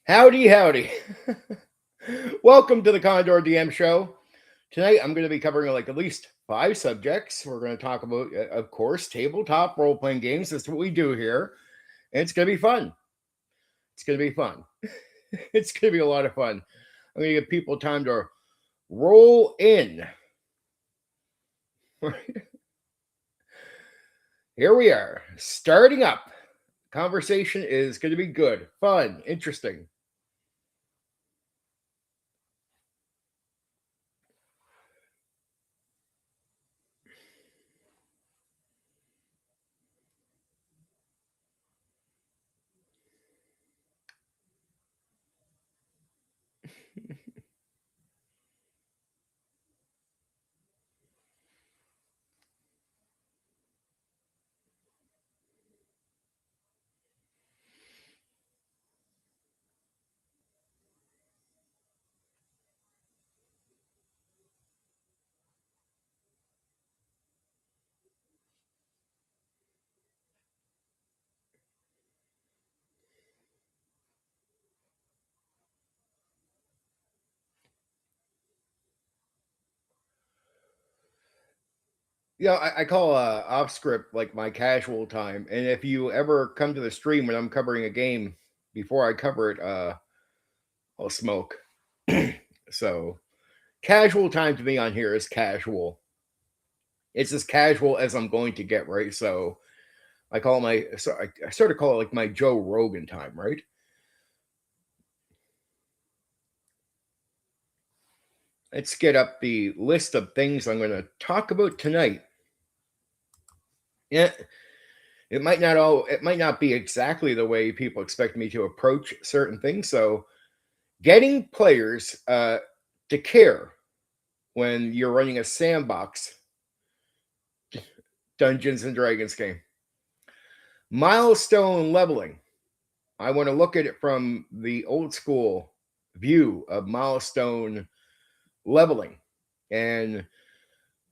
Howdy, howdy. Welcome to the Condor DM show. Tonight, I'm going to be covering like at least 5 subjects. We're going to talk about, of course, tabletop role playing games. That's what we do here. And it's going to be fun. It's going to be fun. It's going to be a lot of fun. I'm going to give people time to roll in. Here we are, starting up. Conversation is going to be good, fun, interesting. I call off script like my casual time. And if you ever come to the stream when I'm covering a game, before I cover it, I'll smoke. So casual time to me on here is casual. It's as casual as I'm going to get, right? So I call it I sort of call it like my Joe Rogan time, right? Let's get up the list of things I'm going to talk about tonight. Yeah, it might not be exactly the way people expect me to approach certain things. So getting players to care when you're running a sandbox Dungeons and Dragons game. Milestone leveling. I want to look at it from the old school view of milestone leveling and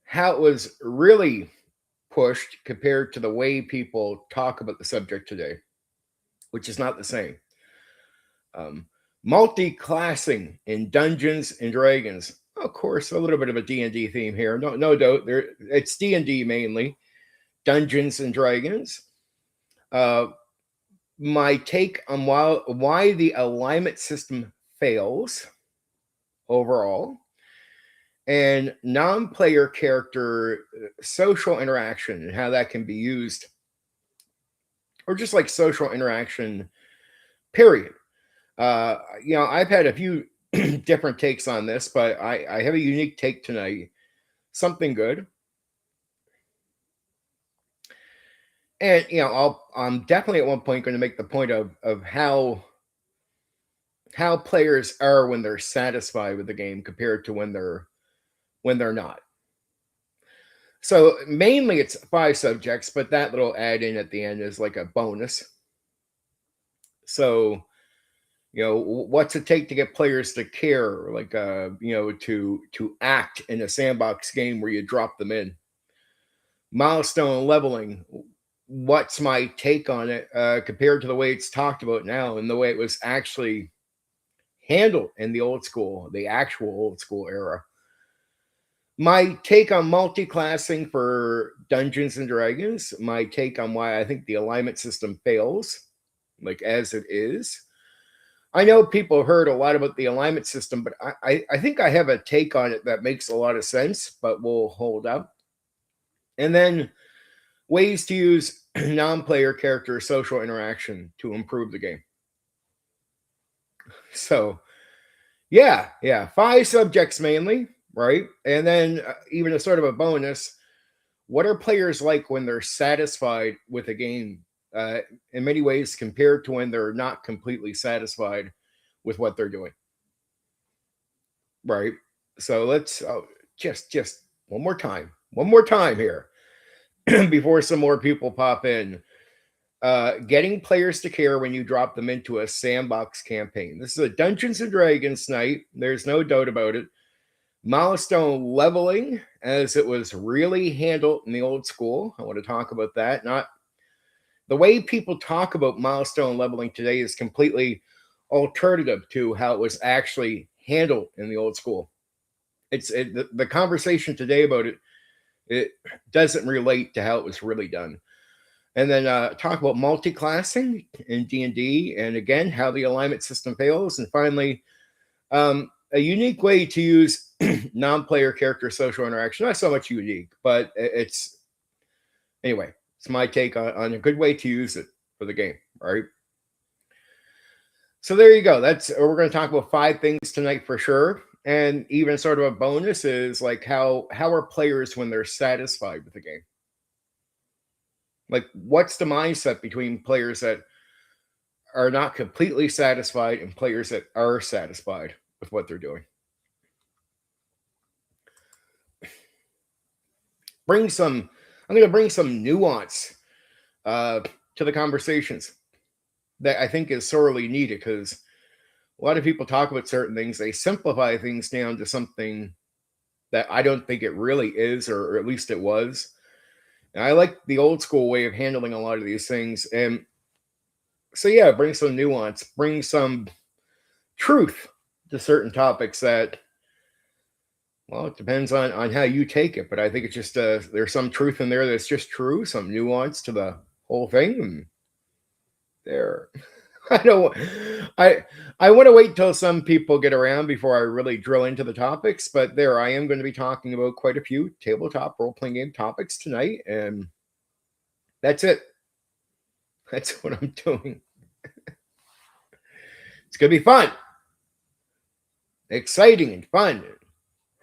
how it was really pushed compared to the way people talk about the subject today, which is not the same. Multi-classing in Dungeons and Dragons. Of course, a little bit of a D&D theme here. No doubt. It's D&D mainly. Dungeons and Dragons. My take on why the alignment system fails overall, and non-player character social interaction and how that can be used, or just like social interaction, period. I've had a few different takes on this, but I have a unique take tonight. Something good. And I'm definitely at one point going to make the point of how players are when they're satisfied with the game compared to when they're not. So mainly it's 5 subjects, but that little add in at the end is like a bonus. So what's it take to get players to care, like to act in a sandbox game where you drop them in? Milestone leveling. What's my take on it compared to the way it's talked about now and the way it was actually handled in the actual old school era? My take on multi-classing for Dungeons and Dragons, my take on why I think the alignment system fails, like as it is. I know people heard a lot about the alignment system, but I think I have a take on it that makes a lot of sense, but we'll hold up. And then ways to use non-player character social interaction to improve the game. So, yeah, 5 subjects mainly, right? And then even a sort of a bonus. What are players like when they're satisfied with a game? In many ways, compared to when they're not completely satisfied with what they're doing, right? So let's just one more time here before some more people pop in. Getting players to care when you drop them into a sandbox campaign. This is a Dungeons and Dragons night. There's no doubt about it. Milestone leveling, as it was really handled in the old school. I want to talk about that. Not the way people talk about milestone leveling today is completely, alternative to how it was actually handled in the old school. The conversation today about it doesn't relate to how it was really done. And then talk about multi-classing in D&D, and again, how the alignment system fails. And finally, a unique way to use non-player character social interaction. Not so much unique, but anyway, it's my take on a good way to use it for the game, right? So there you go. We're going to talk about 5 things tonight for sure. And even sort of a bonus is like how are players when they're satisfied with the game? Like, what's the mindset between players that are not completely satisfied and players that are satisfied with what they're doing? I'm going to bring some nuance to the conversations that I think is sorely needed, because a lot of people talk about certain things. They simplify things down to something that I don't think it really is, or at least it was. And I like the old school way of handling a lot of these things. And so, yeah, bring some nuance, bring some truth to certain topics that, well, it depends on how you take it. But I think it's just there's some truth in there that's just true, some nuance to the whole thing. And there. I don't. I want to wait till some people get around before I really drill into the topics. But there, I am going to be talking about quite a few tabletop role-playing game topics tonight, and that's it. That's what I'm doing. It's going to be fun, exciting, and fun.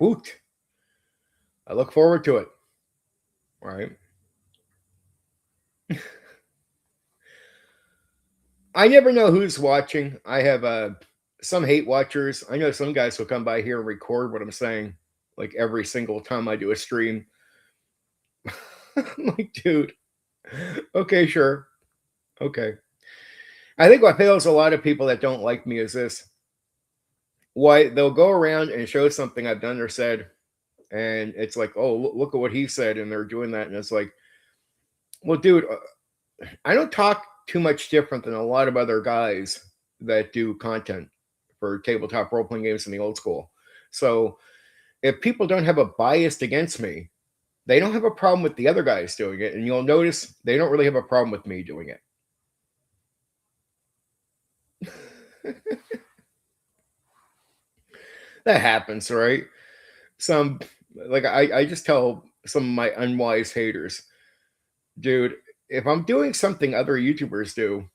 Woot! I look forward to it. All right. I never know who's watching. I have some hate watchers. I know some guys will come by here and record what I'm saying, like every single time I do a stream. I'm like, dude, okay, sure. Okay. I think what fails a lot of people that don't like me is this. Why they'll go around and show something I've done or said, and it's like, oh, look at what he said, and they're doing that, and it's like, well, dude, I don't talk too much different than a lot of other guys that do content for tabletop role-playing games in the old school. So if people don't have a bias against me, they don't have a problem with the other guys doing it. And you'll notice they don't really have a problem with me doing it. That happens, right? I just tell some of my unwise haters, dude, if I'm doing something other YouTubers do,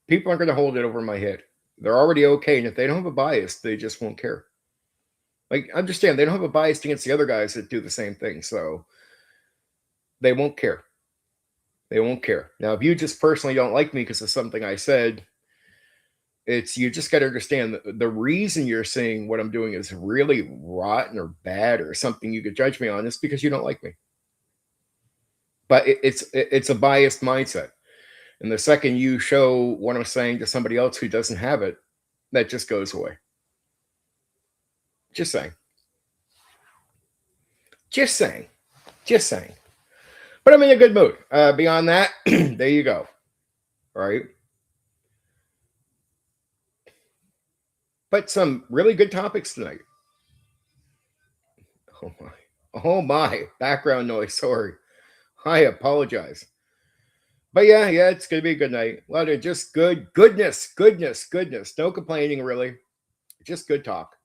people aren't going to hold it over my head. They're already okay. And if they don't have a bias, they just won't care. Like, understand, they don't have a bias against the other guys that do the same thing. So they won't care. They won't care. Now, if you just personally don't like me because of something I said, you just got to understand that the reason you're saying what I'm doing is really rotten or bad or something you could judge me on is because you don't like me. But it's a biased mindset. And the second you show what I'm saying to somebody else who doesn't have it, that just goes away. Just saying. Just saying. Just saying. But I'm in a good mood. Beyond that, there you go. All right. But some really good topics tonight. Oh my. Oh my. Background noise. Sorry. I apologize. But yeah, it's going to be a good night. A lot of just goodness. No complaining, really. Just good talk.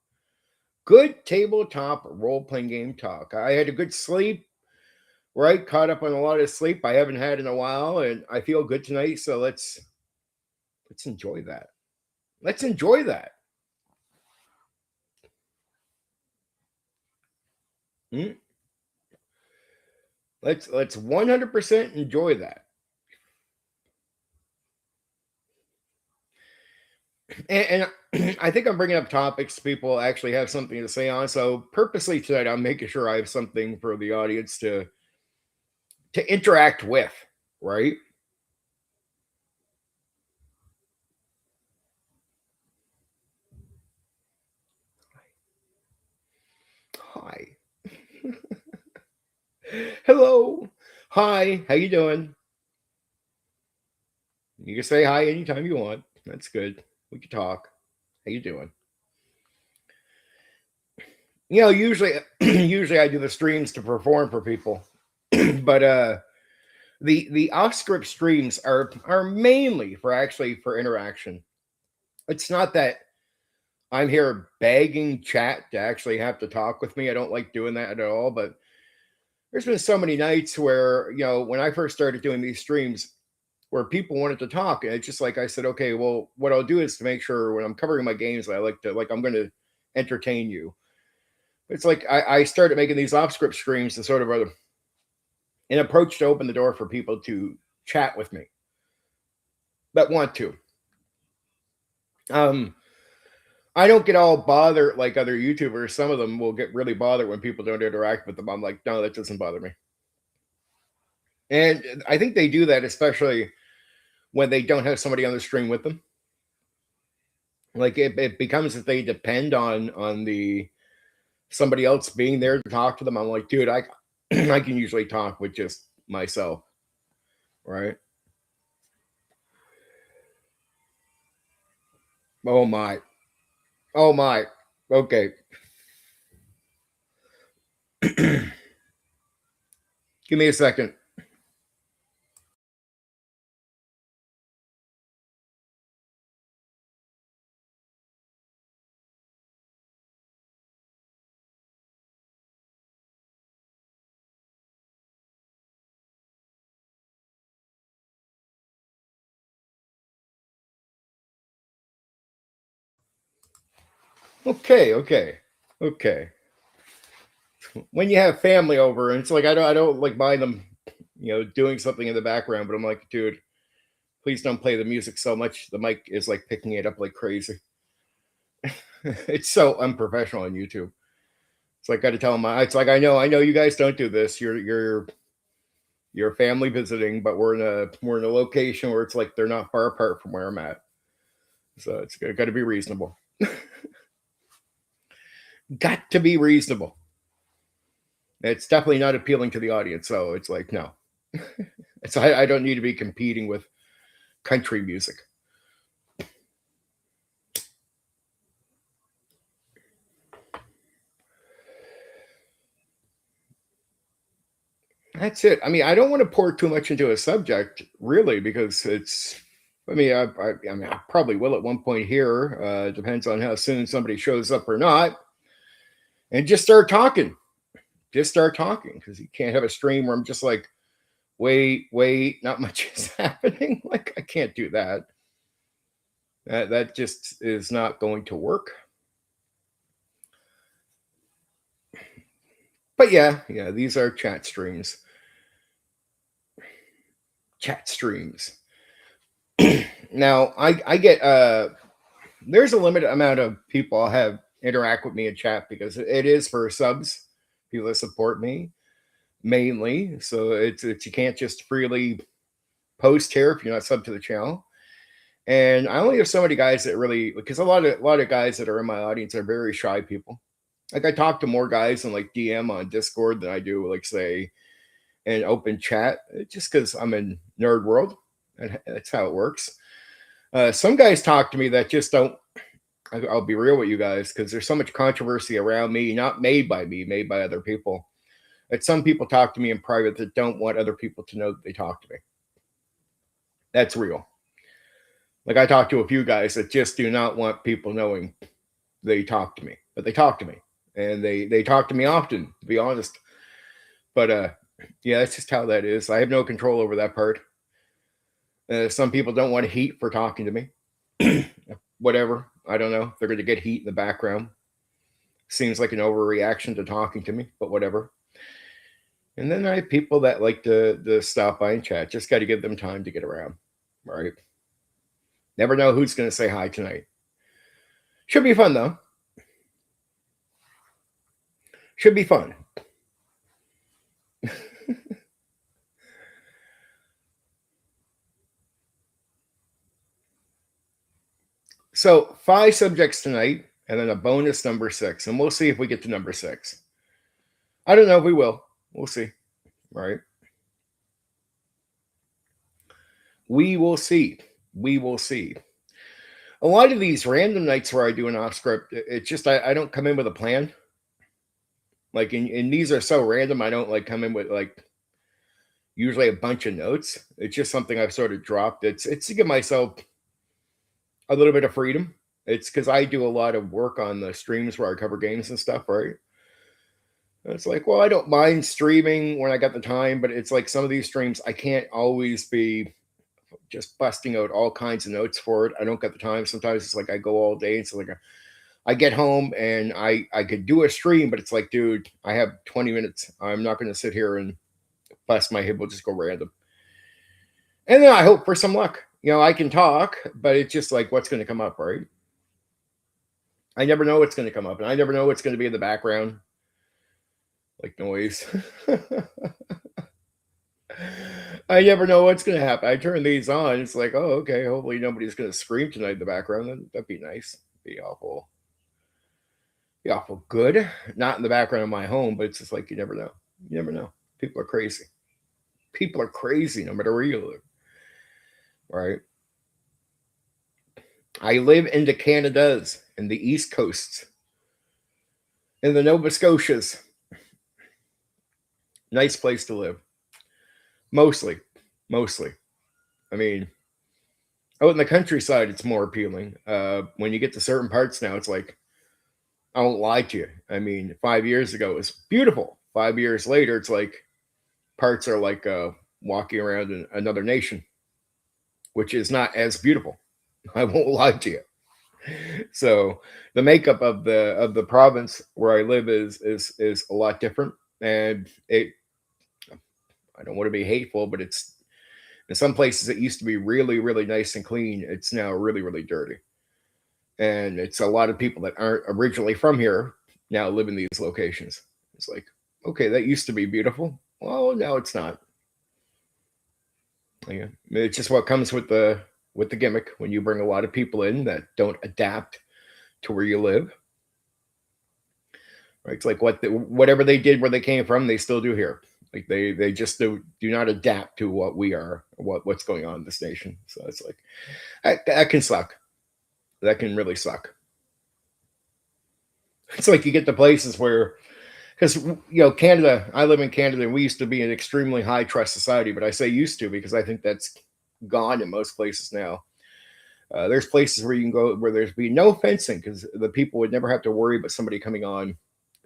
Good tabletop role-playing game talk. I had a good sleep, right? Caught up on a lot of sleep I haven't had in a while, and I feel good tonight. So let's enjoy that. Let's enjoy that. Let's 100% enjoy that. And I think I'm bringing up topics people actually have something to say on. So purposely tonight, I'm making sure I have something for the audience to interact with, right? Hi. Hello. Hi. How you doing? You can say hi anytime you want. That's good. We can talk. How you doing? Usually, usually I do the streams to perform for people, but the off script streams are mainly for interaction. It's not that I'm here begging chat to actually have to talk with me. I don't like doing that at all. But there's been so many nights where when I first started doing these streams, where people wanted to talk, and it's just like I said, okay, well, what I'll do is to make sure when I'm covering my games, I like to I'm going to entertain you. It's like I started making these off script streams to sort of an approach to open the door for people to chat with me that want to. I don't get all bothered like other YouTubers. Some of them will get really bothered when people don't interact with them. I'm like, no, that doesn't bother me. And I think they do that, especially when they don't have somebody on the stream with them. Like it becomes that they depend on the somebody else being there to talk to them. I'm like, dude, I I can usually talk with just myself, right? Oh my. Oh my. Okay. Give me a second. Okay, okay. Okay. When you have family over, and it's like I don't like mind them, doing something in the background, but I'm like, dude, please don't play the music so much. The mic is like picking it up like crazy. It's so unprofessional on YouTube. It's like got to tell them. It's like I know you guys don't do this. You're family visiting, but we're in a location where it's like they're not far apart from where I'm at. So it's got to be reasonable. Got to be reasonable. It's definitely not appealing to the audience. So it's like no. It's I don't need to be competing with country music. That's it. I mean, I don't want to pour too much into a subject, really, because it's. I mean, I probably will at one point here. Depends on how soon somebody shows up or not, and just start talking. Just start talking because you can't have a stream where I'm just like, wait, not much is happening. Like I can't do that. That just is not going to work. But yeah, these are chat streams. Chat streams. Now I get there's a limited amount of people I'll have interact with me in chat because it is for subs, people that support me mainly. So it's you can't just freely post here if you're not sub to the channel. And I only have so many guys that really because a lot of guys that are in my audience are very shy people. Like I talk to more guys in like DM on Discord than I do like say in open chat, just because I'm in nerd world and that's how it works. Some guys talk to me that just don't. I'll be real with you guys because there's so much controversy around me, not made by me, made by other people. That some people talk to me in private that don't want other people to know that they talk to me. That's real. Like I talked to a few guys that just do not want people knowing they talk to me, but they talk to me, and they talk to me often, to be honest. But yeah, that's just how that is. I have no control over that part. Some people don't want heat for talking to me. Whatever. I don't know. They're going to get heat in the background. Seems like an overreaction to talking to me, but whatever. And then I have people that like to stop by and chat. Just got to give them time to get around. Right. Never know who's going to say hi tonight. Should be fun, though. Should be fun. So 5 subjects tonight, and then a bonus number 6, and we'll see if we get to number 6. I don't know if we will. We'll see. Right? We will see. We will see. A lot of these random nights where I do an off script, it's just I don't come in with a plan. Like and these are so random. I don't like come in with like usually a bunch of notes. It's just something I've sort of dropped. It's to give myself a little bit of freedom. It's because I do a lot of work on the streams where I cover games and stuff, right? It's like, well, I don't mind streaming when I got the time, but it's like some of these streams I can't always be just busting out all kinds of notes for it. I don't get the time. Sometimes it's like I go all day. It's like I get home and I could do a stream, but it's like, dude, I have 20 minutes. I'm not going to sit here and bust my head. We'll just go random. And then I hope for some luck. I can talk, but it's just like what's going to come up, right? I never know what's going to come up, and I never know what's going to be in the background, like noise. I never know what's going to happen. I turn these on. It's like, oh, okay. Hopefully nobody's going to scream tonight in the background. That'd be nice. Be awful. Be awful good. Not in the background of my home, but it's just like you never know. You never know. People are crazy. People are crazy no matter where you live. Right? I live in the Canadas, in the East Coast, in the Nova Scotias. Nice place to live. Mostly. I mean, out in the countryside, it's more appealing. When you get to certain parts now, it's like, I won't lie to you. I mean, 5 years ago, it was beautiful. 5 years later, it's like parts are like walking around in another nation, which is not as beautiful. I won't lie to you. So the makeup of the province where I live is a lot different, and I don't want to be hateful, but it's in some places it used to be really really nice and clean. It's now really really dirty, and it's a lot of people that aren't originally from here now live in these locations. It's like, okay, that used to be beautiful. Well, now it's not. Yeah, it's just what comes with the gimmick when you bring a lot of people in that don't adapt to where you live. Right? It's like whatever they did where they came from, they still do here. Like they just do not adapt to what we are, what's going on in this nation. So it's like that can suck. That can really suck. It's like you get to places where, because Canada, I live in Canada, and we used to be an extremely high trust society, but I say used to because I think that's gone in most places now. There's places where you can go where there's be no fencing because the people would never have to worry about somebody coming on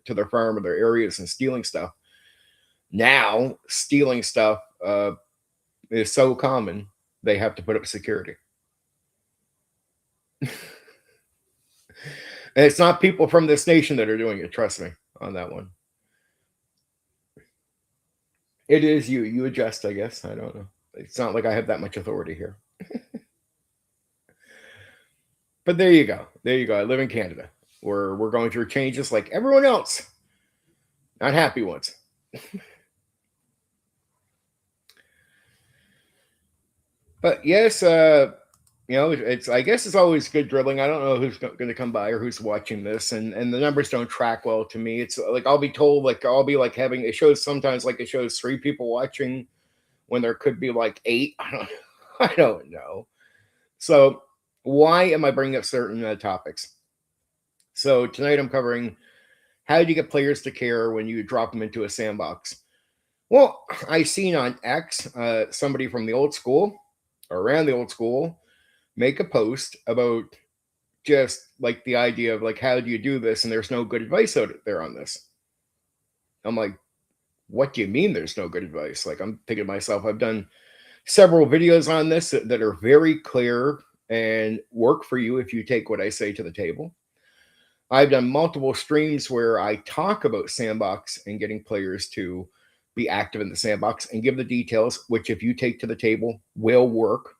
to their farm or their areas and stealing stuff. Now stealing stuff is so common they have to put up security. And it's not people from this nation that are doing it. Trust me on that one. It is you. You adjust, I guess. I don't know. It's not like I have that much authority here. But there you go. There you go. I live in Canada. We're going through changes like everyone else. Not happy ones. But yes, it's I guess it's always good dribbling. I don't know who's going to come by or who's watching this, and the numbers don't track well to me. It's like I'll be told like I'll be like having it shows sometimes like it shows 3 people watching when there could be like 8. I don't know. So why am I bringing up certain topics? So tonight I'm covering how do you get players to care when you drop them into a sandbox. Well, I seen on X somebody from the old school or around the old school make a post about just like the idea of like how do you do this, and there's no good advice out there on this. I'm like, what do you mean there's no good advice? Like I'm thinking to myself, I've done several videos on this that are very clear and work for you if you take what I say to the table. I've done multiple streams where I talk about sandbox and getting players to be active in the sandbox and give the details, which if you take to the table will work.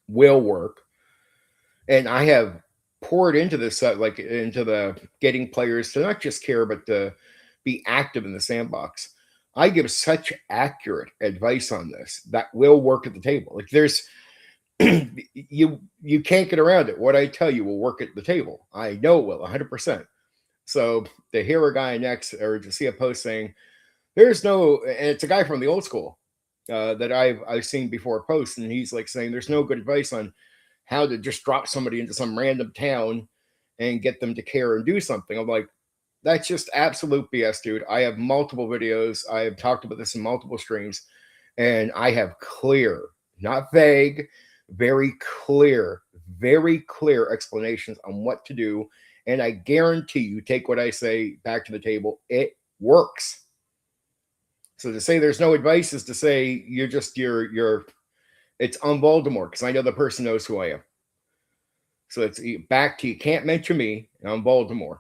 Will work. And I have poured into this, like into the getting players to not just care, but to be active in the sandbox. I give such accurate advice on this that will work at the table. Like there's you can't get around it. What I tell you will work at the table. I know it will 100%. So to hear a guy next or to see a post saying there's no, and it's a guy from the old school that I've seen before post, and he's like saying there's no good advice on how to just drop somebody into some random town and get them to care and do something. I'm like, that's just absolute BS, dude. I have multiple videos. I have talked about this in multiple streams, and I have clear, not vague, very very clear explanations on what to do. And I guarantee you, take what I say back to the table, it works. So to say there's no advice is to say you're it's on Voldemort, because I know the person knows who I am. So it's back to, you can't mention me, I'm Voldemort,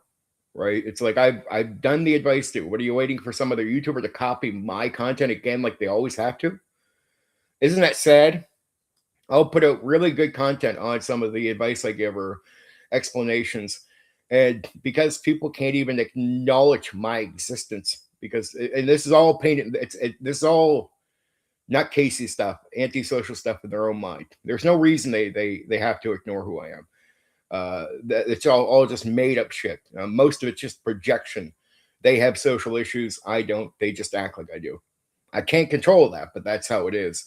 right? It's like I've done the advice too. What are you waiting for some other YouTuber to copy my content again, like they always have to? Isn't that sad? I'll put out really good content on some of the advice I give or explanations, and because people can't even acknowledge my existence, because and this is all painted. This is all not Casey stuff, antisocial stuff in their own mind. There's no reason they have to ignore who I am. It's all just made up shit. Most of it's just projection. They have social issues. I don't. They just act like I do. I can't control that, but that's how it is.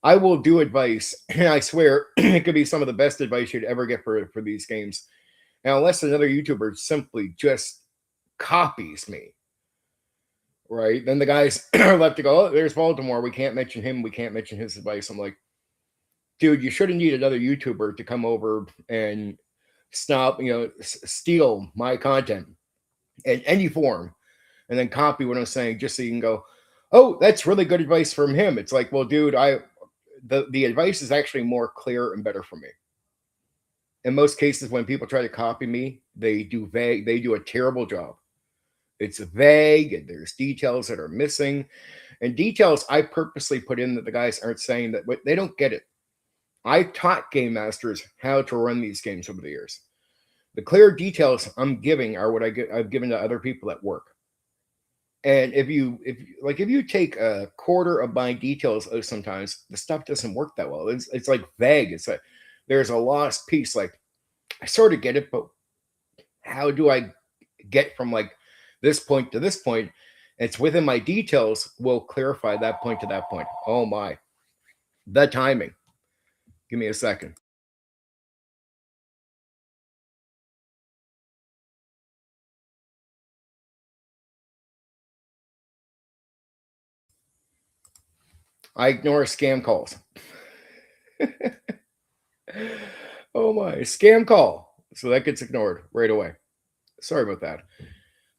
I will do advice, and I swear it could be some of the best advice you'd ever get for these games. Now, unless another YouTuber simply just copies me, right? Then the guys are left to go, oh, there's Baltimore. We can't mention him. We can't mention his advice. I'm like, dude, you shouldn't need another YouTuber to come over and steal my content in any form and then copy what I'm saying just so you can go, oh, that's really good advice from him. It's like, well, dude, the advice is actually more clear and better for me. In most cases, when people try to copy me, they do a terrible job. It's vague, and there's details that are missing, and details I purposely put in that the guys aren't saying, that they don't get it. I taught game masters how to run these games over the years. The clear details I'm giving are what I've given to other people at work. And if you take a quarter of my details, sometimes the stuff doesn't work that well. It's like vague. It's like there's a lost piece. Like, I sort of get it, but how do I get from like this point to this point? It's within my details will clarify that point to that point. Oh my, the timing. Give me a second. I ignore scam calls. Oh my, scam call. So that gets ignored right away. Sorry about that.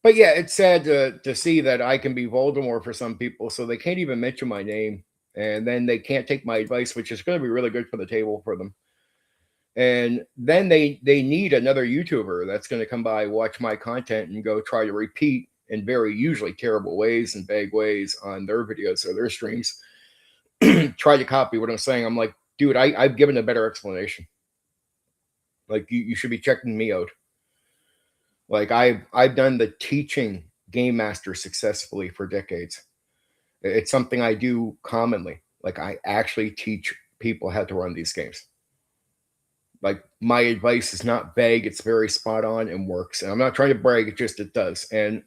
But yeah, it's sad to see that I can be Voldemort for some people, so they can't even mention my name, and then they can't take my advice, which is going to be really good for the table for them. And then they need another YouTuber that's going to come by, watch my content, and go try to repeat in very usually terrible ways and vague ways on their videos or their streams. Try to copy what I'm saying. I'm like, dude, I've given a better explanation. Like, you should be checking me out. Like, I've done the teaching game master successfully for decades. It's something I do commonly. Like, I actually teach people how to run these games. Like, my advice is not vague, it's very spot on and works. And I'm not trying to brag, it does. And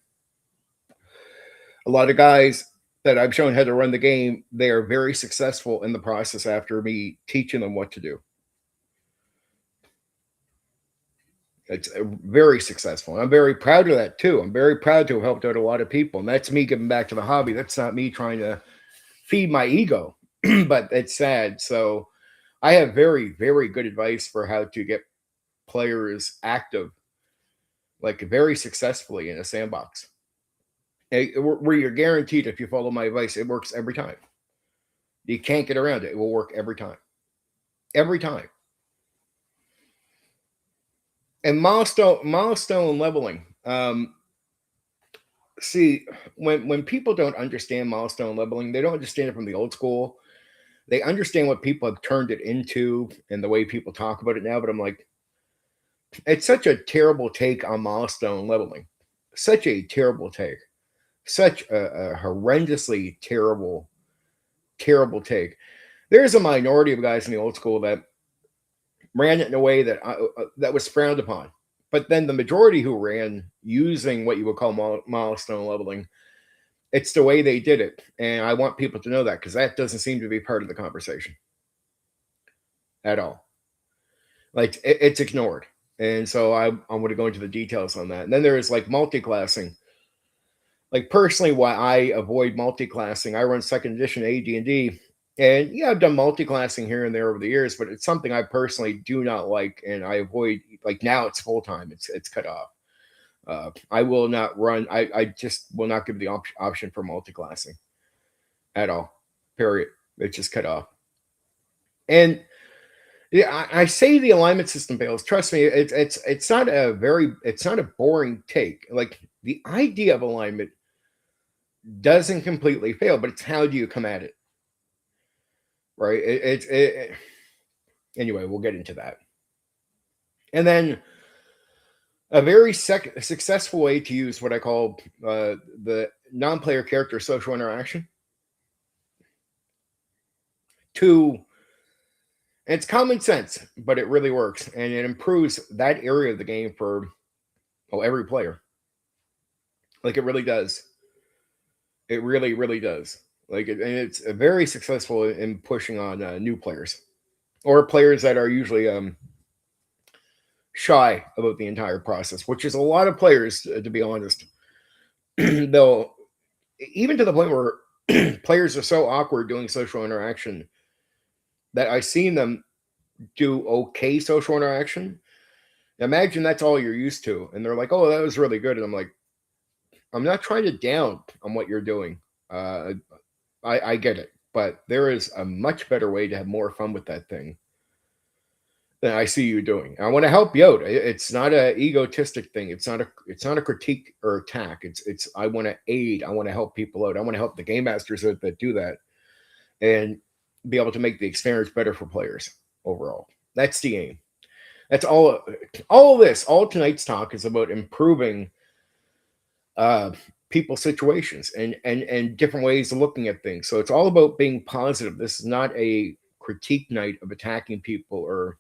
a lot of guys that I've shown how to run the game, they are very successful in the process after me teaching them what to do. It's very successful. And I'm very proud of that too. I'm very proud to have helped out a lot of people. And that's me giving back to the hobby. That's not me trying to feed my ego, but it's sad. So I have very, very good advice for how to get players active, like very successfully in a sandbox. Where you're guaranteed, if you follow my advice, it works every time. You can't get around it. It will work every time. Every time. And milestone leveling. See, when people don't understand milestone leveling, they don't understand it from the old school. They understand what people have turned it into and the way people talk about it now. But I'm like, it's such a terrible take on milestone leveling. Such a terrible take. Such a horrendously terrible take. There's a minority of guys in the old school that ran it in a way that that was frowned upon. But then the majority who ran using what you would call milestone leveling, it's the way they did it. And I want people to know that, because that doesn't seem to be part of the conversation at all. Like it's ignored. And so I'm going to go into the details on that. And then there's like multi-classing. Like personally, why I avoid multi-classing, I run second edition AD&D, and yeah, I've done multi-classing here and there over the years, but it's something I personally do not like, and I avoid. Like now, it's full time. It's cut off. I will not run. I just will not give the option for multi-classing at all. Period. It's just cut off. And yeah, I say the alignment system fails. Trust me, it's not a very it's not a boring take. Like the idea of alignment doesn't completely fail, but it's how do you come at it, right? Anyway, we'll get into that. And then a very successful way to use what I call the non-player character social interaction to it's common sense, but it really works, and it improves that area of the game for every player. Like it really does. It really, really does. Like and it's very successful in pushing on new players or players that are usually shy about the entire process, which is a lot of players, to be honest. Though, even to the point where players are so awkward doing social interaction that I've seen them do okay social interaction. Imagine that's all you're used to, and they're like, "Oh, that was really good," and I'm like, "I'm not trying to down on what you're doing. Uh, I get it, but there is a much better way to have more fun with that thing than I see you doing. I want to help you out. It's not a egotistic thing. It's not a critique or attack. It's I want to aid. I want to help people out. I want to help the game masters out that do that and be able to make the experience better for players overall. That's the aim. That's all of this, all tonight's talk is about improving uh people's situations and different ways of looking at things. So it's all about being positive. This is not a critique night of attacking people or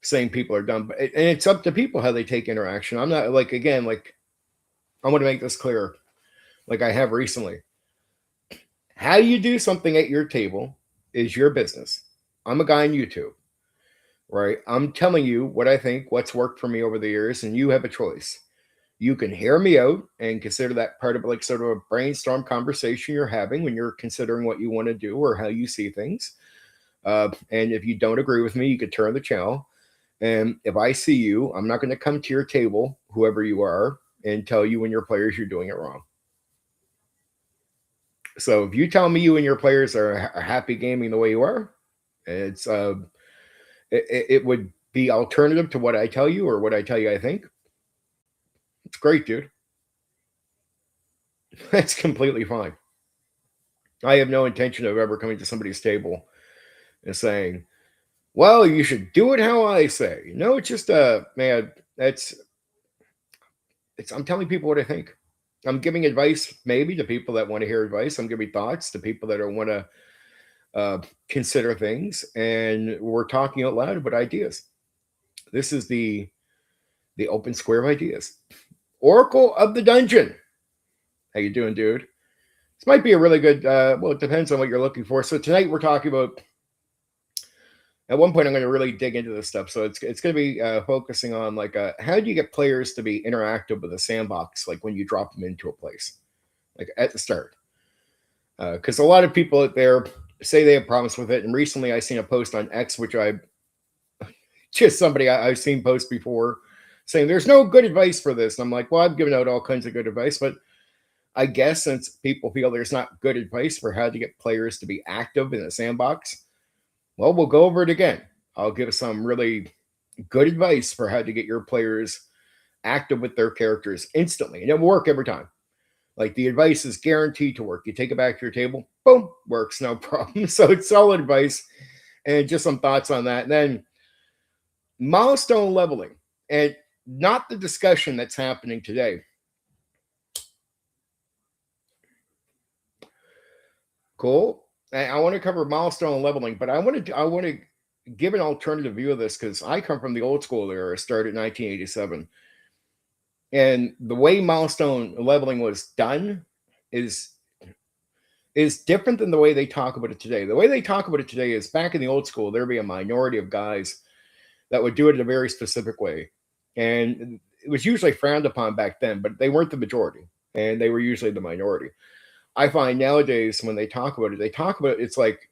saying people are dumb. And it's up to people how they take interaction. I'm not like again, like I want to make this clear, like I have recently. How you do something at your table is your business. I'm a guy on YouTube, right? I'm telling you what I think, what's worked for me over the years, and you have a choice. You can hear me out and consider that part of like sort of a brainstorm conversation you're having when you're considering what you want to do or how you see things. And if you don't agree with me, you could turn the channel. And if I see you, I'm not going to come to your table, whoever you are, and tell you and your players you're doing it wrong. So if you tell me you and your players are happy gaming the way you are, it's it would be alternative to what I tell you or what I tell you I think. It's great, dude. That's completely fine. I have no intention of ever coming to somebody's table and saying, well, you should do it how I say. No, it's just man, I'm telling people what I think. I'm giving advice maybe to people that want to hear advice. I'm giving thoughts to people that don't want to consider things, and we're talking out loud about ideas. This is the open square of ideas. Oracle of the Dungeon. How you doing, dude? This might be a really good. Well, it depends on what you're looking for. So tonight we're talking about. At one point, I'm going to really dig into this stuff. So it's going to be focusing on like how do you get players to be interactive with a sandbox, like when you drop them into a place, like at the start. Because a lot of people out there say they have problems with it. And recently, I seen a post on X, which I've seen post before, saying there's no good advice for this. And I'm like, well, I've given out all kinds of good advice, but I guess since people feel there's not good advice for how to get players to be active in a sandbox, well, we'll go over it again. I'll give some really good advice for how to get your players active with their characters instantly. And it will work every time. Like the advice is guaranteed to work. You take it back to your table, boom, works, no problem. So it's solid advice. And just some thoughts on that. And then milestone leveling, and not the discussion that's happening today. Cool. I want to cover milestone leveling, but I want to give an alternative view of this because I come from the old school era. I started in 1987, and the way milestone leveling was done is different than the way they talk about it today. The way they talk about it today is back in the old school, there'd be a minority of guys that would do it in a very specific way. And it was usually frowned upon back then, but they weren't the majority, and they were usually the minority. I find nowadays when they talk about it, it's like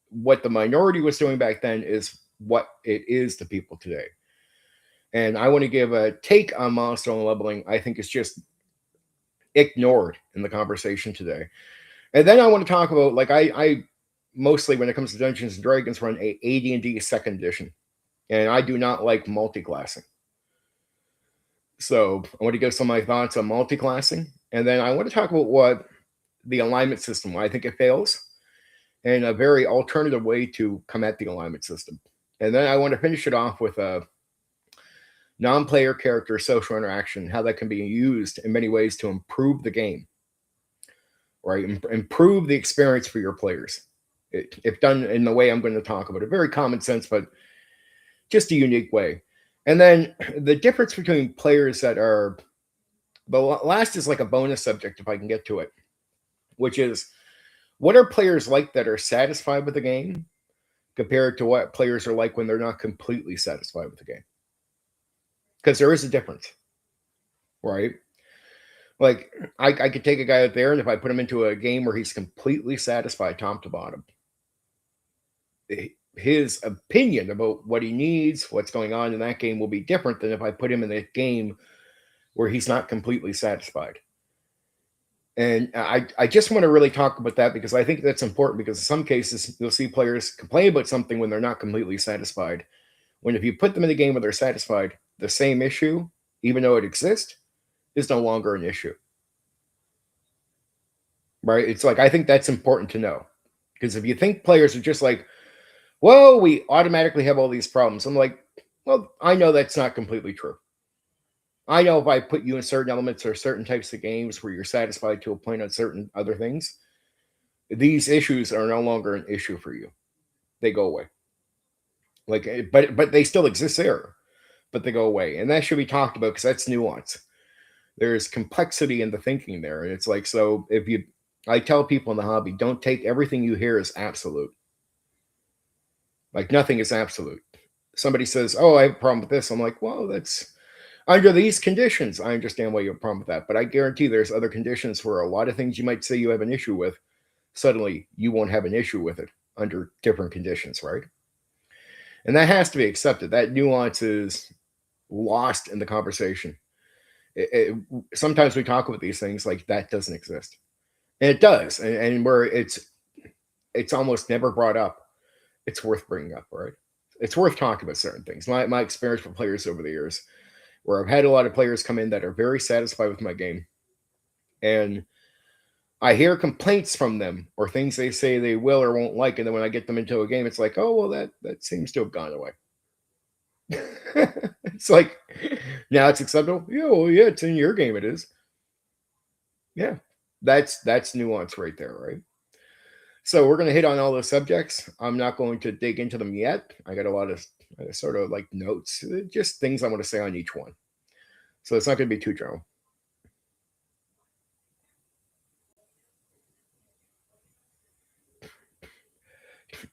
what the minority was doing back then is what it is to people today. And I want to give a take on milestone leveling. I think it's just ignored in the conversation today. And then I want to talk about, like, I mostly, when it comes to Dungeons and Dragons, run a AD&D second edition, and I do not like multi-classing. So I want to give some of my thoughts on multi-classing, and then I want to talk about what the alignment system, why I think it fails, and a very alternative way to come at the alignment system. And then I want to finish it off with a non-player character social interaction, how that can be used in many ways to improve the game, right? Improve the experience for your players. If done in the way I'm going to talk about it, very common sense, but just a unique way. And then the difference between players that are, the last is like a bonus subject if I can get to it, which is what are players like that are satisfied with the game compared to what players are like when they're not completely satisfied with the game. Because there is a difference, right? Like I could take a guy out there, and if I put him into a game where he's completely satisfied top to bottom, his opinion about what he needs, what's going on in that game will be different than if I put him in a game where he's not completely satisfied. And I just want to really talk about that because I think that's important, because in some cases you'll see players complain about something when they're not completely satisfied. When if you put them in a game where they're satisfied, the same issue, even though it exists, is no longer an issue. Right? It's like, I think that's important to know. Because if you think players are just like, well, we automatically have all these problems, I'm like, well, I know that's not completely true. I know if I put you in certain elements or certain types of games where you're satisfied to a point on certain other things, these issues are no longer an issue for you. They go away. Like, but they still exist there, but they go away. And that should be talked about because that's nuance. There's complexity in the thinking there. And it's like, so I tell people in the hobby, don't take everything you hear as absolute. Like, nothing is absolute. Somebody says, oh, I have a problem with this. I'm like, well, that's under these conditions. I understand why you have a problem with that. But I guarantee there's other conditions where a lot of things you might say you have an issue with, suddenly you won't have an issue with it under different conditions, right? And that has to be accepted. That nuance is lost in the conversation. Sometimes we talk about these things like that doesn't exist. And it does. And where it's almost never brought up, it's worth bringing up, right? It's worth talking about certain things. My experience with players over the years, where I've had a lot of players come in that are very satisfied with my game, and I hear complaints from them or things they say they will or won't like, and then when I get them into a game, it's like, oh, well, that seems to have gone away. It's like, now it's acceptable. Yeah, well, yeah, it's in your game. It is. Yeah, that's nuance right there, right? So we're going to hit on all those subjects. I'm not going to dig into them yet. I got a lot of sort of like notes, just things I want to say on each one. So it's not going to be too general.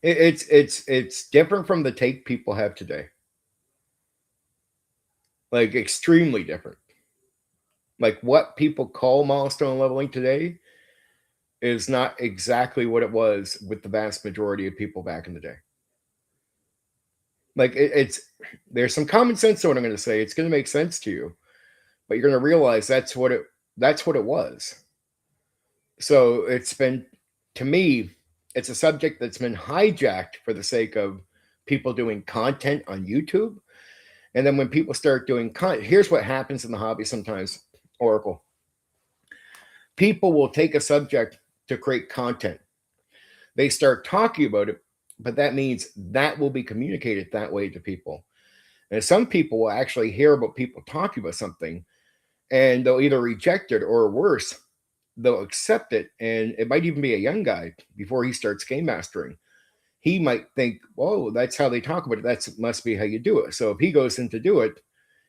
It's different from the take people have today. Like, extremely different. Like, what people call milestone leveling today is not exactly what it was with the vast majority of people back in the day. Like, there's some common sense to what I'm going to say. It's going to make sense to you, but you're going to realize that's what it was. So it's been, to me, it's a subject that's been hijacked for the sake of people doing content on YouTube. And then when people start doing here's what happens in the hobby sometimes, Oracle. People will take a subject to create content. They start talking about it, but that means that will be communicated that way to people. And some people will actually hear about people talking about something, and they'll either reject it or worse, they'll accept it. And it might even be a young guy before he starts game mastering. He might think, whoa, that's how they talk about it. That must be how you do it. So if he goes in to do it,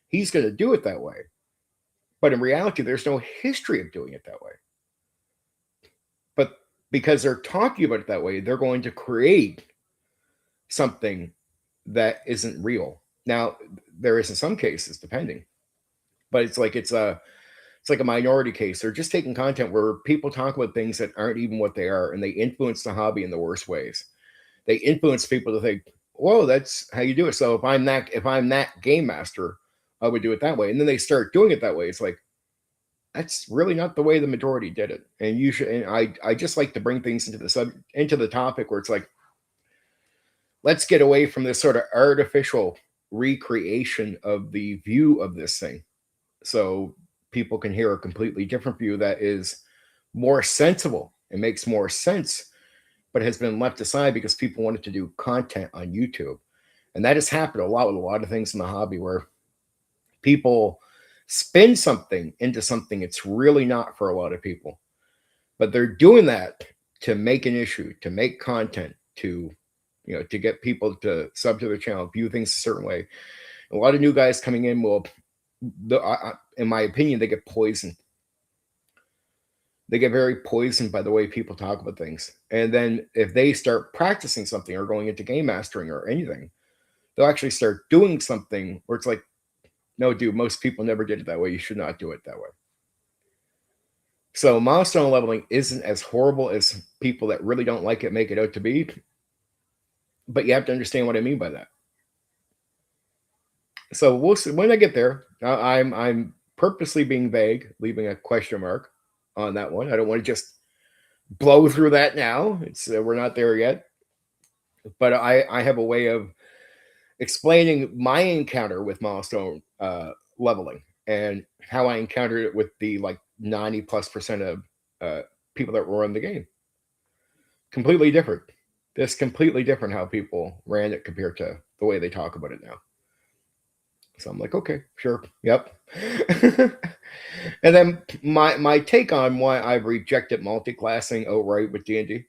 he's going to do it that way. But in reality, there's no history of doing it that way. But because they're talking about it that way, they're going to create something that isn't real. Now, there is in some cases, depending, but it's like a minority case. They're just taking content where people talk about things that aren't even what they are, and they influence the hobby in the worst ways. They influence people to think, "Whoa, that's how you do it." So if I'm that game master, I would do it that way. And then they start doing it that way. It's like that's really not the way the majority did it. And you should. And I just like to bring things into the topic where it's like, let's get away from this sort of artificial recreation of the view of this thing, so people can hear a completely different view that is more sensible and makes more sense, but has been left aside because people wanted to do content on YouTube. And that has happened a lot with a lot of things in the hobby where people spin something into something it's really not for a lot of people. But they're doing that to make an issue, to make content, to to get people to sub to their channel, view things a certain way. A lot of new guys coming in will, in my opinion, they get poisoned. They get very poisoned by the way people talk about things. And then if they start practicing something or going into game mastering or anything, they'll actually start doing something where it's like, no, dude, most people never did it that way. You should not do it that way. So milestone leveling isn't as horrible as people that really don't like it make it out to be. But you have to understand what I mean by that. So we'll see when I get there. I'm purposely being vague, leaving a question mark on that one. I don't want to just blow through that now. It's we're not there yet. But I have a way of explaining my encounter with milestone leveling and how I encountered it with the like 90+% of people that were in the game. Completely different. It's completely different how people ran it compared to the way they talk about it now. So I'm like, okay, sure, yep. And then my take on why I've rejected multi-classing outright with D&D.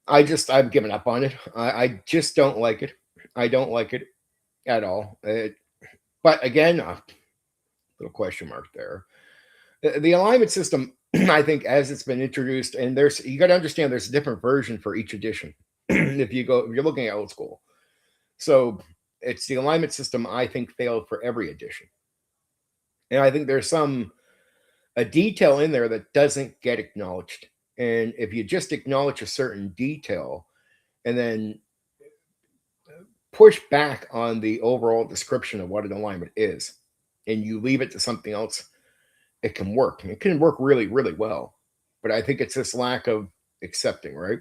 I've given up on it. I just don't like it. I don't like it at all. But again, little question mark there. The alignment system, I think, as it's been introduced, and you got to understand there's a different version for each edition. If you're looking at old school, so it's the alignment system. I think failed for every edition, and I think there's a detail in there that doesn't get acknowledged. And if you just acknowledge a certain detail, and then push back on the overall description of what an alignment is, and you leave it to something else, it can work. It can work really, really well. But I think it's this lack of accepting, right?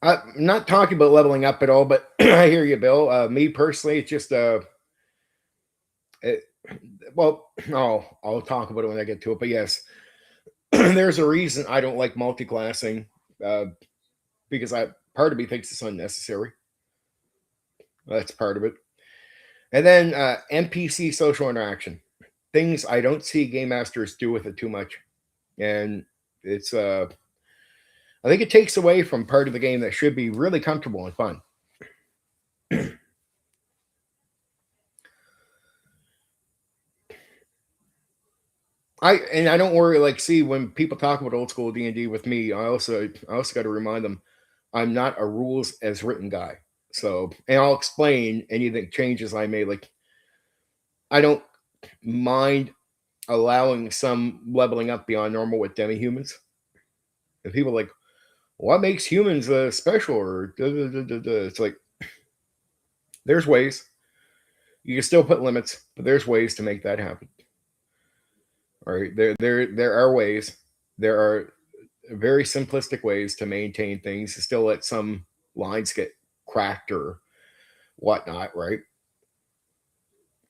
I'm not talking about leveling up at all, but I hear you, Bill. Me personally, it's just it, well, I'll talk about it when I get to it. But yes, there's a reason I don't like multi-classing uh, because part of me thinks it's unnecessary. That's part of it. And then NPC social interaction, things I don't see game masters do with it too much, and it's I think it takes away from part of the game that should be really comfortable and fun. I don't worry. Like, see, when people talk about old school D&D with me, I also got to remind them I'm not a rules as written guy. So, and I'll explain anything changes I made. Like, I don't mind allowing some leveling up beyond normal with demi-humans. And people are like, what makes humans special? Or it's like there's ways. You can still put limits, but there's ways to make that happen. All right, there are ways. There are very simplistic ways to maintain things. To still let some lines get cracked or whatnot. Right,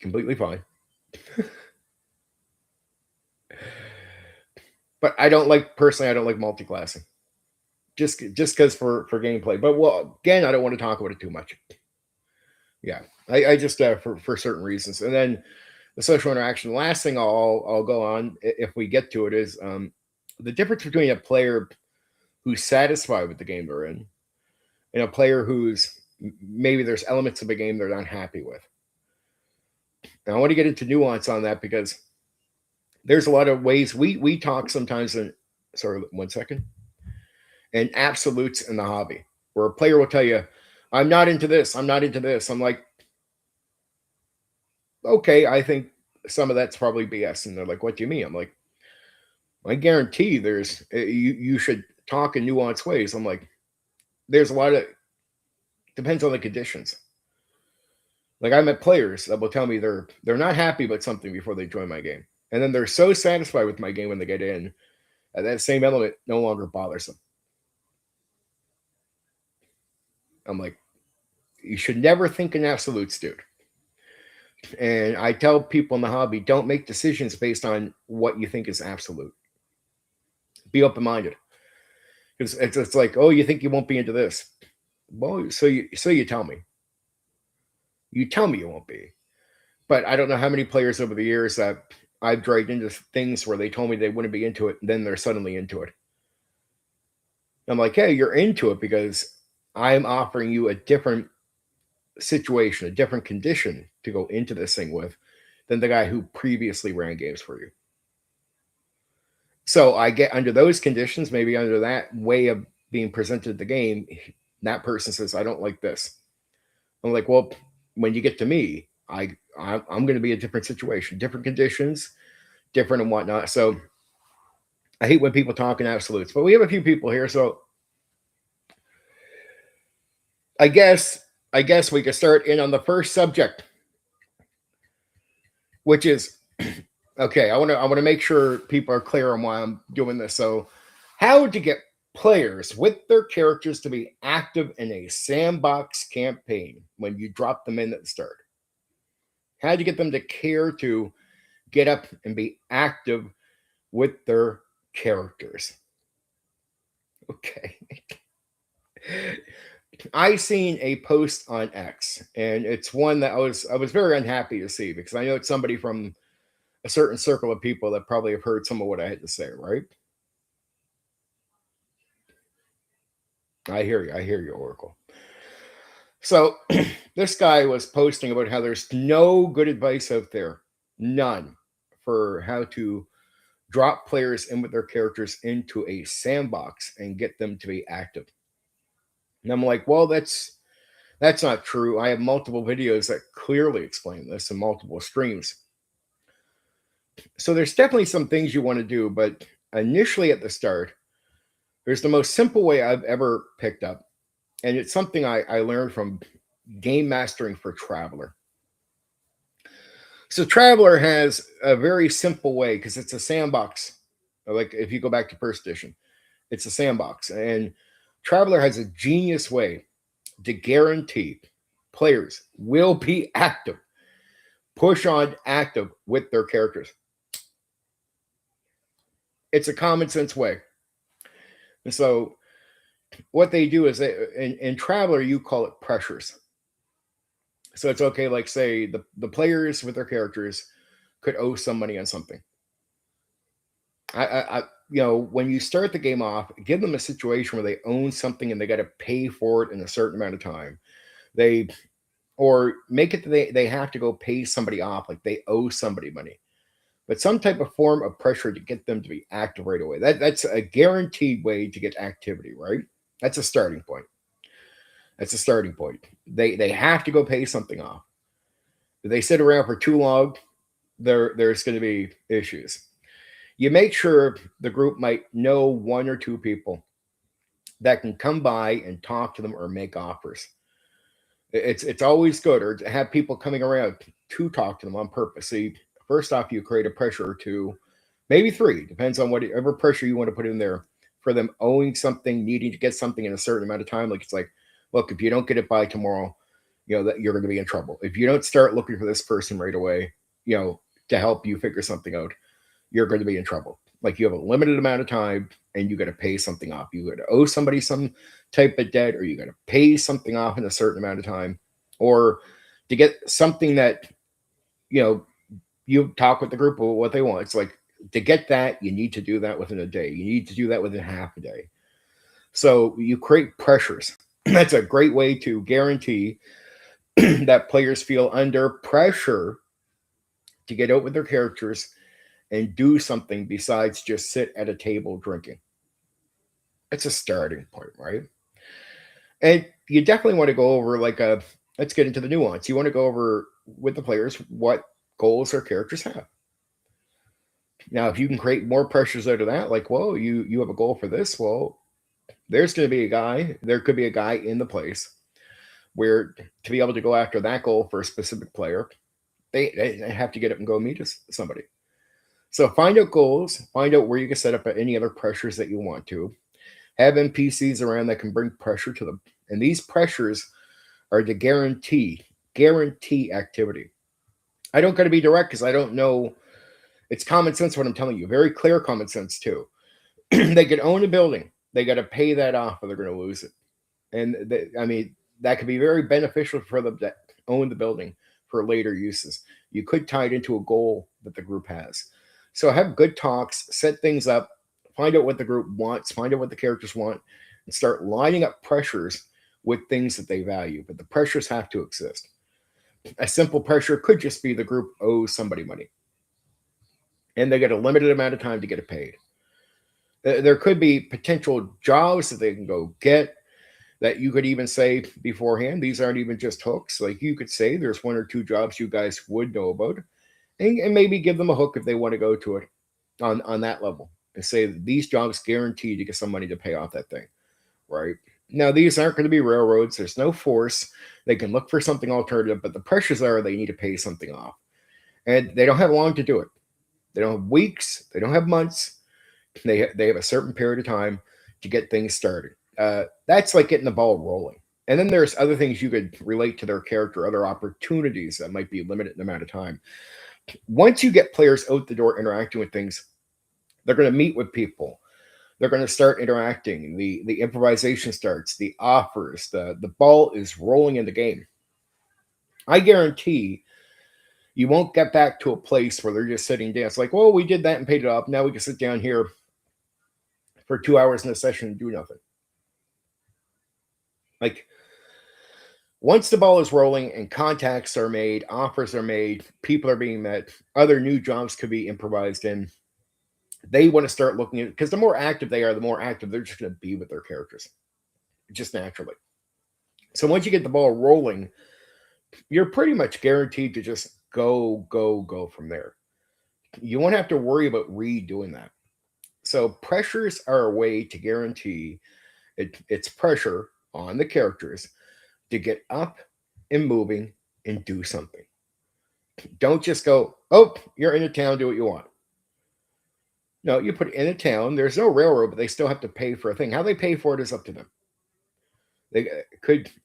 completely fine. But I don't like personally. I don't like multi-classing. Just because for gameplay. But well, again, I don't want to talk about it too much. Yeah, I just for certain reasons, and then the social interaction. The last thing I'll go on if we get to it is the difference between a player who's satisfied with the game they're in and a player who's maybe there's elements of a game they're not happy with. And I want to get into nuance on that because there's a lot of ways we talk sometimes. In sorry, 1 second. and absolutes in the hobby, where a player will tell you, I'm not into this, I'm not into this. I'm like, okay, I think some of that's probably BS. And they're like, what do you mean? I'm like, I guarantee there's you should talk in nuanced ways. I'm like, there's a lot of depends on the conditions. Like I met players that will tell me they're not happy about something before they join my game. And then they're so satisfied with my game when they get in, that same element no longer bothers them. I'm like, you should never think in absolutes, dude. And I tell people in the hobby, don't make decisions based on what you think is absolute. Be open minded. It's like, oh, you think you won't be into this? Well, so you tell me. You tell me you won't be. But I don't know how many players over the years that I've dragged into things where they told me they wouldn't be into it, and then they're suddenly into it. I'm like, hey, you're into it because I'm offering you a different situation, a different condition to go into this thing with than the guy who previously ran games for you. So I get under those conditions, maybe under that way of being presented the game, that person says, I don't like this. I'm like, well, when you get to me, I'm going to be a different situation, different conditions, different and whatnot. So I hate when people talk in absolutes, but we have a few people here. So I guess we could start in on the first subject, which is okay. I want to make sure people are clear on why I'm doing this. So, how to get players with their characters to be active in a sandbox campaign when you drop them in at the start. How do you get them to care to get up and be active with their characters? Okay. I seen a post on X, and it's one that I was very unhappy to see because I know it's somebody from a certain circle of people that probably have heard some of what I had to say, right? I hear you, Oracle. So this guy was posting about how there's no good advice out there, none, for how to drop players in with their characters into a sandbox and get them to be active. And I'm like, well, that's not true. I have multiple videos that clearly explain this and multiple streams. So there's definitely some things you want to do, but initially at the start, there's the most simple way I've ever picked up. And it's something I learned from game mastering for Traveler. So Traveler has a very simple way because it's a sandbox. Like if you go back to first edition, it's a sandbox. And Traveler has a genius way to guarantee players will be active, push on active with their characters. It's a common sense way. And so what they do is in Traveler, you call it pressures. So it's okay, like say the players with their characters could owe some money on something. I when you start the game off, give them a situation where they own something and they got to pay for it in a certain amount of time. They or make it that they have to go pay somebody off, like they owe somebody money. But some type of form of pressure to get them to be active right away. That's a guaranteed way to get activity, right? That's a starting point. That's a starting point. They have to go pay something off. If they sit around for too long, there's going to be issues. You make sure the group might know one or two people that can come by and talk to them or make offers. It's always good, or to have people coming around to talk to them on purpose. See, first off, you create a pressure to maybe three, depends on whatever pressure you want to put in there for them owing something, needing to get something in a certain amount of time. Like it's like, look, if you don't get it by tomorrow, that you're going to be in trouble. If you don't start looking for this person right away, to help you figure something out, you're going to be in trouble. Like you have a limited amount of time and you got to pay something off. You got to owe somebody some type of debt, or you got to pay something off in a certain amount of time, or to get something that, you talk with the group of what they want. It's like to get that, you need to do that within a day. You need to do that within half a day. So you create pressures. That's a great way to guarantee that players feel under pressure to get out with their characters and do something besides just sit at a table drinking. It's a starting point, right? And you definitely want to go over like a let's get into the nuance. You want to go over with the players what goals their characters have. Now, if you can create more pressures out of that, like, well, you have a goal for this, well, there's going to be a guy, there could be a guy in the place where to be able to go after that goal for a specific player, they have to get up and go meet somebody. So find out goals, find out where you can set up any other pressures that you want to. Have NPCs around that can bring pressure to them. And these pressures are to guarantee activity. I don't got to be direct because I don't know. It's common sense what I'm telling you. Very clear common sense too. They could own a building. They got to pay that off or they're going to lose it. And I mean, that could be very beneficial for them that own the building for later uses. You could tie it into a goal that the group has. So have good talks, set things up, find out what the group wants, find out what the characters want, and start lining up pressures with things that they value. But the pressures have to exist. A simple pressure could just be the group owes somebody money and they get a limited amount of time to get it paid. There could be potential jobs that they can go get that you could even say beforehand. These aren't even just hooks. Like you could say there's one or two jobs you guys would know about and maybe give them a hook if they want to go to it on that level and say these jobs guaranteed to get some money to pay off that thing, right? Now, these aren't going to be railroads. There's no force. They can look for something alternative, but the pressures are they need to pay something off. And they don't have long to do it. They don't have weeks. They don't have months. They have a certain period of time to get things started. That's like getting the ball rolling. And then there's other things you could relate to their character, other opportunities that might be limited in amount of time. Once you get players out the door interacting with things, they're going to meet with people. They're going to start interacting. The improvisation starts, the offers, the ball is rolling in the game. I guarantee you won't get back to a place where they're just sitting down. It's like, well, we did that and paid it off. Now we can sit down here for 2 hours in a session and do nothing. Like once the ball is rolling and contacts are made, offers are made, people are being met, other new jobs could be improvised in. They want to start looking at because the more active they are, the more active they're just going to be with their characters, just naturally. So once you get the ball rolling, you're pretty much guaranteed to just go from there. You won't have to worry about redoing that. So pressures are a way to guarantee it's pressure on the characters to get up and moving and do something. Don't just go, oh, you're in a town, do what you want. No, you put it in a town. There's no railroad, but they still have to pay for a thing. How they pay for it is up to them. They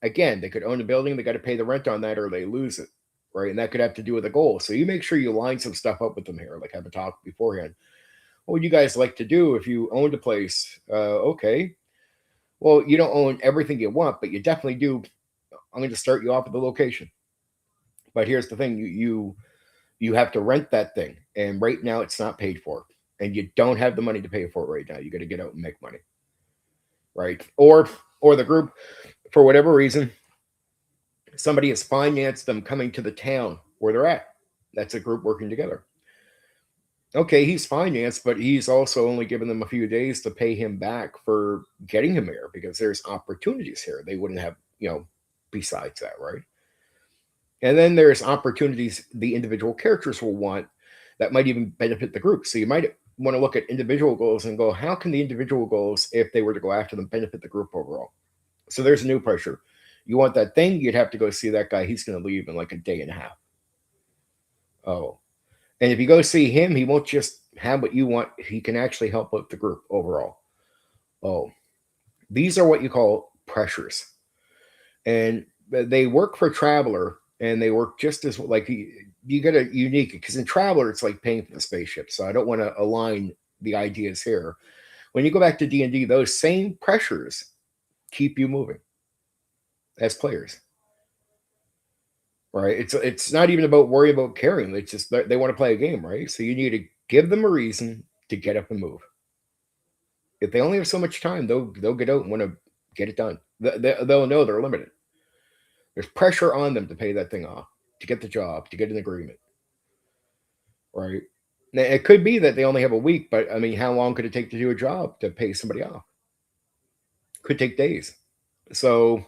they could own a building. They got to pay the rent on that, or they lose it, right? And that could have to do with a goal. So you make sure you line some stuff up with them here, like have a talk beforehand. What would you guys like to do if you owned a place? Okay, well, you don't own everything you want, but you definitely do. I'm going to start you off at the location. But here's the thing: you have to rent that thing, and right now it's not paid for, and you don't have the money to pay for it right now. You got to get out and make money, right? Or the group, for whatever reason, somebody has financed them coming to the town where they're at. That's a group working together. Okay, he's financed, but he's also only given them a few days to pay him back for getting him here because there's opportunities here they wouldn't have, besides that, right? And then there's opportunities the individual characters will want that might even benefit the group. So you might want to look at individual goals and go, how can the individual goals, if they were to go after them, benefit the group overall? So there's a new pressure. You want that thing, you'd have to go see that guy. He's going to leave in like a day and a half. Oh. And if you go see him, he won't just have what you want. He can actually help out the group overall. Oh. These are what you call pressures. And they work for Traveler, and they work just as like you got a unique because in Traveler it's like paying for the spaceship. So I don't want to align the ideas here. When you go back to D&D, those same pressures keep you moving as players, right? It's not even about worry about caring. It's just they want to play a game, right? So you need to give them a reason to get up and move. If they only have so much time, they'll get out and want to get it done. They'll know they're limited. There's pressure on them to pay that thing off, to get the job, to get an agreement, right? Now, it could be that they only have a week, but I mean, how long could it take to do a job to pay somebody off? Could take days. So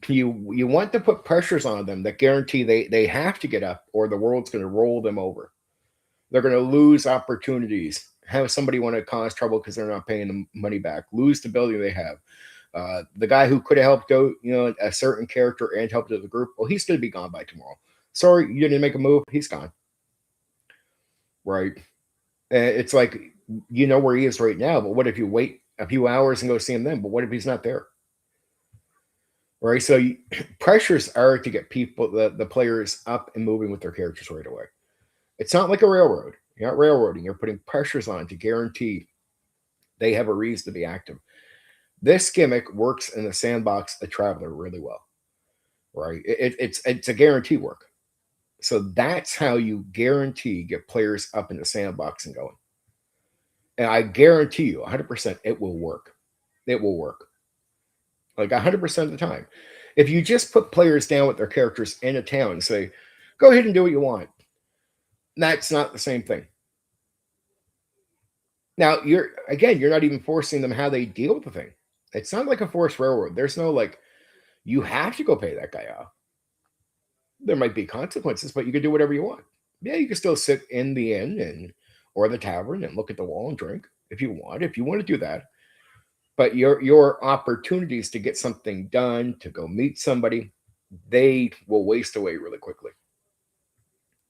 you want to put pressures on them that guarantee they have to get up or the world's going to roll them over. They're going to lose opportunities, have somebody want to cause trouble because they're not paying them money back, lose the ability they have. The guy who could have helped out, a certain character and helped the group, well, he's going to be gone by tomorrow. Sorry, you didn't make a move. He's gone. Right. It's like, you know where he is right now, but what if you wait a few hours and go see him then? But what if he's not there? Right. So pressures are to get people, the players up and moving with their characters right away. It's not like a railroad. You're not railroading. You're putting pressures on to guarantee they have a reason to be active. This gimmick works in the sandbox, a traveler, really well. Right. It's a guarantee work. So that's how you guarantee get players up in the sandbox and going. And I guarantee you 100% it will work. It will work. Like 100% of the time. If you just put players down with their characters in a town and say, go ahead and do what you want, that's not the same thing. Now, you're not even forcing them how they deal with the thing. It's not like a forced railroad. There's no like, you have to go pay that guy off. There might be consequences, but you can do whatever you want. Yeah, you can still sit in the inn or the tavern and look at the wall and drink if you want. If you want to do that, but your opportunities to get something done, to go meet somebody, they will waste away really quickly.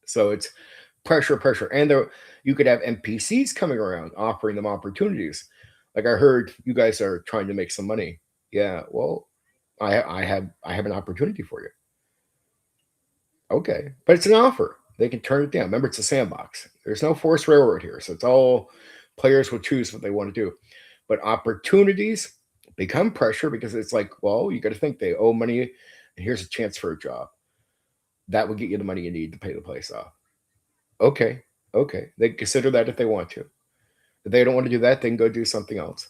So it's pressure, and you could have NPCs coming around offering them opportunities. Like I heard you guys are trying to make some money. Yeah, well, I have an opportunity for you. Okay, but it's an offer. They can turn it down. Remember, it's a sandbox. There's no forced railroad here, so it's all players will choose what they want to do. But opportunities become pressure because it's like, well, you got to think they owe money, and here's a chance for a job. That will get you the money you need to pay the place off. Okay, they consider that if they want to. If they don't want to do that, they can go do something else.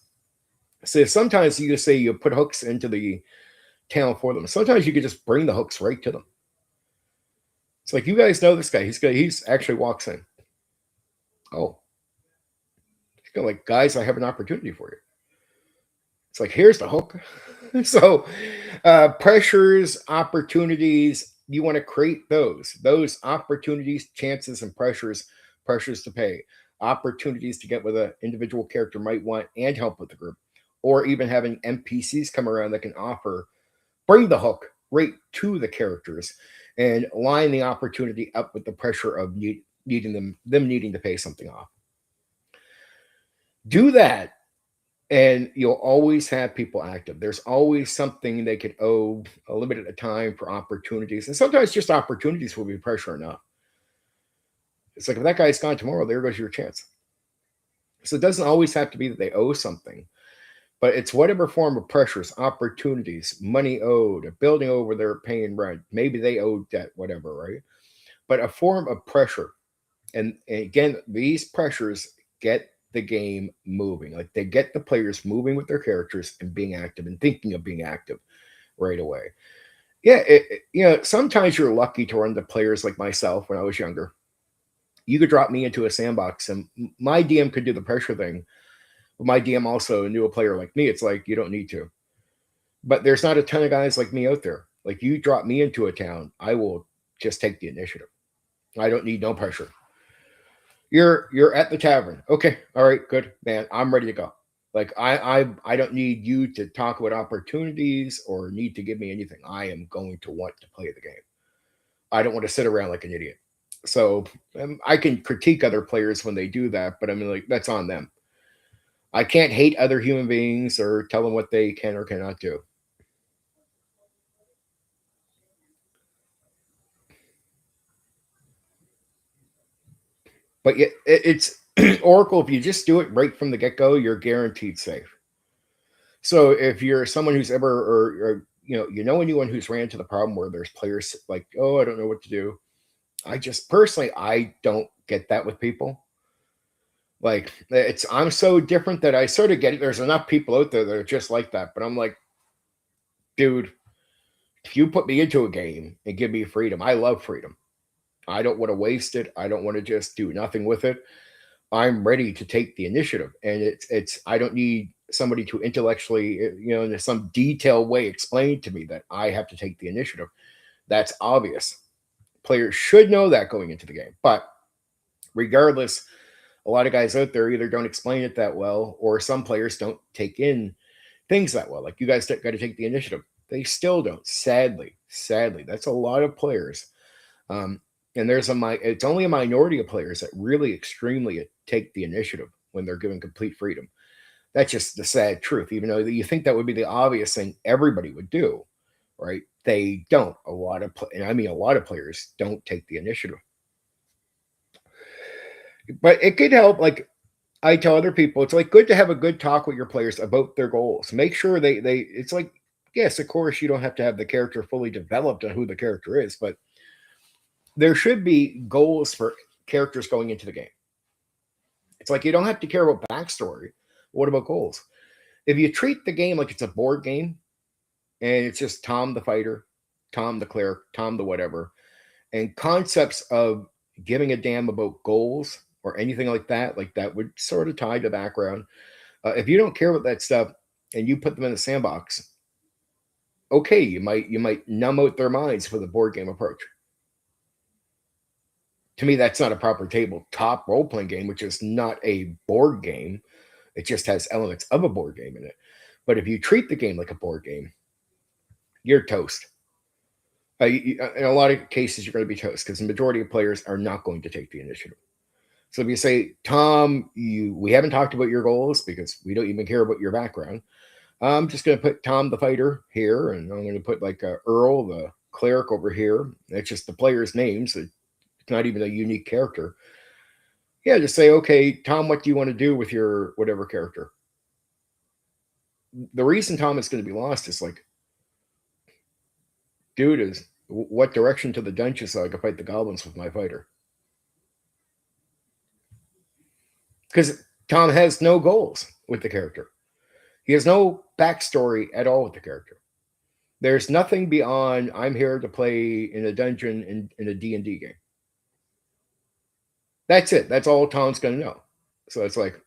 So sometimes you just say you put hooks into the town for them. Sometimes you could just bring the hooks right to them. It's like, you guys know this guy. He's actually walks in. Oh, he's going like, guys, I have an opportunity for you. It's like, here's the hook. So pressures, opportunities, you want to create those opportunities, chances, and pressures to pay, opportunities to get what an individual character might want and help with the group, or even having NPCs come around that can bring the hook right to the characters and line the opportunity up with the pressure of needing them needing to pay something off. Do that, and you'll always have people active. There's always something they could owe a limit at a time for opportunities. And sometimes just opportunities will be pressure enough. It's like, if that guy's gone tomorrow, there goes your chance. So it doesn't always have to be that they owe something, but it's whatever form of pressures, opportunities, money owed, a building over their paying rent. Maybe they owe debt, whatever, right? But a form of pressure. And again, these pressures get the game moving. Like, they get the players moving with their characters and being active and thinking of being active right away. Yeah, sometimes you're lucky to run into players like myself when I was younger. You could drop me into a sandbox and my DM could do the pressure thing. But my DM also knew a player like me. It's like, you don't need to. But there's not a ton of guys like me out there. Like, you drop me into a town, I will just take the initiative. I don't need no pressure. You're at the tavern. Okay, all right, good, man. I'm ready to go. Like, I don't need you to talk about opportunities or need to give me anything. I am going to want to play the game. I don't want to sit around like an idiot. So I can critique other players when they do that, but I mean, like, that's on them. I can't hate other human beings or tell them what they can or cannot do. But yet, it's Oracle. If you just do it right from the get go, you're guaranteed safe. So if you're someone who's ever, or anyone who's ran into the problem where there's players like, oh, I don't know what to do. I just personally, I don't get that with people. Like, I'm so different that I sort of get it. There's enough people out there that are just like that, but I'm like, dude, if you put me into a game and give me freedom, I love freedom. I don't want to waste it. I don't want to just do nothing with it. I'm ready to take the initiative, and it's I don't need somebody to intellectually, in some detailed way explain to me that I have to take the initiative. That's obvious. Players should know that going into the game. But regardless, a lot of guys out there either don't explain it that well, or some players don't take in things that well. Like, you guys got to take the initiative. They still don't. Sadly, that's a lot of players. And it's only a minority of players that really extremely take the initiative when they're given complete freedom. That's just the sad truth. Even though you think that would be the obvious thing everybody would do, right? They don't. A lot of players don't take the initiative. But it could help. Like, I tell other people, it's like good to have a good talk with your players about their goals. Make sure they it's like, yes, of course, you don't have to have the character fully developed on who the character is, but there should be goals for characters going into the game. It's like, you don't have to care about backstory. What about goals? If you treat the game like it's a board game and it's just Tom the fighter, Tom the cleric, Tom the whatever, and concepts of giving a damn about goals or anything like that would sort of tie the background. If you don't care about that stuff and you put them in a sandbox, okay, you might numb out their minds for the board game approach. To me, that's not a proper tabletop role-playing game, which is not a board game. It just has elements of a board game in it. But if you treat the game like a board game, you're toast. In a lot of cases, you're going to be toast because the majority of players are not going to take the initiative. So if you say, Tom, we haven't talked about your goals because we don't even care about your background. I'm just going to put Tom the fighter here, and I'm going to put like Earl the cleric over here. It's just the players' names. It's not even a unique character. Yeah, just say, okay, Tom, what do you want to do with your whatever character? The reason Tom is going to be lost is like, dude, what direction to the dungeon so I can fight the goblins with my fighter? Because Tom has no goals with the character. He has no backstory at all with the character. There's nothing beyond, I'm here to play in a dungeon in a D&D game. That's it. That's all Tom's going to know. So it's like,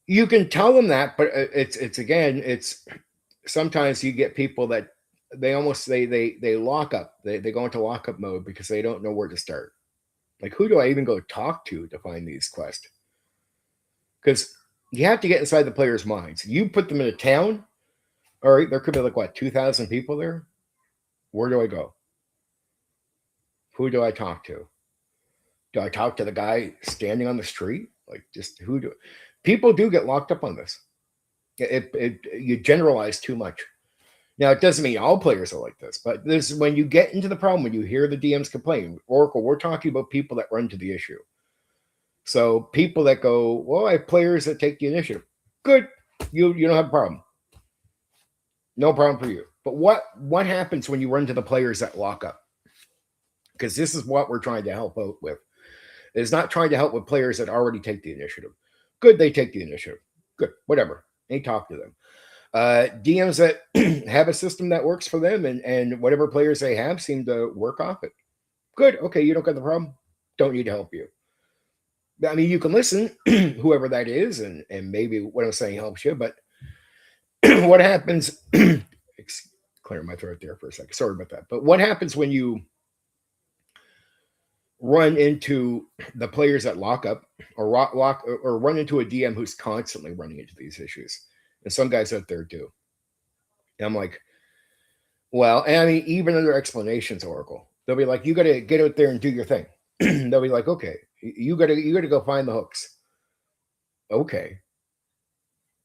you can tell them that, but it's sometimes you get people that they lock up. They go into lockup mode because they don't know where to start. Like, who do I even go talk to find these quests? Because you have to get inside the players' minds. You put them in a town, all right, there could be like, what, 2,000 people there? Where do I go? Who do I talk to? Do I talk to the guy standing on the street? Like, just people do get locked up on this. You generalize too much. Now, it doesn't mean all players are like this, but this is when you get into the problem, when you hear the DMs complain. Oracle, we're talking about people that run to the issue. So people that go, well, I have players that take the initiative. Good. You don't have a problem. No problem for you. But what happens when you run to the players that lock up? Because this is what we're trying to help out with. It's not trying to help with players that already take the initiative. Good, they take the initiative. Good, whatever. Ain't talk to them. DMs that have a system that works for them and whatever players they have seem to work off it. Good, okay, you don't got the problem. Don't need to help you. I mean, you can listen, whoever that is, and maybe what I'm saying helps you, but what happens, clear my throat there for a second. Sorry about that. But what happens when you run into the players that lock up or run into a DM who's constantly running into these issues? And some guys out there do. And I'm like, well, and I mean, even under explanations, Oracle, they'll be like, you got to get out there and do your thing. They'll be like, okay, you got to go find the hooks. Okay.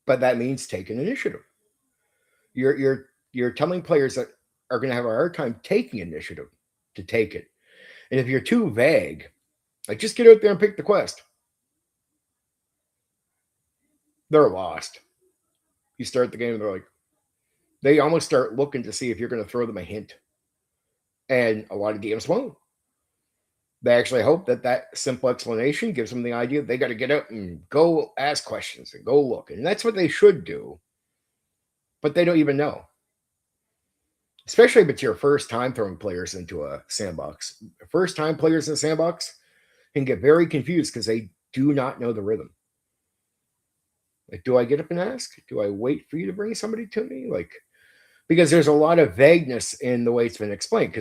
But that means take an initiative. You're telling players that are going to have a hard time taking initiative to take it. And if you're too vague, like, just get out there and pick the quest, they're lost. You start the game and they're like, they almost start looking to see if you're going to throw them a hint. And a lot of games won't. They actually hope that simple explanation gives them the idea they got to get out and go ask questions and go look. And that's what they should do. But they don't even know. Especially if it's your first time throwing players into a sandbox. First time players in a sandbox, can get very confused because they do not know the rhythm. Like, do I get up and ask? Do I wait for you to bring somebody to me? Like, because there's a lot of vagueness in the way it's been explained.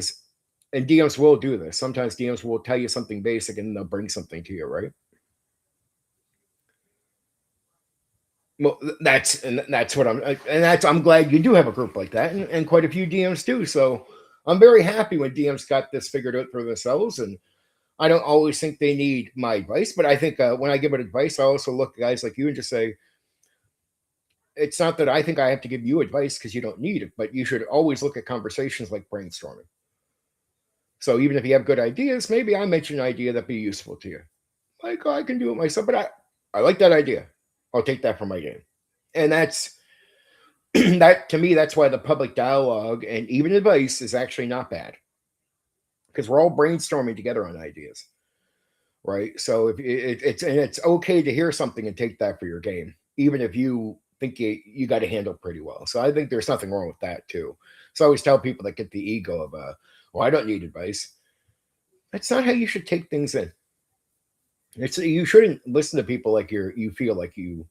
And DMs will do this. Sometimes DMs will tell you something basic and they'll bring something to you, right? Well, that's what I'm glad you do have a group like that, and quite a few DMs do. So I'm very happy when DMs got this figured out for themselves, and I don't always think they need my advice, but I think when I give it advice, I also look at guys like you and just say, it's not that I think I have to give you advice because you don't need it, but you should always look at conversations like brainstorming. So even if you have good ideas, maybe I mention an idea that'd be useful to you. Like, oh, I can do it myself, but I like that idea. I'll take that for my game. And that's that to me, that's why the public dialogue and even advice is actually not bad. Because we're all brainstorming together on ideas. Right. So if it's okay to hear something and take that for your game, even if you think you got to handle pretty well. So I think there's nothing wrong with that too. So I always tell people that get the ego of well, I don't need advice. That's not how you should take things in. You shouldn't listen to people like you feel like you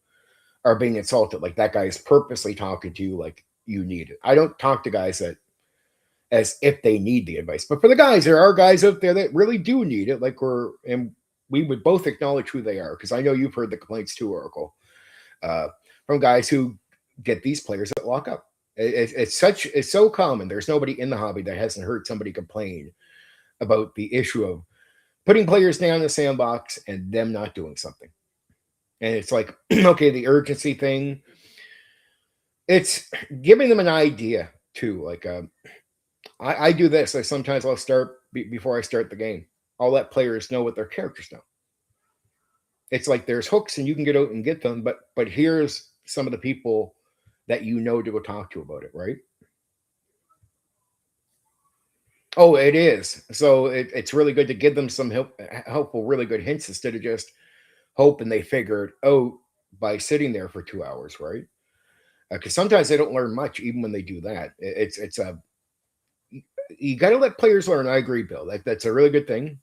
are being insulted, like that guy is purposely talking to you like you need it. I don't talk to guys that as if they need the advice. But for the guys, there are guys out there that really do need it. Like we would both acknowledge who they are, because I know you've heard the complaints too, Oracle, from guys who get these players that lock up. It's so common. There's nobody in the hobby that hasn't heard somebody complain about the issue of putting players down in the sandbox and them not doing something. And it's like, okay, the urgency thing. It's giving them an idea too. Like, I do this. Like sometimes I'll start before I start the game. I'll let players know what their characters know. It's like there's hooks and you can get out and get them, but here's some of the people that you know to go talk to about it, right? Oh, it is. So it's really good to give them some helpful, really good hints instead of just hoping they figure it out by sitting there for 2 hours, right? Because sometimes they don't learn much even when they do that. It's a you got to let players learn. I agree, Bill. That's a really good thing.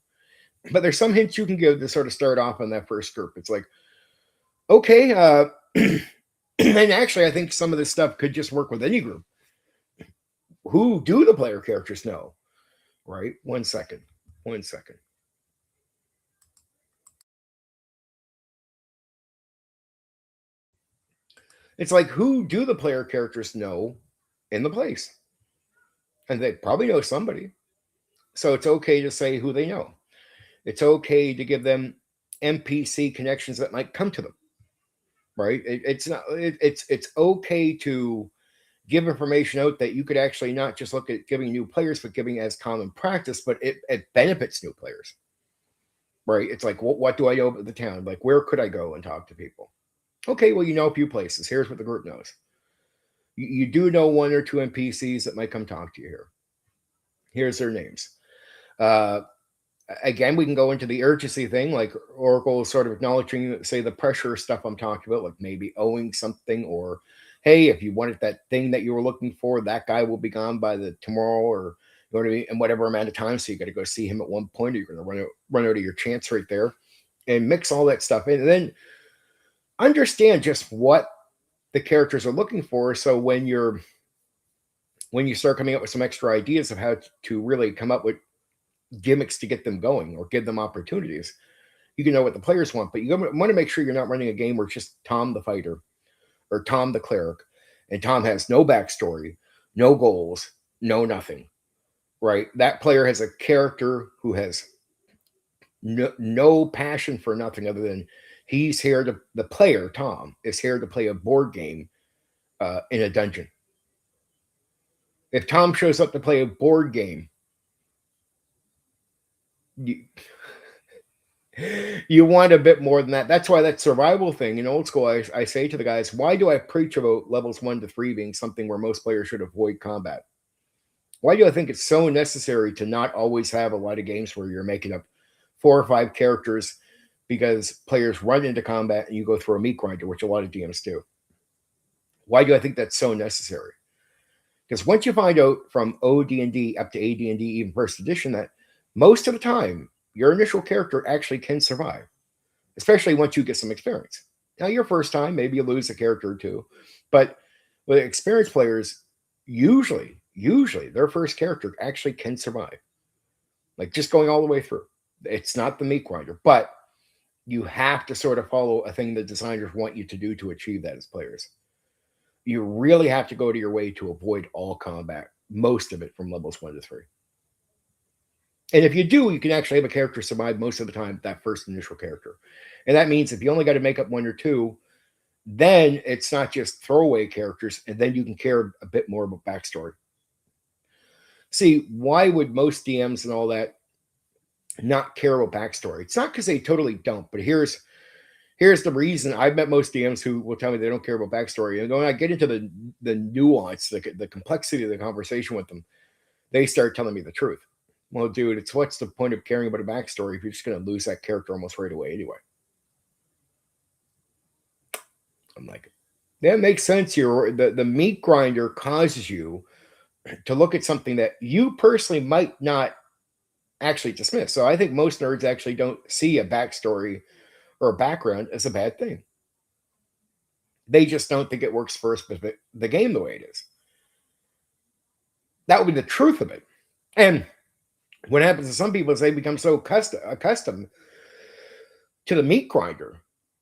But there's some hints you can give to sort of start off on that first group. It's like, okay, and actually, I think some of this stuff could just work with any group. Who do the player characters know? Right? 1 second. 1 second. It's like, who do the player characters know in the place? And they probably know somebody. So it's okay to say who they know. It's okay to give them NPC connections that might come to them. Right? It's okay to give information out that you could actually not just look at giving new players, but giving as common practice, but it benefits new players. Right? It's like, what do I know about the town? Like, where could I go and talk to people? Okay, well, you know a few places. Here's what the group knows. You do know one or two NPCs that might come talk to you here. Here's their names. Again, we can go into the urgency thing, like Oracle is sort of acknowledging, say, the pressure stuff I'm talking about, like maybe owing something, or hey, if you wanted that thing that you were looking for, that guy will be gone by the tomorrow, or you know what I mean, in whatever amount of time. So you got to go see him at one point, or you're going to run out of your chance right there, and mix all that stuff in, and then understand just what the characters are looking for. So when you start coming up with some extra ideas of how to really come up with gimmicks to get them going or give them opportunities, you can know what the players want. But you want to make sure you're not running a game where it's just Tom the fighter or Tom the cleric, and Tom has no backstory, no goals, no nothing. Right? That player has a character who has no passion for nothing other than he's here to, the player Tom is here to play a board game in a dungeon. If Tom shows up to play a board game, you want a bit more than that. That's why that survival thing in old school, I say to the guys, why do I preach about levels 1 to 3 being something where most players should avoid combat? Why do I think it's so necessary to not always have a lot of games where you're making up 4 or 5 characters because players run into combat and you go through a meat grinder, which a lot of DMs do? Why do I think that's so necessary? Because once you find out from OD&D up to AD&D, even first edition, that most of the time your initial character actually can survive, especially once you get some experience. Now, your first time, maybe you lose a character or two, but with experienced players, usually their first character actually can survive. Like just going all the way through. It's not the meat grinder, but you have to sort of follow a thing the designers want you to do to achieve that as players. You really have to go to your way to avoid all combat, most of it from levels 1 to 3. And if you do, you can actually have a character survive most of the time, that first initial character. And that means if you only got to make up 1 or 2, then it's not just throwaway characters, and then you can care a bit more about backstory. See, why would most DMs and all that not care about backstory? It's not because they totally don't, but here's the reason. I've met most DMs who will tell me they don't care about backstory, and when I get into the nuance, the complexity of the conversation with them, they start telling me the truth. Well, dude, it's what's the point of caring about a backstory if you're just going to lose that character almost right away anyway? I'm like, that makes sense. The meat grinder causes you to look at something that you personally might not actually dismiss. So I think most nerds actually don't see a backstory or a background as a bad thing. They just don't think it works for the game the way it is. That would be the truth of it. And what happens to some people is they become so accustomed to the meat grinder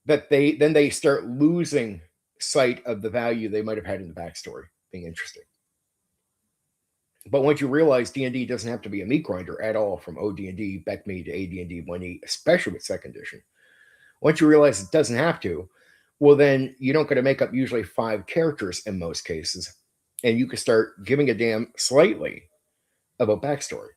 that they start losing sight of the value they might have had in the backstory being interesting. But once you realize D&D doesn't have to be a meat grinder at all, from OD&D, BECME to AD&D 1E, especially with 2nd edition. Once you realize it doesn't have to, well, then you don't got to make up usually 5 characters in most cases, and you can start giving a damn slightly about backstory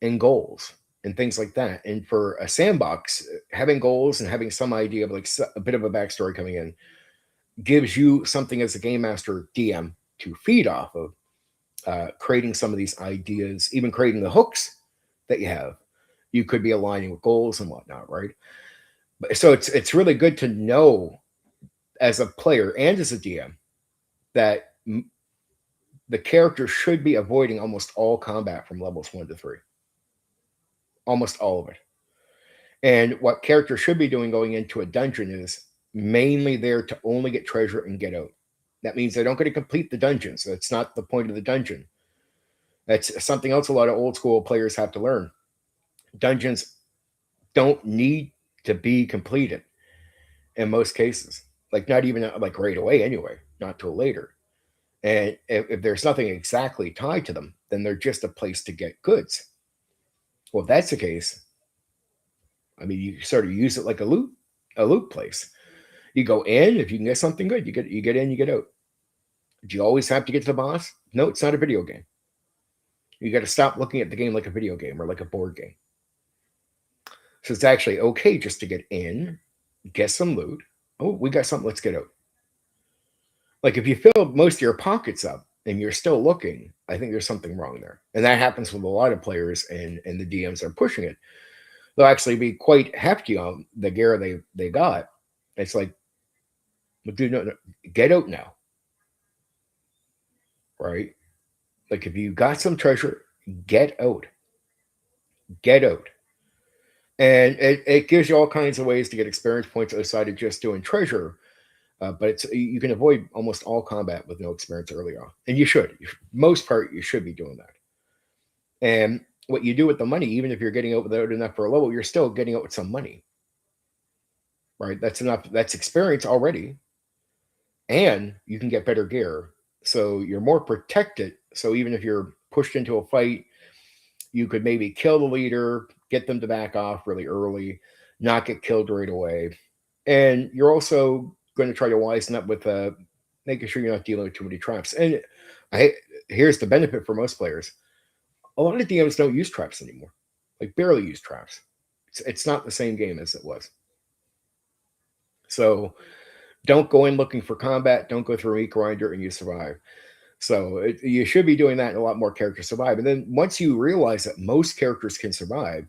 and goals and things like that. And for a sandbox, having goals and having some idea of like a bit of a backstory coming in gives you something as a game master DM to feed off of, creating some of these ideas, even creating the hooks that you have. You could be aligning with goals and whatnot, right? So it's really good to know as a player and as a DM that the character should be avoiding almost all combat from levels 1 to 3. Almost all of it. And what characters should be doing going into a dungeon is mainly there to only get treasure and get out. That means they don't get to complete the dungeons. That's not the point of the dungeon. That's something else a lot of old school players have to learn. Dungeons don't need to be completed in most cases. Like not even like right away anyway, not till later. And if there's nothing exactly tied to them, then they're just a place to get goods. Well, if that's the case, I mean, you sort of use it like a loot place. You go in, if you can get something good, you get in, you get out. Do you always have to get to the boss? No, it's not a video game. You got to stop looking at the game like a video game or like a board game. So it's actually okay just to get in, get some loot. Oh, we got something, let's get out. Like if you fill most of your pockets up and you're still looking, I think there's something wrong there. And that happens with a lot of players, and the DMs are pushing it. They'll actually be quite hefty on the gear they got. It's like, dude, no, get out now. Right? Like if you got some treasure, get out. Get out. And it gives you all kinds of ways to get experience points outside of just doing treasure. But you can avoid almost all combat with no experience early on. And you should. Most part, you should be doing that. And what you do with the money, even if you're getting out without enough for a level, you're still getting out with some money. Right? That's enough. That's experience already. And you can get better gear. So you're more protected. So even if you're pushed into a fight, you could maybe kill the leader, get them to back off really early, not get killed right away. And you're also going to try to wisen up with making sure you're not dealing with too many traps. And here's the benefit for most players. A lot of DMs don't use traps anymore. Like barely use traps. It's not the same game as it was. So don't go in looking for combat. Don't go through a meat grinder and you survive. So you should be doing that, and a lot more characters survive. And then once you realize that most characters can survive,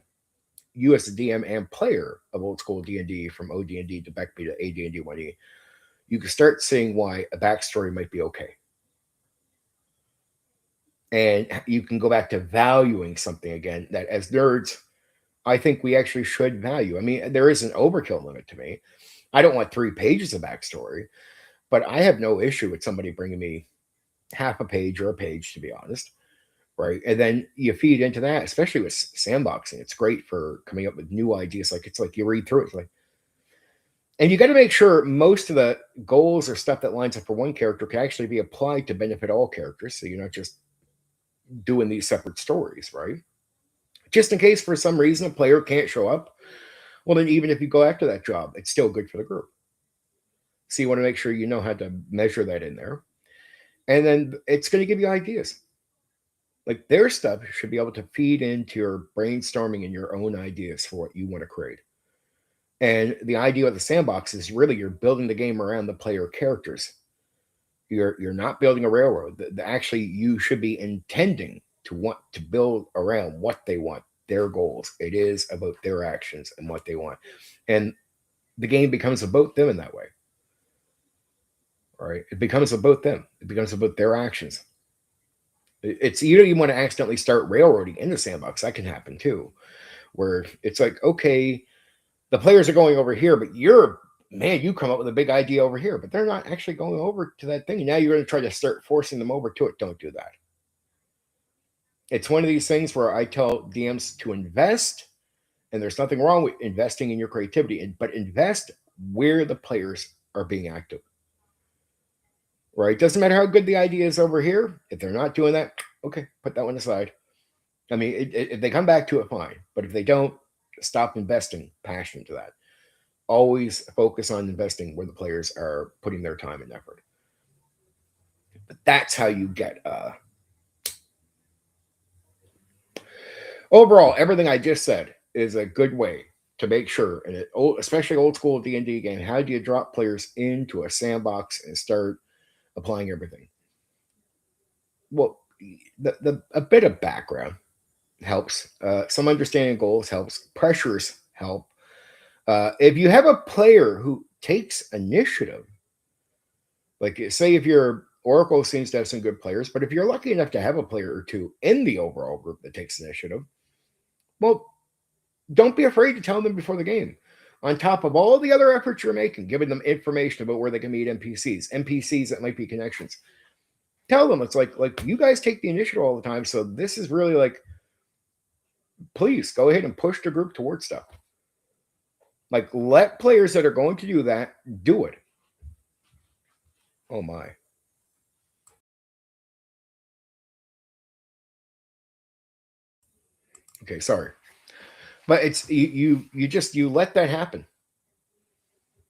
you as a DM and player of old school D&D, from OD&D to BECME to AD&D 1E, you can start seeing why a backstory might be okay. And you can go back to valuing something again that as nerds, I think we actually should value. I mean, there is an overkill limit to me. I don't want 3 pages of backstory, but I have no issue with somebody bringing me half a page or a page, to be honest, right? And then you feed into that, especially with sandboxing. It's great for coming up with new ideas. Like it's like you read through it, it's like, and you got to make sure most of the goals or stuff that lines up for one character can actually be applied to benefit all characters. So you're not just doing these separate stories, right? Just in case for some reason a player can't show up, well, then even if you go after that job, it's still good for the group. So you want to make sure you know how to measure that in there. And then it's going to give you ideas. Like their stuff should be able to feed into your brainstorming and your own ideas for what you want to create. And the idea of the sandbox is really you're building the game around the player characters. You're not building a railroad. Actually, you should be intending to want to build around what they want, their goals. It is about their actions and what they want. And the game becomes about them in that way. All right. It becomes about them. It becomes about their actions. It's you want to accidentally start railroading in the sandbox. That can happen too, where it's like, okay, the players are going over here, but you come up with a big idea over here, but they're not actually going over to that thing. And now you're going to try to start forcing them over to it. Don't do that. It's one of these things where I tell DMs to invest, and there's nothing wrong with investing in your creativity, but invest where the players are being active. Right? Doesn't matter how good the idea is over here. If they're not doing that, okay, put that one aside. I mean, if they come back to it, fine. But if they don't, stop investing passion into that. Always focus on investing where the players are putting their time and effort. But that's how you get overall, everything I just said is a good way to make sure, and especially old school D&D game, how do you drop players into a sandbox and start applying everything? Well, a bit of background helps. Some understanding goals helps. Pressures help. If you have a player who takes initiative, like say if your Oracle seems to have some good players, but if you're lucky enough to have a player or two in the overall group that takes initiative, well, don't be afraid to tell them before the game. On top of all the other efforts you're making, giving them information about where they can meet NPCs that might be connections. Tell them it's like you guys take the initiative all the time, so this is really like, please go ahead and push the group towards stuff. Like let players that are going to do that do it. Oh my. Okay, sorry. But it's you let that happen.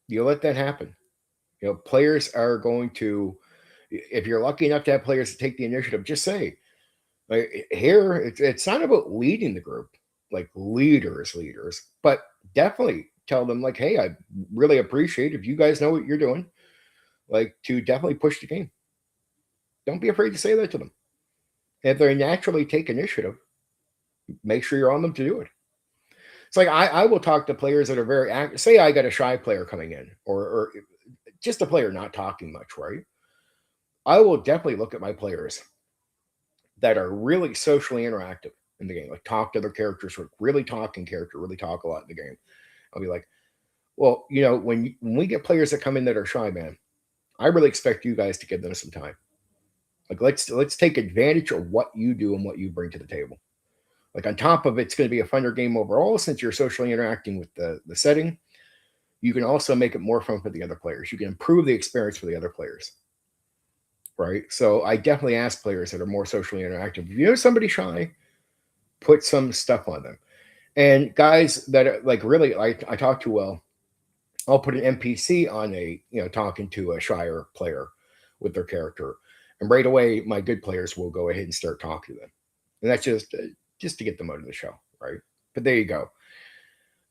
You let that happen. Players are going to, if you're lucky enough to have players to take the initiative, just say, like here, it's not about leading the group, like leaders, but definitely tell them like, hey, I really appreciate if you guys know what you're doing, like to definitely push the game. Don't be afraid to say that to them. If they naturally take initiative, make sure you're on them to do it. It's like I will talk to players that are very active. Say I got a shy player coming in, or just a player not talking much, right? I will definitely look at my players that are really socially interactive in the game, like talk to their characters, really talking character, really talk a lot in the game. I'll be like, well, when we get players that come in that are shy, man, I really expect you guys to give them some time. Like let's take advantage of what you do and what you bring to the table. Like on top of it's going to be a funner game overall since you're socially interacting with the setting. You can also make it more fun for the other players. You can improve the experience for the other players. Right. So I definitely ask players that are more socially interactive. If you know somebody shy, put some stuff on them. And guys that are like really I talk to well, I'll put an NPC on talking to a shyer player with their character. And right away, my good players will go ahead and start talking to them. And that's just to get them out of the show, right? But there you go.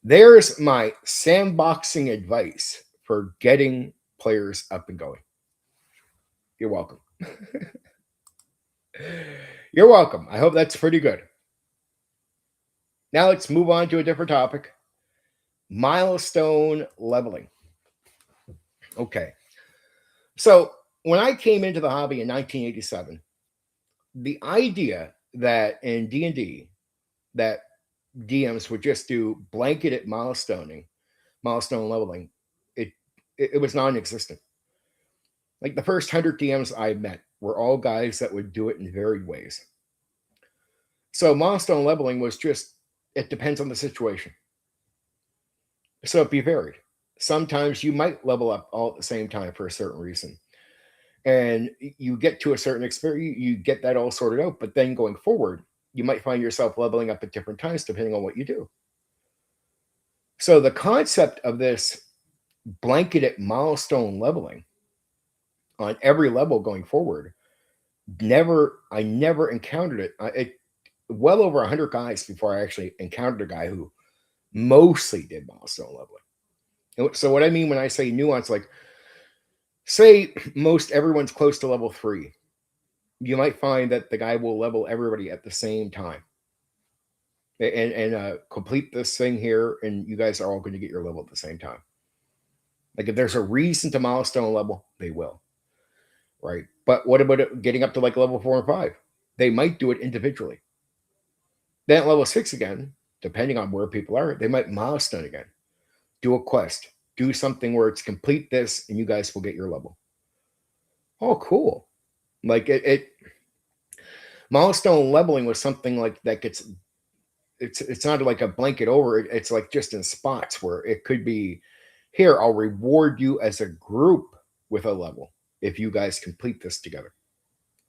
There's my sandboxing advice for getting players up and going. You're welcome. You're welcome. I hope that's pretty good. Now let's move on to a different topic. Milestone leveling. Okay. So when I came into the hobby in 1987, the idea that in D&D that DMs would just do blanketed milestone leveling, it it was non-existent. Like the first 100 DMs I met were all guys that would do it in varied ways. So milestone leveling was just, it depends on the situation. So it'd be varied. Sometimes you might level up all at the same time for a certain reason. And you get to a certain experience, you get that all sorted out. But then going forward, you might find yourself leveling up at different times depending on what you do. So the concept of this blanketed milestone leveling on every level going forward, I never encountered it. Well over 100 guys before I actually encountered a guy who mostly did milestone leveling. So what I mean when I say nuance, like say most everyone's close to level 3, you might find that the guy will level everybody at the same time and complete this thing here, and you guys are all going to get your level at the same time. Like if there's a reason to milestone level, they will, right? But what about getting up to like level 4 and 5? They might do it individually. Then at level 6 again, depending on where people are, they might milestone again, do a quest, do something where it's complete this, and you guys will get your level. Oh, cool! Like it milestone leveling was something like that gets, it's not like a blanket over it. It's like just in spots where it could be, here, I'll reward you as a group with a level if you guys complete this together.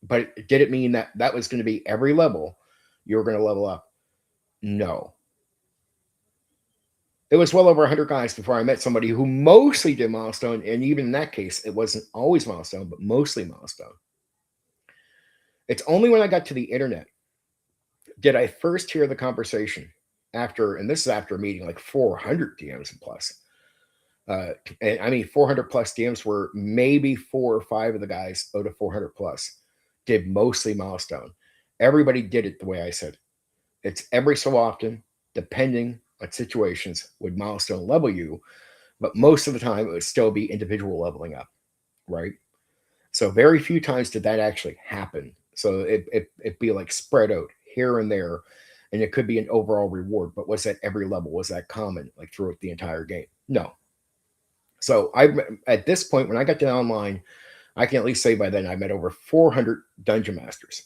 But did it mean that that was going to be every level you were going to level up? No. It was well over 100 guys before I met somebody who mostly did milestone. And even in that case, it wasn't always milestone, but mostly milestone. It's only when I got to the internet did I first hear the conversation after, and this is after meeting like 400 DMs and plus. And I mean, 400 plus DMs were maybe 4 or 5 of the guys out of 400 plus did mostly milestone. Everybody did it the way I said. It's every so often, depending on situations, would milestone level you, but most of the time it would still be individual leveling up, right? So very few times did that actually happen. So it'd be like spread out here and there, and it could be an overall reward. But was that every level? Was that common like throughout the entire game? No. So at this point, when I got to online, I can at least say by then I met over 400 dungeon masters,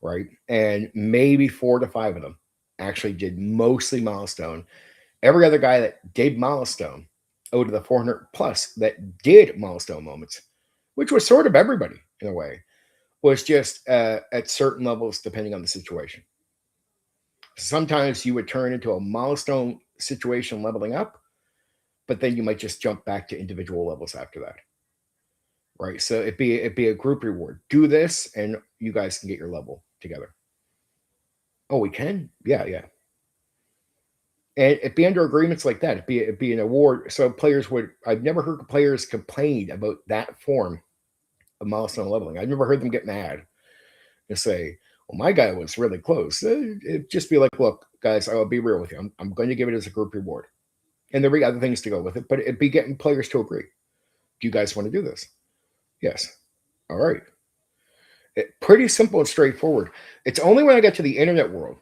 right? And maybe 4 to 5 of them actually did mostly milestone. Every other guy that did milestone, out of the 400 plus that did milestone moments, which was sort of everybody in a way, was just at certain levels depending on the situation. Sometimes you would turn into a milestone situation leveling up, but then you might just jump back to individual levels after that. Right. So it'd be a group reward. Do this and you guys can get your level together. Oh, we can? Yeah, yeah. And it'd be under agreements like that. It'd be an award. So players would, I've never heard players complain about that form of milestone leveling. I've never heard them get mad and say, well, my guy was really close. It'd just be like, look, guys, I'll be real with you. I'm going to give it as a group reward. And there'd be other things to go with it, but it'd be getting players to agree. Do you guys want to do this? Yes. All right. Pretty simple and straightforward. It's only when I got to the internet world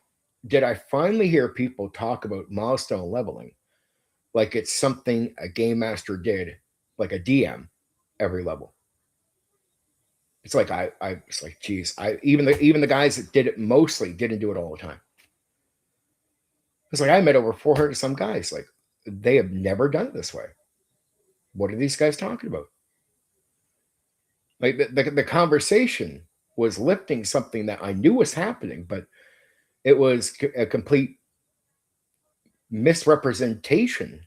did I finally hear people talk about milestone leveling like it's something a game master did, like a DM, every level. It's like I was like, geez, even the guys that did it mostly didn't do it all the time. It's like I met over 400 some guys, like they have never done it this way. What are these guys talking about? Like the conversation was lifting something that I knew was happening, but it was a complete misrepresentation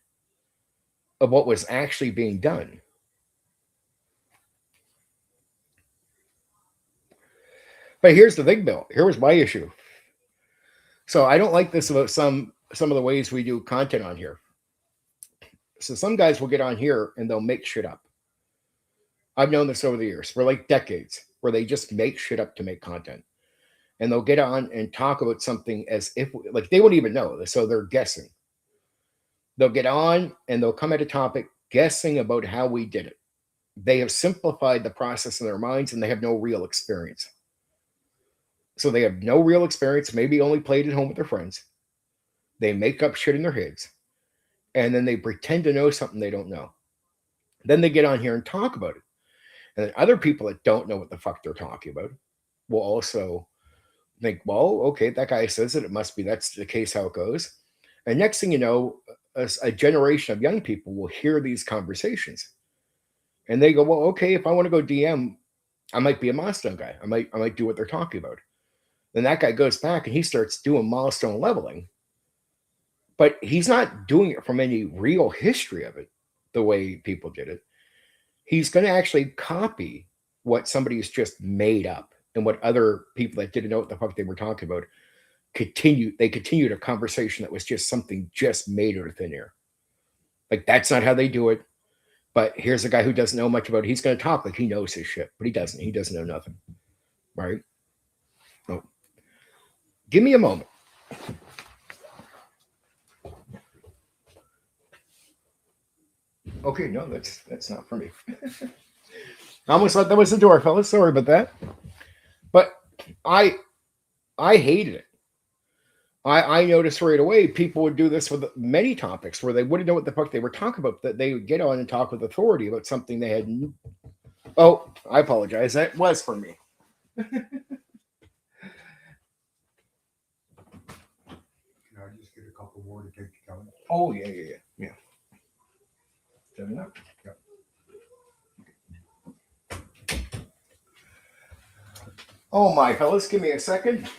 of what was actually being done. But here's the thing, Bill. Here was my issue. So I don't like this about some of the ways we do content on here. So some guys will get on here and they'll make shit up. I've known this over the years for like decades, where they just make shit up to make content. And they'll get on and talk about something as if like they won't even know. So they're guessing. They'll get on and they'll come at a topic guessing about how we did it. They have simplified the process in their minds and they have no real experience. So they have no real experience, maybe only played at home with their friends. They make up shit in their heads, and then they pretend to know something they don't know. Then they get on here and talk about it. And then other people that don't know what the fuck they're talking about will also think, well, okay, that guy says it. It must be that's the case how it goes. And next thing you know, a generation of young people will hear these conversations, and they go, well, okay, if I want to go DM, I might be a milestone guy. I might do what they're talking about. Then that guy goes back and he starts doing milestone leveling, but he's not doing it from any real history of it the way people did it. He's going to actually copy what somebody's just made up and what other people that didn't know what the fuck they were talking about continued a conversation that was just something just made out of thin air. Like, that's not how they do it. But here's a guy who doesn't know much about it. He's going to talk like he knows his shit, but he doesn't. He doesn't know nothing. Right? Oh. Give me a moment. Okay, no, that's not for me. I almost thought that was the door, fellas. Sorry about that. But I hated it. I noticed right away people would do this with many topics where they wouldn't know what the fuck they were talking about, that they would get on and talk with authority about something they had. Oh, I apologize. That was for me. Can I just get a couple more to take you going? Oh, yeah. Is that enough? Yep. Oh, my fellas, give me a second.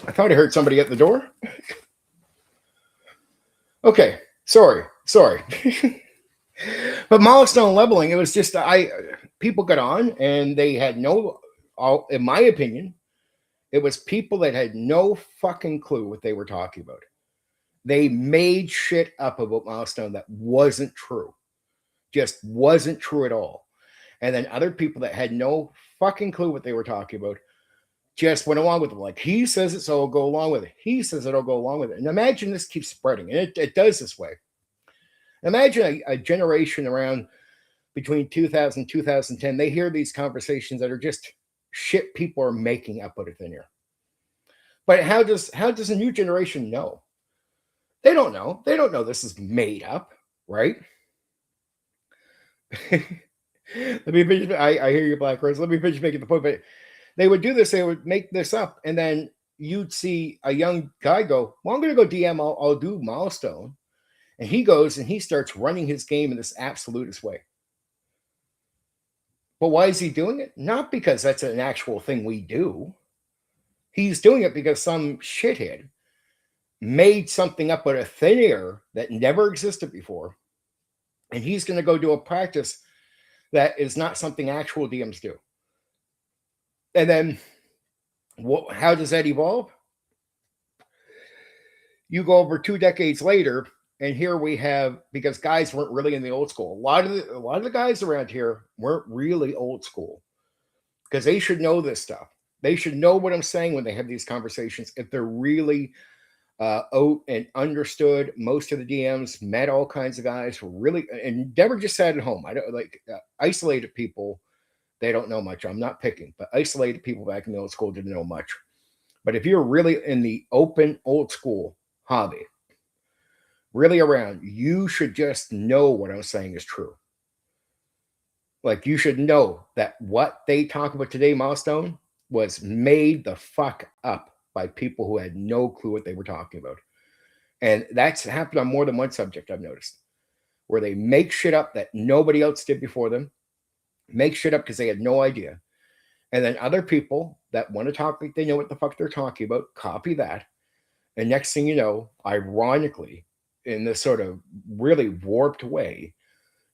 I thought I heard somebody at the door. Okay, sorry. But milestone leveling, it was just people got on and they had no, in my opinion, it was people that had no fucking clue what they were talking about. They made shit up about milestone that wasn't true. Just wasn't true at all. And then other people that had no fucking clue what they were talking about just went along with it. Like, he says it, so I'll go along with it. He says it, I'll go along with it. And imagine this keeps spreading. And it does this way. Imagine a generation around between 2000 and 2010. They hear these conversations that are just shit people are making up out of thin air. But how does a new generation know? They don't know. They don't know this is made up, right? Let me finish. I hear you, Black Rose. Let me finish making the point. But they would do this. They would make this up, and then you'd see a young guy go, well, I'm going to go DM. I'll do milestone. And he goes and he starts running his game in this absolutist way. But why is he doing it? Not because that's an actual thing we do. He's doing it because some shithead made something up out of thin air that never existed before. And he's going to go do a practice that is not something actual DMs do. And then how does that evolve? You go over 2 decades later, and here we have, because guys weren't really in the old school. A lot of the guys around here weren't really old school, because they should know this stuff. They should know what I'm saying when they have these conversations. If they're really out and understood, most of the DMs met all kinds of guys who really, and never just sat at home. I don't like isolated people. They don't know much. I'm not picking, but isolated people back in the old school didn't know much. But if you're really in the open old school hobby, really around, you should just know what I'm saying is true. Like, you should know that what they talk about today, milestone, was made the fuck up by people who had no clue what they were talking about. And that's happened on more than one subject, I've noticed, where they make shit up that nobody else did before them, make shit up because they had no idea. And then other people that want to talk like they know what the fuck they're talking about, copy that. And next thing you know, ironically, in this sort of really warped way,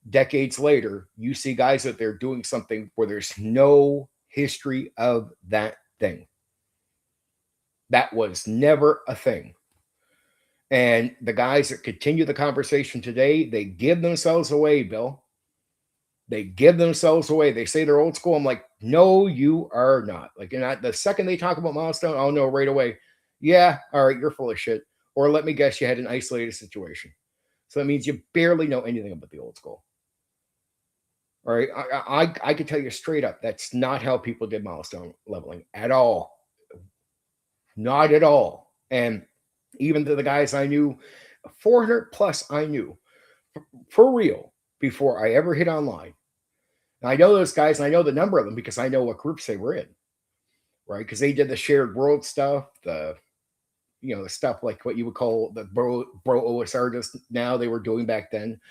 decades later, you see guys out there doing something where there's no history of that thing. That was never a thing. And the guys that continue the conversation today, they give themselves away, Bill. They give themselves away. They say they're old school. I'm like, no, you are not. Like, the second they talk about milestone, I'll know right away. Yeah, all right, you're full of shit. Or let me guess, you had an isolated situation. So that means you barely know anything about the old school. All right, I could tell you straight up, that's not how people did milestone leveling at all. Not at all. And even to the guys I knew, 400 plus I knew for real before I ever hit online. And I know those guys, and I know the number of them because I know what groups they were in, right? Because they did the shared world stuff, the stuff like what you would call the bro OSR just now they were doing back then.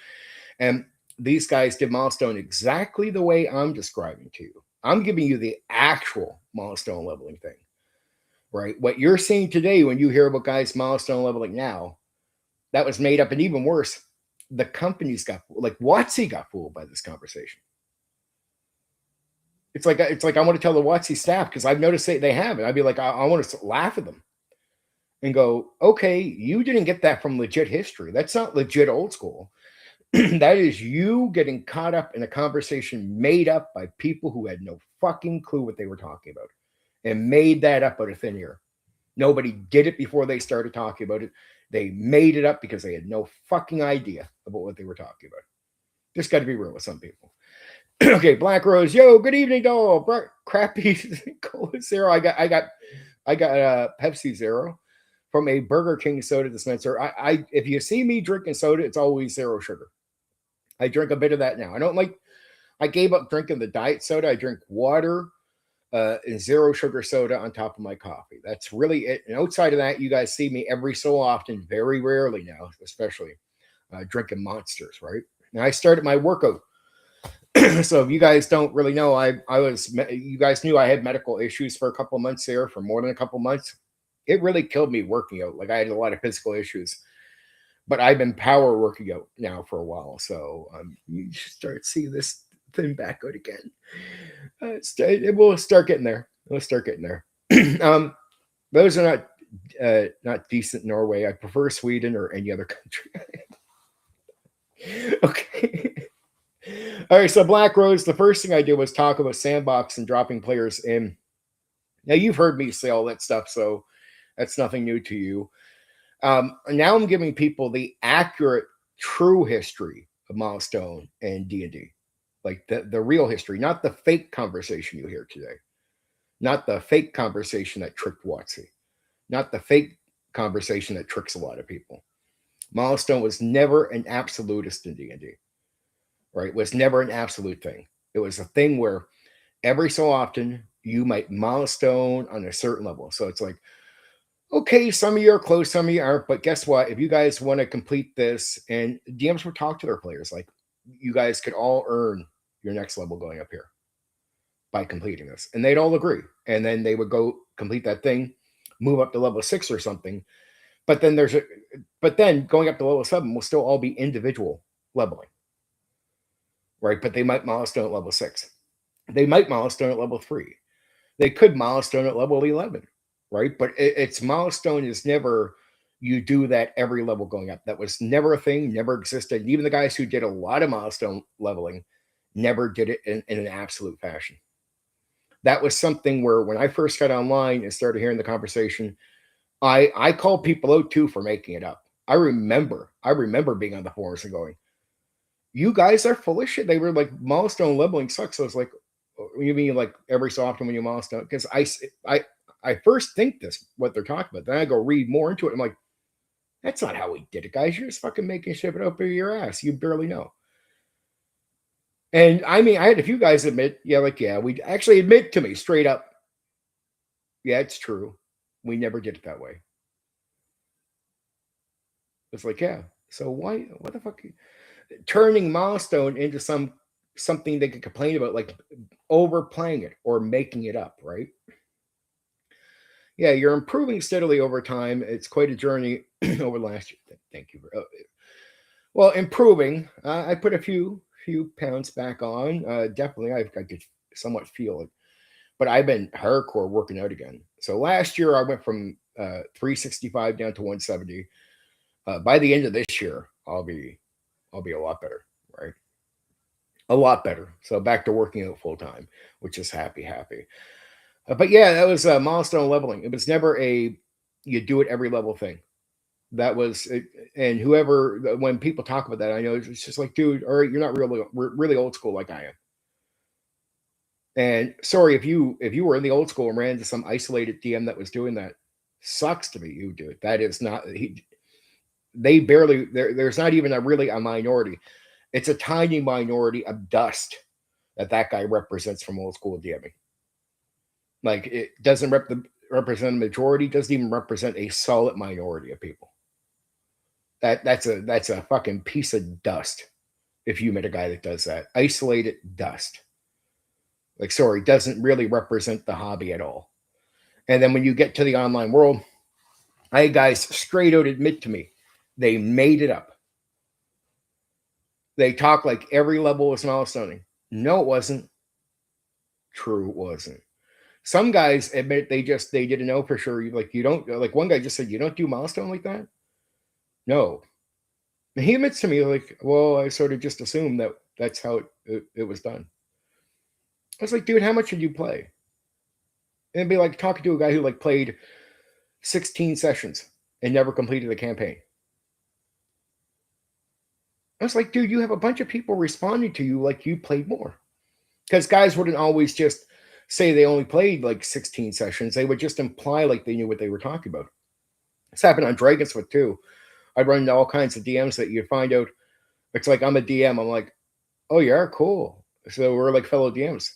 And these guys did milestone exactly the way I'm describing to you. I'm giving you the actual milestone leveling thing, right? What you're seeing today when you hear about guys milestone leveling now, that was made up. And even worse, the companies got, like WotC got fooled by this conversation. It's like I want to tell the WotC staff because I've noticed they have it. I'd be like, I want to laugh at them and go, okay, you didn't get that from legit history. That's not legit old school. That is you getting caught up in a conversation made up by people who had no fucking clue what they were talking about and made that up out of thin air. Nobody did it before they started talking about it. They made it up because they had no fucking idea about what they were talking about. Just got to be real with some people. Okay, Black Rose, yo, good evening, doll. Crappy Cola Zero. I got Pepsi Zero from a Burger King soda dispenser. I if you see me drinking soda, it's always zero sugar. I drink a bit of that now. I gave up drinking the diet soda. I drink water and zero sugar soda on top of my coffee. That's really it. And outside of that, you guys see me every so often, very rarely now, especially drinking monsters, right? And I started my workout. So if you guys don't really know, you guys knew I had medical issues for a couple of months there, for more than a couple of months. It really killed me working out. Like I had a lot of physical issues, but I've been power working out now for a while. So you should start seeing this thing back out again. We'll start getting there. We'll start getting there. Those are not decent Norway. I prefer Sweden or any other country. Okay. All right, so Black Rose, the first thing I did was talk about sandbox and dropping players in. Now, you've heard me say all that stuff, so that's nothing new to you. Now I'm giving people the accurate, true history of Milestone and D&D. Like the real history, not the fake conversation you hear today. Not the fake conversation that tricked WotC. Not the fake conversation that tricks a lot of people. Milestone was never an absolutist in D&D. Right? It was never an absolute thing. It was a thing where every so often you might milestone on a certain level. So it's like, okay, some of you are close, some of you aren't, but guess what? If you guys want to complete this, and DMs will talk to their players, like you guys could all earn your next level going up here by completing this. And they'd all agree. And then they would go complete that thing, move up to level 6 or something. But then going up to level 7 will still all be individual leveling. Right? But they might milestone at level 6. They might milestone at level 3. They could milestone at level 11, right? But its milestone is never you do that every level going up. That was never a thing, never existed. And even the guys who did a lot of milestone leveling never did it in an absolute fashion. That was something where when I first got online and started hearing the conversation, I called people out too for making it up. I remember being on the forums and going, you guys are full of shit. They were like, milestone leveling sucks. So I was like, you mean like every so often when you milestone? Because I first think this, what they're talking about. Then I go read more into it. I'm like, that's not how we did it, guys. You're just fucking making shit up your ass. You barely know. And I mean, I had a few guys admit, we actually admit to me straight up. Yeah, it's true. We never did it that way. It's like, yeah. So what the fuck? Turning milestone into something they could complain about, like overplaying it or making it up, right? Yeah, you're improving steadily over time. It's quite a journey over the last year. Thank you. Well, improving. I put a few pounds back on. Definitely, I could somewhat feel it, but I've been hardcore working out again. So last year I went from 365 down to 170. By the end of this year, I'll be a lot better, right? A lot better. So back to working out full time, which is happy. But yeah, that was milestone leveling. It was never you do it every level thing. That was it. And when people talk about that, I know it's just like, dude, all right, you're not really old school like I am. And sorry if you were in the old school and ran into some isolated DM that was doing that. Sucks to be you, dude. That is not they barely there's not even a minority. It's a tiny minority of dust that guy represents from old school DMing. Like it doesn't represent a majority, doesn't even represent a solid minority of people. That's a fucking piece of dust. If you met a guy that does that, isolated dust. Like, sorry, doesn't really represent the hobby at all. And then when you get to the online world, I had guys straight out admit to me they made it up. They talk like every level was milestoning. No, it wasn't. True, it wasn't. Some guys admit they didn't know for sure. Like you don't like one guy just said you don't do milestone like that. No, and he admits to me like, well, I sort of just assumed that's how it was done. I was like, dude, how much did you play? And it'd be like talking to a guy who like played 16 sessions and never completed the campaign. I was like, dude, you have a bunch of people responding to you like you played more. Because guys wouldn't always just say they only played like 16 sessions. They would just imply like they knew what they were talking about. This happened on Dragonsmith too. I'd run into all kinds of DMs that you'd find out. It's like, I'm a DM. I'm like, oh, yeah, cool. So we're like fellow DMs.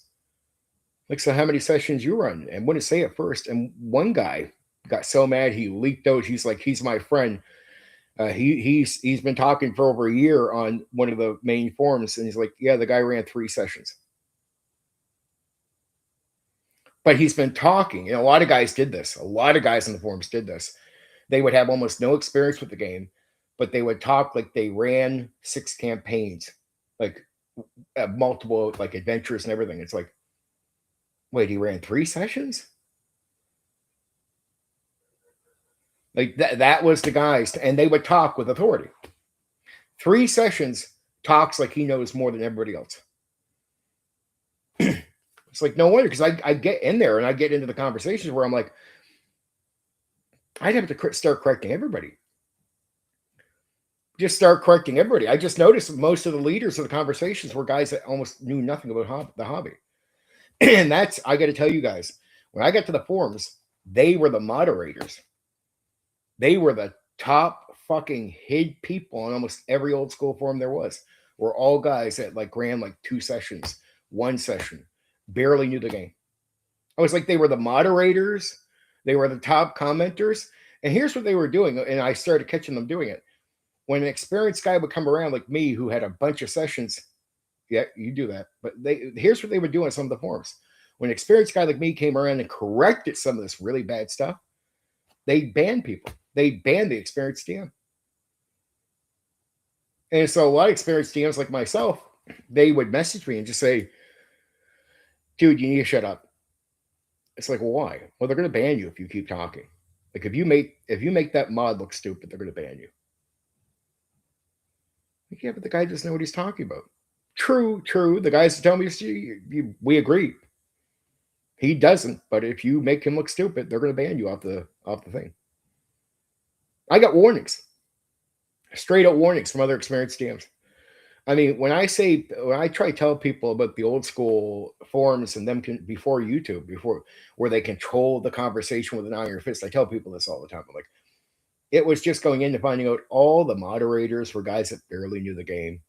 Like, so how many sessions you run? And wouldn't say it first. And one guy got so mad he leaked out. He's like, he's my friend. He's been talking for over a year on one of the main forums, and he's like, yeah, the guy ran 3 sessions. But he's been talking. You know, a lot of guys did this. A lot of guys in the forums did this. They would have almost no experience with the game, but they would talk like they ran 6 campaigns, like multiple like adventures and everything. It's like, wait, he ran 3 sessions? Like that was the guys, and they would talk with authority. 3 sessions talks like he knows more than everybody else. It's like, no wonder, because I get in there and I get into the conversations where I'm like, I'd have to start correcting everybody. Just start correcting everybody. I just noticed most of the leaders of the conversations were guys that almost knew nothing about the hobby. And that's, I got to tell you guys, when I got to the forums, they were the moderators. They were the top fucking hid people on almost every old school forum there was. Were all guys that like ran like 2 sessions, 1 session, barely knew the game. I was like, they were the moderators. They were the top commenters. And here's what they were doing. And I started catching them doing it. When an experienced guy would come around like me, who had a bunch of sessions, yeah, you do that. But here's what they would do on some of the forums. When an experienced guy like me came around and corrected some of this really bad stuff, they banned people. They banned the experienced DM. And so a lot of experienced DMs like myself, they would message me and just say, dude, you need to shut up. It's like, well, why? Well, they're going to ban you if you keep talking. Like if you make that mod look stupid, they're going to ban you. Like, yeah, but the guy doesn't know what he's talking about. True. The guys tell me we agree. He doesn't, but if you make him look stupid, they're going to ban you off the thing. I got warnings, straight up warnings from other experienced DMs. I mean, when I try to tell people about the old school forums and them before YouTube, where they control the conversation with an iron fist, I tell people this all the time. I'm like, it was just going into finding out all the moderators were guys that barely knew the game.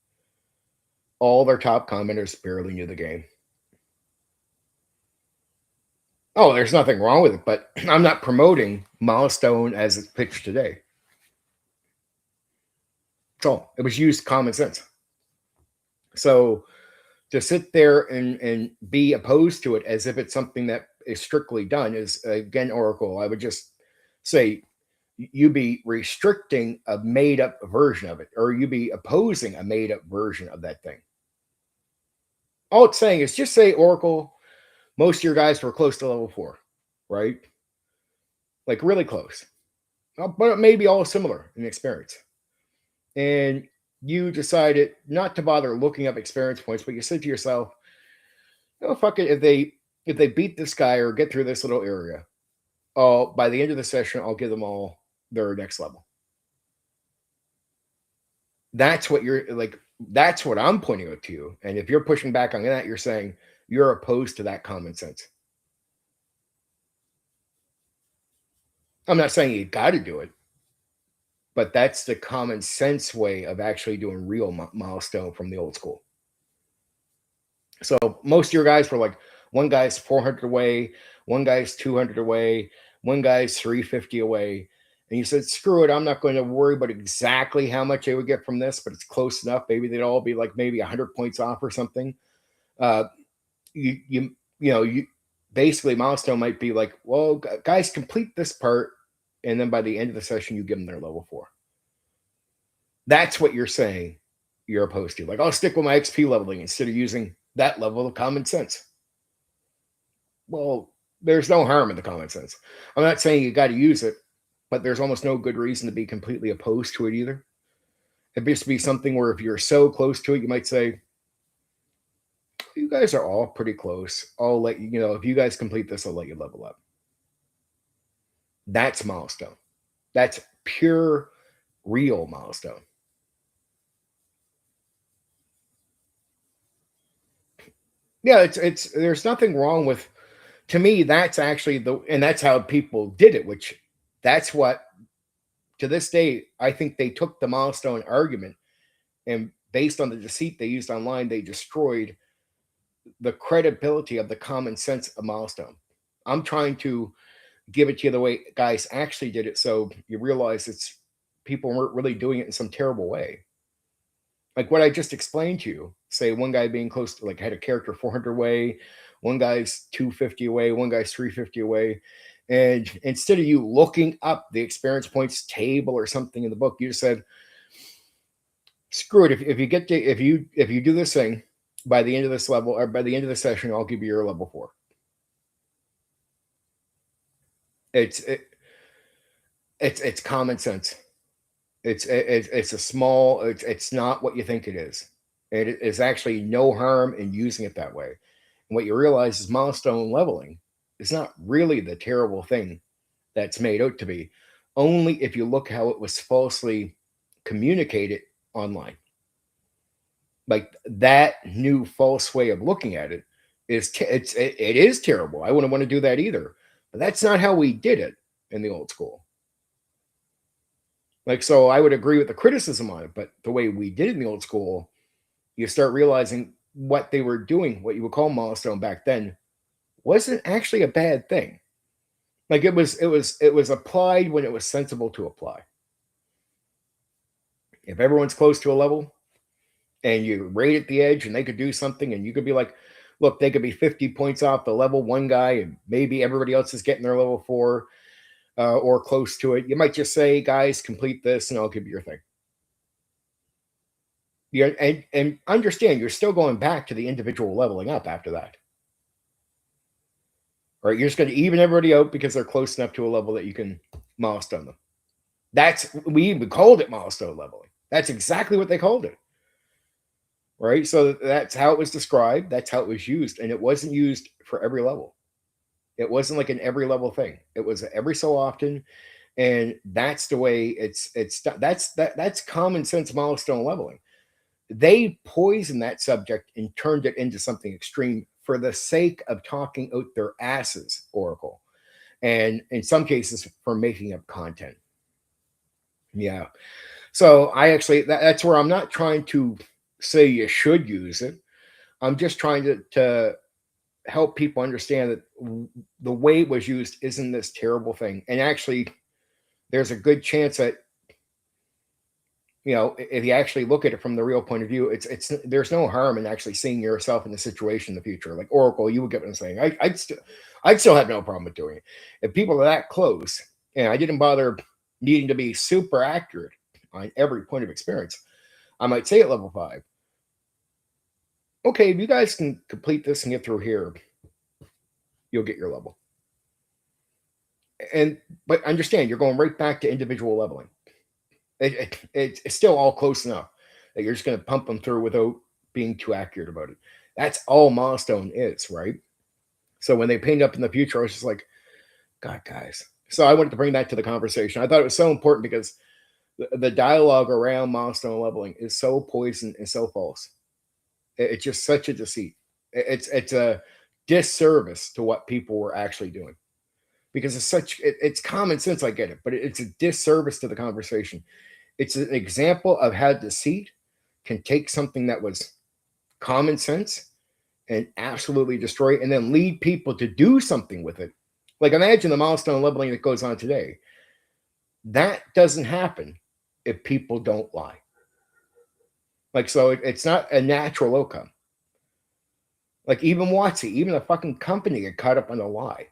All their top commenters barely knew the game. Oh, there's nothing wrong with it, but I'm not promoting Milestone as it's pitched today. That's all. It was used common sense. So to sit there and be opposed to it as if it's something that is strictly done is, again, Oracle. I would just say you be restricting a made-up version of it, or you be opposing a made-up version of that thing. All it's saying is just say, Oracle, most of your guys were close to level 4, right? Like really close. But it may be all similar in experience. And you decided not to bother looking up experience points, but you said to yourself, oh, fuck it, if they beat this guy or get through this little area, by the end of the session, I'll give them all their next level. That's what you're like. That's what I'm pointing out to you. And if you're pushing back on that, you're saying you're opposed to that common sense. I'm not saying you got to do it, but that's the common sense way of actually doing real milestone from the old school. So most of your guys were like, one guy's 400 away, one guy's 200 away, one guy's 350 away. And you said, screw it, I'm not going to worry about exactly how much they would get from this, but it's close enough. Maybe they'd all be like maybe 100 points off or something. Uh, you basically milestone might be like, well, guys, complete this part, and then by the end of the session, you give them their level 4. That's what you're saying you're opposed to. Like, I'll stick with my XP leveling instead of using that level of common sense. Well, there's no harm in the common sense. I'm not saying you got to use it, but there's almost no good reason to be completely opposed to it either. It'd just be something where if you're so close to it, you might say, you guys are all pretty close. I'll let you, if you guys complete this, I'll let you level up. That's milestone. That's pure, real milestone. Yeah, it's there's nothing wrong with, to me, that's actually and that's how people did it, which that's what, to this day, I think they took the milestone argument and based on the deceit they used online, they destroyed the credibility of the common sense of milestone. I'm trying to give it to you the way guys actually did it, so you realize it's people weren't really doing it in some terrible way. Like what I just explained to you, say one guy being close to, like, had a character 400 away, one guy's 250 away, one guy's 350 away. And instead of you looking up the experience points table or something in the book, you just said, screw it. If you get to, if you do this thing by the end of this level or by the end of the session, I'll give you your level 4. It's common sense. It's a small, it's not what you think it is. It is actually no harm in using it that way. And what you realize is milestone leveling is not really the terrible thing that's made out to be, only if you look how it was falsely communicated online. Like that new false way of looking at it is it is terrible. I wouldn't want to do that either. But that's not how we did it in the old school. Like, so I would agree with the criticism on it, but the way we did it in the old school, you start realizing what they were doing, what you would call milestone back then, wasn't actually a bad thing. Like it was applied when it was sensible to apply. If everyone's close to a level and you rate at the edge and they could do something and you could be like, look, they could be 50 points off the level one guy and maybe everybody else is getting their level 4 or close to it. You might just say, guys, complete this and I'll give you your thing. Yeah, and understand you're still going back to the individual leveling up after that. Right? You're just going to even everybody out because they're close enough to a level that you can milestone them. We even called it milestone leveling. That's exactly what they called it. Right? So that's how it was described. That's how it was used. And it wasn't used for every level. It wasn't like an every level thing. It was every so often. And that's the way that's common sense milestone leveling. They poisoned that subject and turned it into something extreme for the sake of talking out their asses, Oracle. And in some cases for making up content. Yeah. So I actually, that's where I'm not trying to say you should use it. I'm just trying to help people understand that the way it was used isn't this terrible thing. And actually, there's a good chance that, if you actually look at it from the real point of view, it's there's no harm in actually seeing yourself in the situation in the future. Like Oracle, you would get what I'm saying. I'd still have no problem with doing it. If people are that close, and I didn't bother needing to be super accurate on every point of experience, I might say at level 5, okay, if you guys can complete this and get through here, you'll get your level. But understand, you're going right back to individual leveling. It's still all close enough that you're just going to pump them through without being too accurate about it. That's all milestone is, right? So when they pinged up in the future, I was just like, God, guys. So I wanted to bring that to the conversation. I thought it was so important because the dialogue around milestone leveling is so poison and so false. It's just such a deceit. It's a disservice to what people were actually doing because it's common sense. I get it, but it's a disservice to the conversation. It's an example of how deceit can take something that was common sense and absolutely destroy it and then lead people to do something with it. Like imagine the milestone leveling that goes on today. That doesn't happen if people don't lie. Like, so it's not a natural outcome. Like even WotC, even a fucking company get caught up on a lie.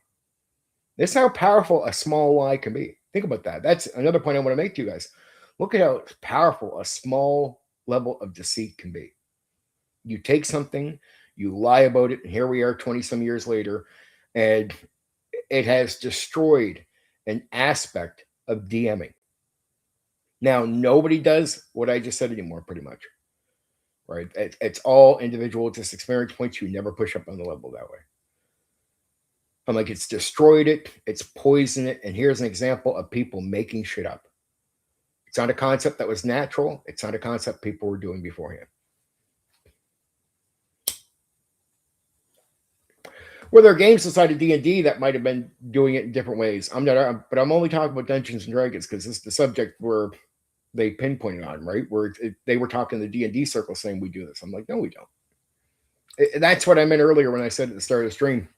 This is how powerful a small lie can be. Think about that. That's another point I want to make to you guys. Look at how powerful a small level of deceit can be. You take something, you lie about it, and here we are 20 some years later, and it has destroyed an aspect of DMing. Now, nobody does what I just said anymore, pretty much. Right? It's all individual, just experience points. You never push up on the level that way. I'm like, it's destroyed it, it's poisoned it, and here's an example of people making shit up. It's not a concept that was natural. It's not a concept people were doing beforehand. Were there games inside of D&D that might have been doing it in different ways? I'm not, but I'm only talking about Dungeons and Dragons because this is the subject where they pinpointed on, right? Where they were talking in the D&D circle saying we do this. I'm like, no, we don't. That's what I meant earlier when I said at the start of the stream.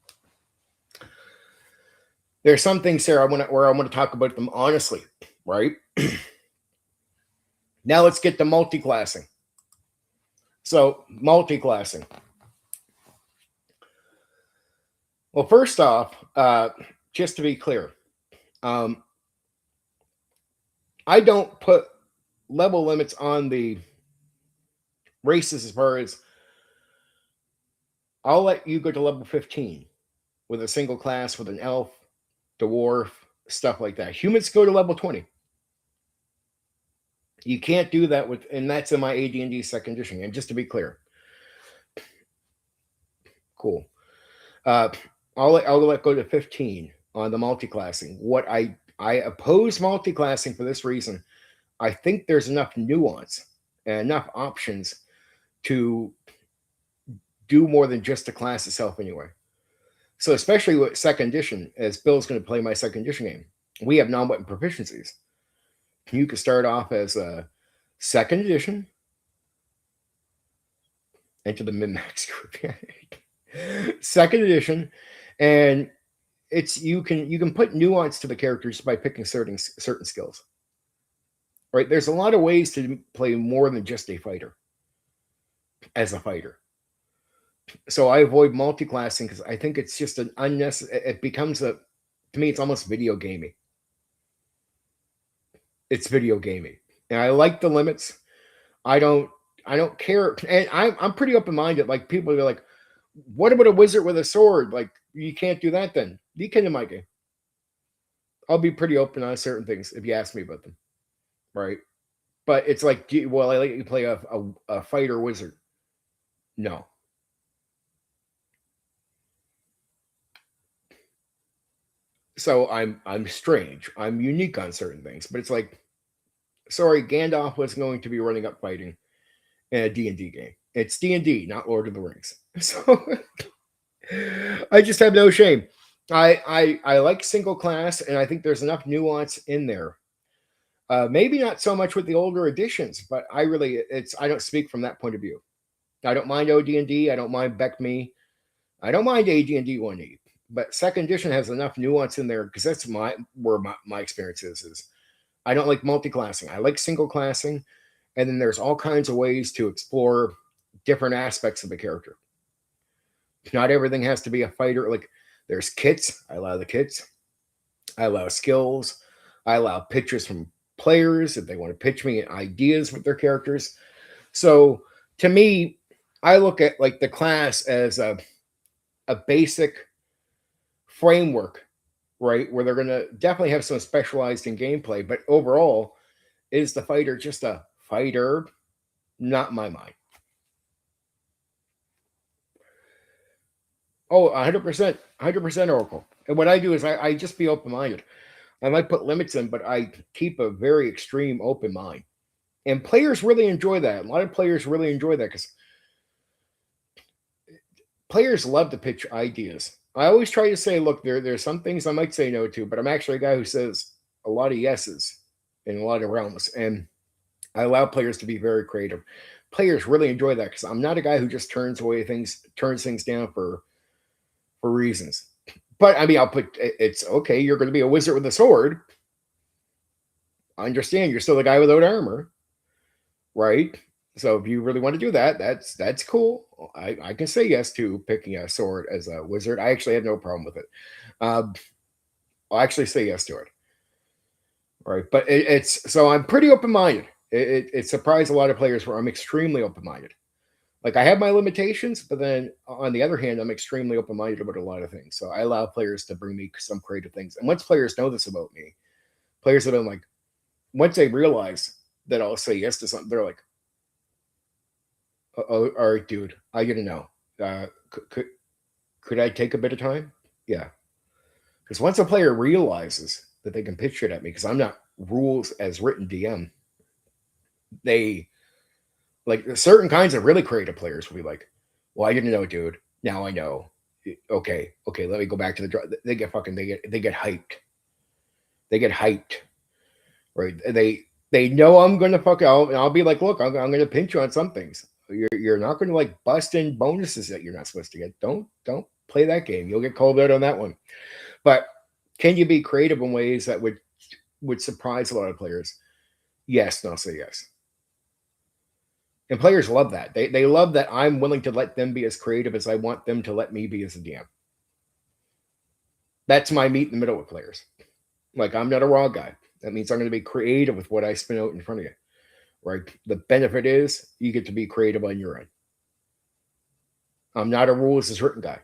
There's some things here I want to talk about them honestly, right? Now let's get to multi-classing. So multi-classing. Well, first off, just to be clear, I don't put level limits on the races as far as I'll let you go to level 15 with a single class with an elf, dwarf, stuff like that. Humans go to level 20. You can't do that with, and that's in my AD&D second edition. And just to be clear, cool. I'll let go to 15 on the multi-classing. What I oppose multi-classing for this reason. I think there's enough nuance and enough options to do more than just the class itself anyway. So especially with second edition, as Bill's going to play my second edition game, we have non-weapon proficiencies. You could start off as a second edition, enter the min-max group. Second edition, and it's you can put nuance to the characters by picking certain skills. Right? There's a lot of ways to play more than just a fighter as a fighter. So I avoid multi-classing because I think it's just an unnecessary. It becomes to me, it's almost video gaming. It's video gaming, and I like the limits. I don't care, and I'm pretty open-minded. Like people are like, "What about a wizard with a sword? Like you can't do that." Then you can in my game. I'll be pretty open on certain things if you ask me about them, right? But it's like, well, I let you play a fighter wizard. No. So I'm strange. I'm unique on certain things, but it's like, sorry, Gandalf was going to be running up fighting in a D&D game. It's D&D, not Lord of the Rings. So I just have no shame. I like single class, and I think there's enough nuance in there. Maybe not so much with the older editions, but I don't speak from that point of view. I don't mind OD&D. I don't mind Beck Me. I don't mind AD&D 1E. But second edition has enough nuance in there because that's where my experience is I don't like multi-classing. I like single classing, and then there's all kinds of ways to explore different aspects of the character. Not everything has to be a fighter. Like there's kits. I allow the kits. I allow skills. I allow pictures from players if they want to pitch me ideas with their characters. So to me, I look at like the class as a basic framework, right? Where they're going to definitely have some specialized in gameplay, but overall, is the fighter just a fighter? Not in my mind. Oh, 100%, 100% Oracle. And what I do is I just be open-minded. I might put limits in, but I keep a very extreme open mind. And players really enjoy that. A lot of players really enjoy that because players love to pitch ideas. I always try to say, look, there's some things I might say no to, but I'm actually a guy who says a lot of yeses in a lot of realms, and I allow players to be very creative. Players really enjoy that because I'm not a guy who just turns things down for reasons. But I mean, it's okay. You're going to be a wizard with a sword. I understand you're still the guy without armor, right? So if you really want to do that, that's cool. I can say yes to picking a sword as a wizard. I actually have no problem with it. I'll actually say yes to it. Right, but it's so I'm pretty open minded. It surprised a lot of players where I'm extremely open minded. Like I have my limitations, but then on the other hand, I'm extremely open minded about a lot of things. So I allow players to bring me some creative things. And once players know this about me, players that I'm like, once they realize that I'll say yes to something, they're like, "Oh, all right, dude, I gotta know. Could I take a bit of time?" Yeah, because once a player realizes that they can pitch it at me, because I'm not rules as written DM, they like certain kinds of really creative players will be like, "Well, I didn't know, dude. Now I know. Okay, okay. Let me go back to the draw." They get fucking they get hyped. They get hyped, right? They know I'm gonna I'll be like, look, I'm gonna pinch you on some things. You're not gonna like bust in bonuses that you're not supposed to get. Don't play that game. You'll get called out on that one. But can you be creative in ways that would surprise a lot of players? Yes, and I'll say yes. And players love that. They love that I'm willing to let them be as creative as I want them to let me be as a DM. That's my meet in the middle with players. Like I'm not a raw guy. That means I'm going to be creative with what I spin out in front of you. Right? The benefit is you get to be creative on your end. I'm not a rules as written guy.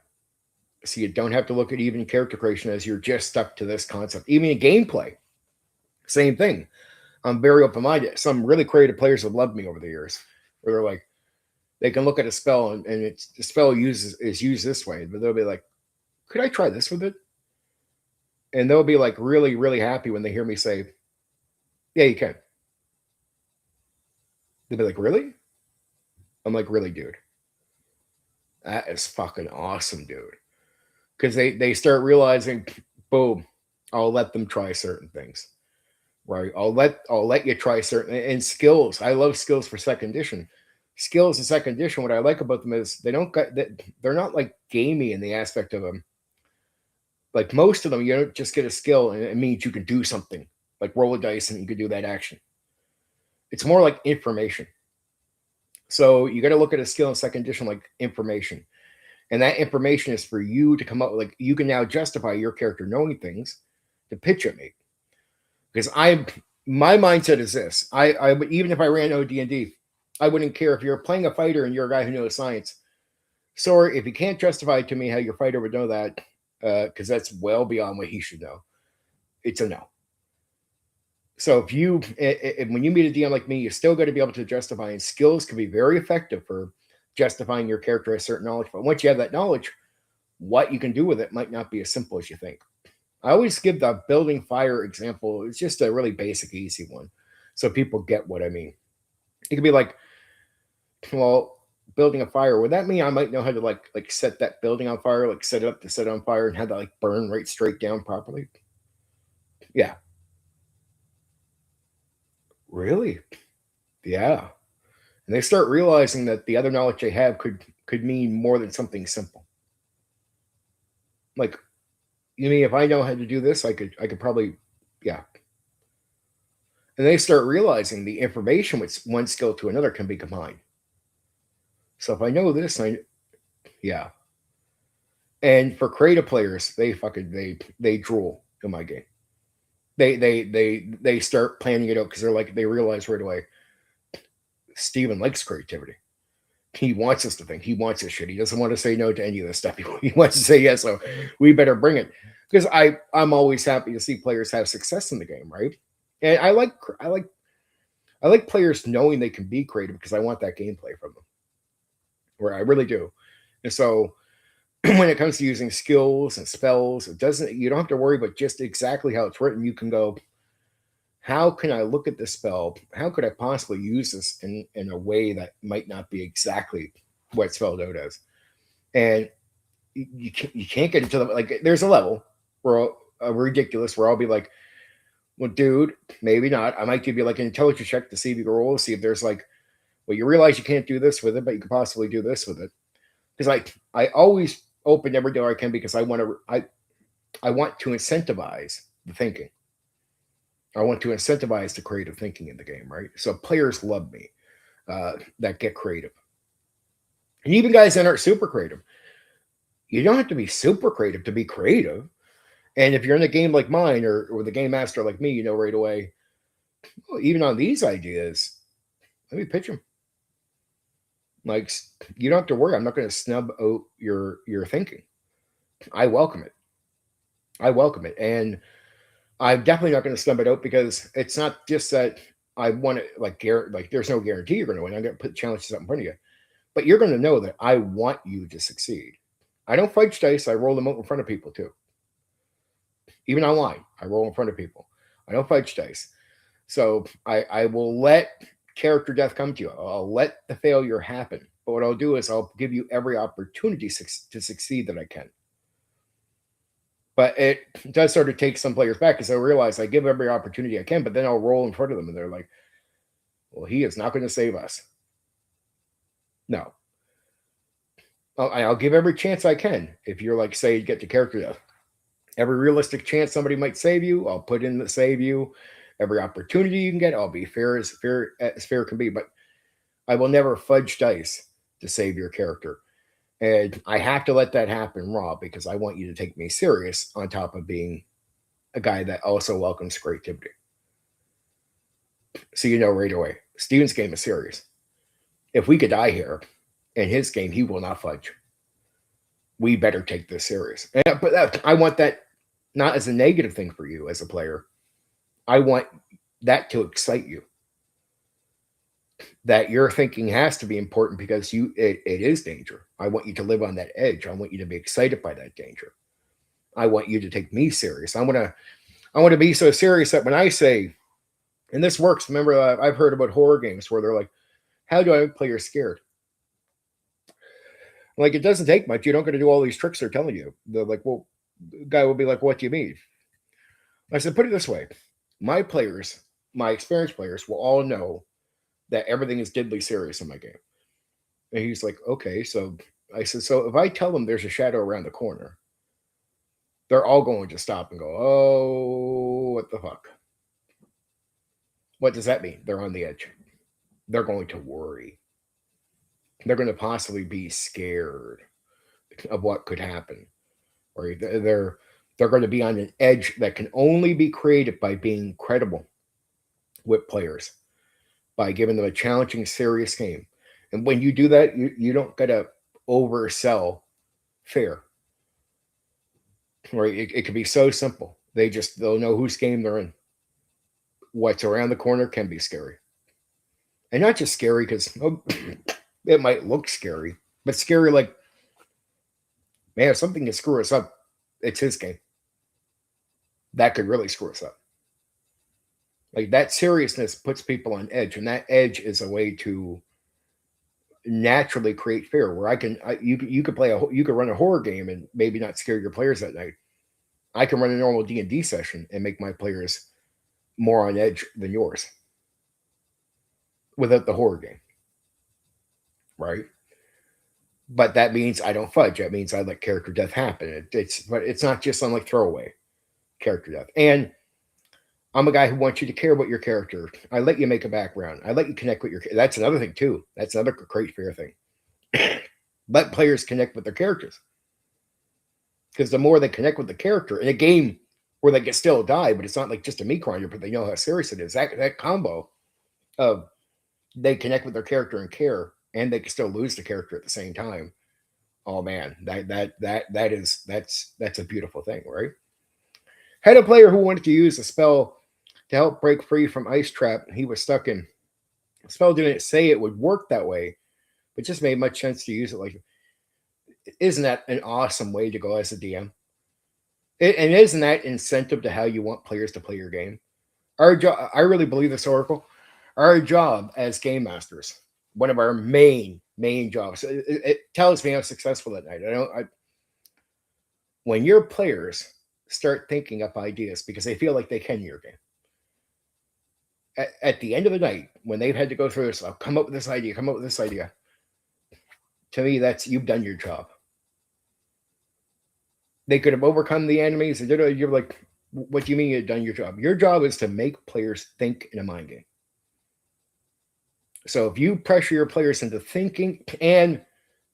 So you don't have to look at even character creation as you're just stuck to this concept. Even in gameplay, same thing. I'm very open minded. Some really creative players have loved me over the years, where they're like, they can look at a spell and it's the spell is used this way, but they'll be like, could I try this with it? And they'll be like really, really happy when they hear me say, yeah, you can. They'll be like, really? I'm like, really, dude. That is fucking awesome, dude. Because they start realizing, boom, I'll let them try certain things. Right. I'll let you try certain and skills. I love skills for second edition. Skills in second edition, what I like about them is they're not like gamey in the aspect of them. Like most of them, you don't just get a skill and it means you can do something. Like roll a dice and you can do that action. It's more like information. So you got to look at a skill in second edition like information. And that information is for you to come up with, like you can now justify your character knowing things to pitch at me. Because my mindset is this. I would, even if I ran OD&D, I wouldn't care if you're playing a fighter and you're a guy who knows science. Sorry, if you can't justify to me how your fighter would know that, because that's well beyond what he should know, it's a no. So when you meet a DM like me, you still got to be able to justify, and skills can be very effective for justifying your character as certain knowledge. But once you have that knowledge, what you can do with it might not be as simple as you think. I always give the building fire example. It's just a really basic, easy one. So people get what I mean. It could be like, well, building a fire. Would that mean I might know how to like set that building on fire, like set it up to set it on fire and have that like burn right straight down properly? Yeah. Really? Yeah. And they start realizing that the other knowledge they have could mean more than something simple. Like, you mean if I know how to do this, I could probably, yeah. And they start realizing the information with one skill to another can be combined. So if I know this, yeah. And for creative players, they drool in my game. They start planning it out because they realize right away. Steven likes creativity. He wants us to think. He wants this shit. He doesn't want to say no to any of this stuff. He wants to say yes. So we better bring it because I'm always happy to see players have success in the game, right? And I like players knowing they can be creative because I want that gameplay from them. Where I really do. And so when it comes to using skills and spells, you don't have to worry about just exactly how it's written. You can go, how can I look at this spell? How could I possibly use this in a way that might not be exactly what it's spelled out as? And you can't get into the like. There's a level where ridiculous where I'll be like, well, dude, maybe not. I might give you like an intelligence check to see if you can roll, see if there's like, well, you realize you can't do this with it, but you could possibly do this with it. Because I always open every door I can because I want to incentivize the thinking. I want to incentivize the creative thinking in the game, right? So players love me that get creative, and even guys that aren't super creative. You don't have to be super creative to be creative. And if you're in a game like mine or the game master like me, you know right away, well, even on these ideas, let me pitch them. Like you don't have to worry. I'm not going to snub out your thinking. I welcome it. I welcome it, and I'm definitely not going to snub it out because it's not just that I want it like there's no guarantee you're going to win. I'm going to put challenges up in front of you, but you're going to know that I want you to succeed. I don't fudge dice. I roll them out in front of people too. Even online, I roll in front of people. I don't fudge dice. So I will let character death come to you. I'll let the failure happen. But what I'll do is I'll give you every opportunity to succeed that I can. But it does sort of take some players back because I realize I give every opportunity I can, but then I'll roll in front of them and they're like, well, he is not going to save us. No. I'll give every chance I can. If you're like, say, get to character death. Every realistic chance somebody might save you, I'll put in the save you. Every opportunity you can get, I'll be fair as fair can be. But I will never fudge dice to save your character. And I have to let that happen raw because I want you to take me serious on top of being a guy that also welcomes creativity. So you know right away, Steven's game is serious. If we could die here, in his game, he will not fudge. We better take this serious. But I want that not as a negative thing for you as a player. I want that to excite you. That your thinking has to be important because it is danger. I want you to live on that edge. I want you to be excited by that danger. I want you to take me serious. I want to be so serious that when I say, and this works, remember I've heard about horror games where they're like, how do I make players scared? Like it doesn't take much. You don't got to do all these tricks they're telling you. They're like, well, the guy will be like, what do you mean? I said, put it this way. My players, my experienced players will all know that everything is deadly serious in my game. And he's like, okay. So I said, so if I tell them there's a shadow around the corner, they're all going to stop and go, oh, what the fuck? What does that mean? They're on the edge. They're going to worry. They're going to possibly be scared of what could happen. Or they're going to be on an edge that can only be created by being credible with players, by giving them a challenging, serious game. And when you do that, you don't got to oversell fear. Right? It could be so simple. They'll know whose game they're in. What's around the corner can be scary. And not just scary because it might look scary, but scary like, man, if something can screw us up, it's his game. That could really screw us up. Like that seriousness puts people on edge, and that edge is a way to naturally create fear. Where you could run a horror game and maybe not scare your players that night. I can run a normal D&D session and make my players more on edge than yours without the horror game, right? But that means I don't fudge. That means I let character death happen. But it's not just on like throwaway character death. And I'm a guy who wants you to care about your character. I let you make a background. I let you connect with your. That's another thing too. That's another great fear thing. Let players connect with their characters, because the more they connect with the character in a game where they can still die, but it's not like just a meat grinder, but they know how serious it is. That combo of they connect with their character and care, and they can still lose the character at the same time. Oh man, that's a beautiful thing, right? Had a player who wanted to use a spell to help break free from ice trap he was stuck in. The spell didn't say it would work that way, but just made much sense to use it. Like, isn't that an awesome way to go as a DM? And isn't that incentive to how you want players to play your game? Our job, I really believe this, Oracle. Our job as game masters, one of our main jobs. It tells me I'm successful at night. when your players start thinking up ideas because they feel like they can in your game, at the end of the night, when they've had to go through this, I'll come up with this idea, come up with this idea. To me, that's you've done your job. They could have overcome the enemies. And you're like, what do you mean you've done your job? Your job is to make players think in a mind game. So if you pressure your players into thinking and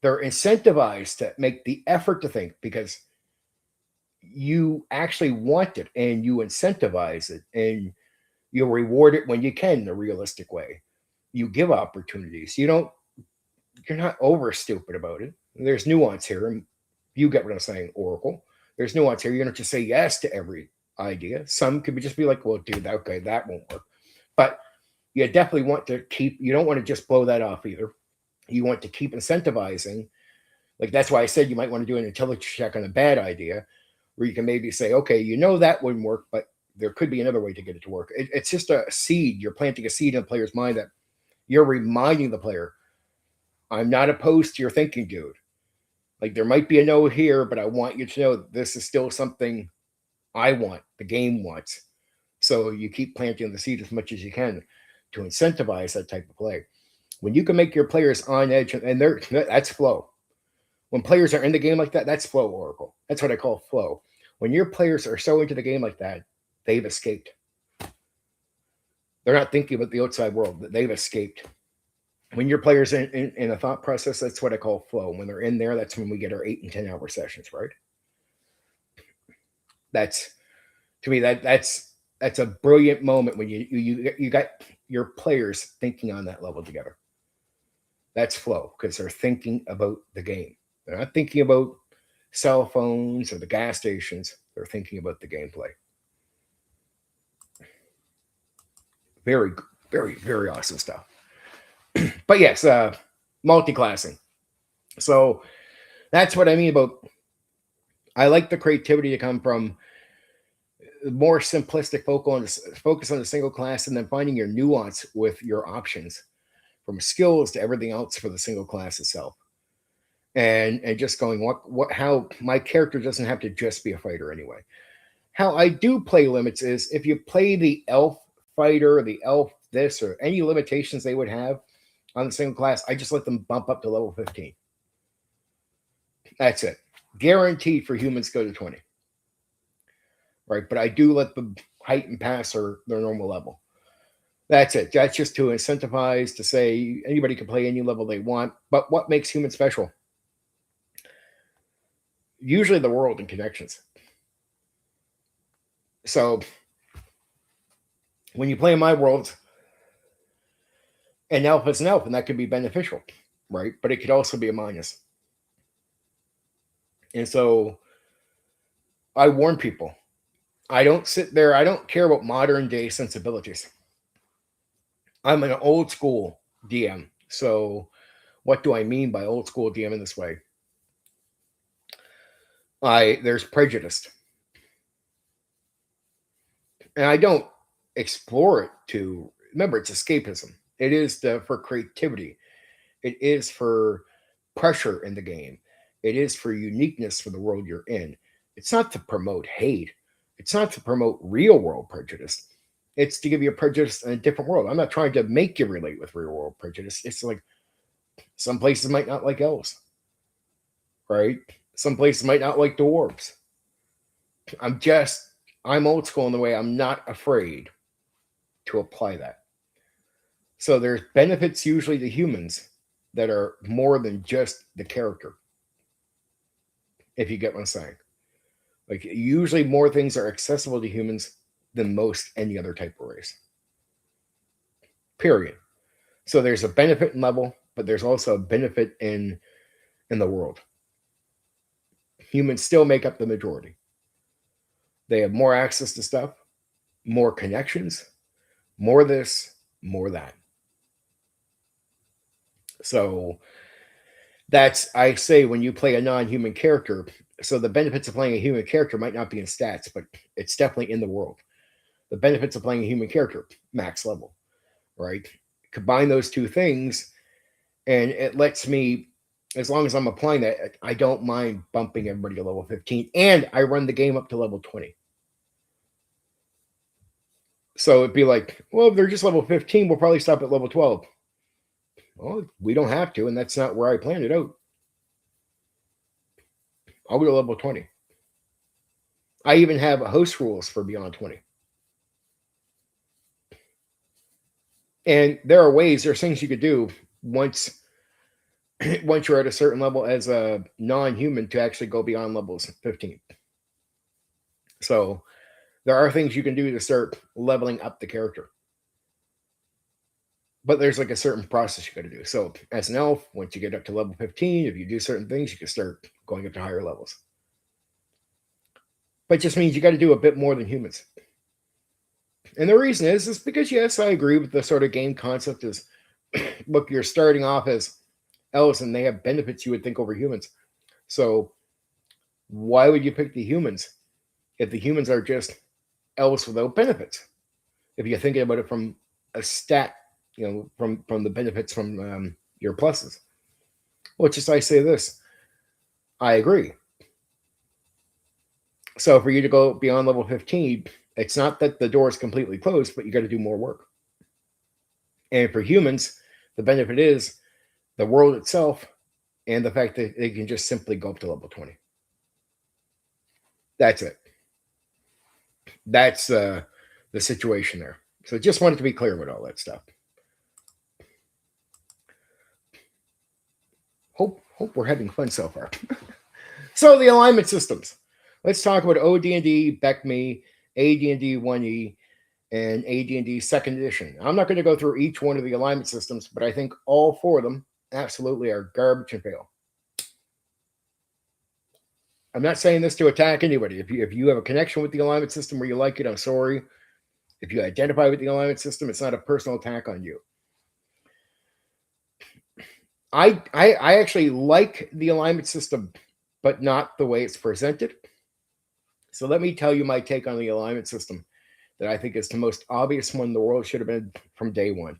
they're incentivized to make the effort to think because you actually want it and you incentivize it and you reward it when you can in a realistic way. You give opportunities. You're not over stupid about it. There's nuance here. And you get what I'm saying, Oracle. There's nuance here. You don't just say yes to every idea. Some could just be like, well, dude, okay, that won't work. But you definitely want to you don't want to just blow that off either. You want to keep incentivizing. Like that's why I said you might want to do an intelligence check on a bad idea, where you can maybe say, okay, that wouldn't work, but there could be another way to get it to work. It's just a seed. You're planting a seed in the player's mind that you're reminding the player, I'm not opposed to your thinking, dude. Like there might be a no here, but I want you to know that this is still something I want, the game wants. So you keep planting the seed as much as you can to incentivize that type of play. When you can make your players on edge, and that's flow. When players are in the game like that, that's flow, Oracle. That's what I call flow. When your players are so into the game like that, they've escaped. They're not thinking about the outside world. They've escaped. When your players in a thought process, that's what I call flow. When they're in there, that's when we get our 8 and 10 hour sessions, right? That's to me that's a brilliant moment when you got your players thinking on that level together. That's flow because they're thinking about the game. They're not thinking about cell phones or the gas stations. They're thinking about the gameplay. Very, very, very awesome stuff. But yes, multi-classing. So that's what I mean about. I like the creativity to come from more simplistic focus on a single class, and then finding your nuance with your options, from skills to everything else for the single class itself, and just going how my character doesn't have to just be a fighter anyway. How I do play limits is if you play the elf fighter, the elf this, or any limitations they would have on the single class, I just let them bump up to level 15. That's it. Guaranteed for humans go to 20. Right, but I do let them height and pass their normal level. That's it. That's just to incentivize to say anybody can play any level they want. But what makes humans special? Usually the world and connections. So when you play in my world, an elf is an elf, and that could be beneficial, right? But it could also be a minus. And so I warn people. I don't sit there. I don't care about modern day sensibilities. I'm an old school DM. So what do I mean by old school DM in this way? There's prejudice. And I don't explore it to remember it's escapism. It is for creativity. It is for pressure in the game. It is for uniqueness for the world you're in. It's not to promote hate. It's not to promote real world prejudice. It's to give you a prejudice in a different world. I'm not trying to make you relate with real world prejudice. It's like some places might not like elves, right? Some places might not like dwarves. I'm old school in the way I'm not afraid to apply that. So there's benefits usually to humans that are more than just the character. If you get what I'm saying. Like usually more things are accessible to humans than most any other type of race. Period. So there's a benefit in level, but there's also a benefit in the world. Humans still make up the majority. They have more access to stuff, more connections, more this, more that. So that's, I say, when you play a non-human character, so the benefits of playing a human character might not be in stats, but it's definitely in the world. The benefits of playing a human character, max level, right? Combine those two things, and it lets me as long as I'm applying that, I don't mind bumping everybody to level 15, and I run the game up to level 20. So it'd be like, well, if they're just level 15, we'll probably stop at level 12. Well, we don't have to, and that's not where I planned it out. I'll go to level 20. I even have host rules for beyond 20. And there are ways, there's things you could do once once you're at a certain level as a non-human to actually go beyond levels 15. So there are things you can do to start leveling up the character. But there's like a certain process you got to do. So as an elf, once you get up to level 15, if you do certain things, you can start going up to higher levels. But it just means you got to do a bit more than humans. And the reason is because, yes, I agree with the sort of game concept is, look, you're starting off as elves and they have benefits you would think over humans. So why would you pick the humans if the humans are just elves without benefits? If you're thinking about it from a stat, from the benefits from your pluses. Well, just I say this, I agree. So for you to go beyond level 15, it's not that the door is completely closed, but you got to do more work. And for humans, the benefit is the world itself and the fact that they can just simply go up to level 20. That's it. That's the situation there. So just wanted to be clear with all that stuff. Hope we're having fun so far. So the alignment systems. Let's talk about OD&D, BECME, AD&D 1E, and AD&D 2nd Edition. I'm not going to go through each one of the alignment systems, but I think all four of them absolutely are garbage and fail. I'm not saying this to attack anybody. If you have a connection with the alignment system or you like it, I'm sorry. If you identify with the alignment system, it's not a personal attack on you. I actually like the alignment system, but not the way it's presented. So let me tell you my take on the alignment system that I think is the most obvious one the world should have been from day one.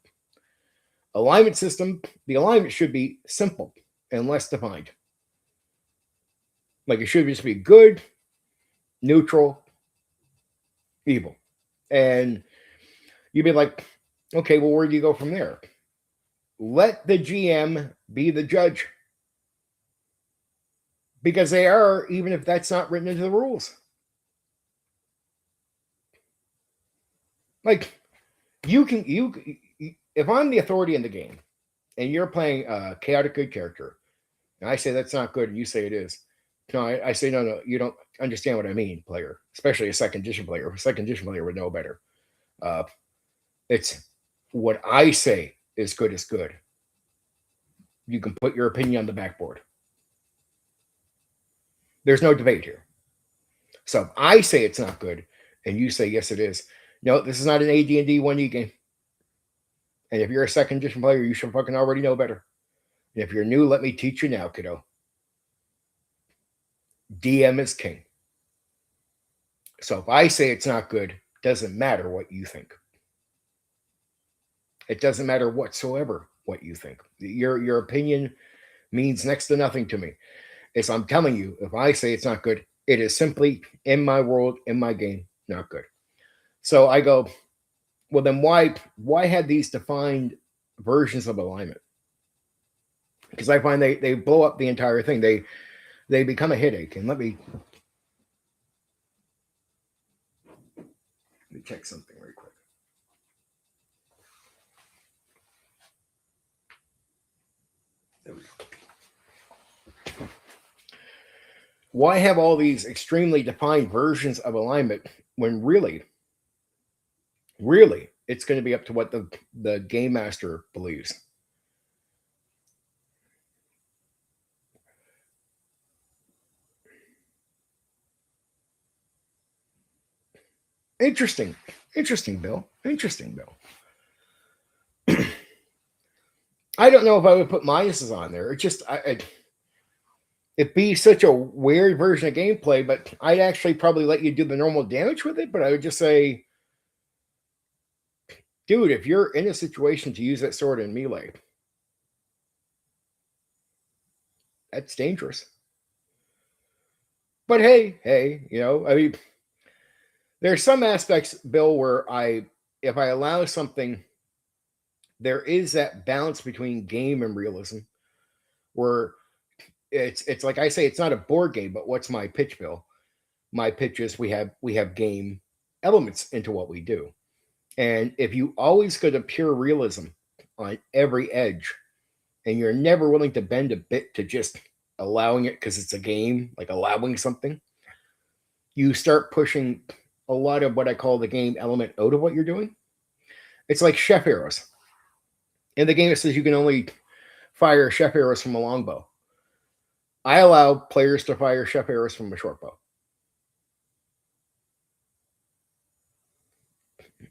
Alignment system, the alignment should be simple and less defined. Like it should just be good, neutral, evil. And you'd be like, okay, well, where do you go from there? Let the GM be the judge. Because they are, even if that's not written into the rules. Like, if I'm the authority in the game and you're playing a chaotic good character, and I say that's not good, and you say it is. No, I say, no, you don't understand what I mean, player, especially a 2nd edition player. A 2nd edition player would know better. It's what I say is good. You can put your opinion on the backboard. There's no debate here. So if I say it's not good, and you say, yes, it is, no, this is not an AD&D 1E game. And if you're a 2nd edition player, you should fucking already know better. And if you're new, let me teach you now, kiddo. DM is king. So if I say it's not good, doesn't matter what you think. It doesn't matter whatsoever what you think. Your opinion means next to nothing to me. As I'm telling you, if I say it's not good, it is simply in my world, in my game, not good. So I go, well, then why had these defined versions of alignment? Because I find they blow up the entire thing. They become a headache. And let me check something very quick. There we go. Why have all these extremely defined versions of alignment when really it's going to be up to what the game master believes? Interesting, Bill. Interesting, Bill. I don't know if I would put minuses on there. It just it'd be such a weird version of gameplay, but I'd actually probably let you do the normal damage with it. But I would just say, dude, if you're in a situation to use that sword in melee, That's dangerous. But hey, I mean, there's some aspects, Bill, where if I allow something, there is that balance between game and realism, where it's like I say, it's not a board game, but what's my pitch, Bill? My pitch is we have game elements into what we do. And if you always go to pure realism on every edge, and you're never willing to bend a bit to just allowing it because it's a game, like allowing something, you start pushing a lot of what I call the game element out of what you're doing. It's like chef arrows. In the game, it says you can only fire chef arrows from a longbow. I allow players to fire chef arrows from a short bow.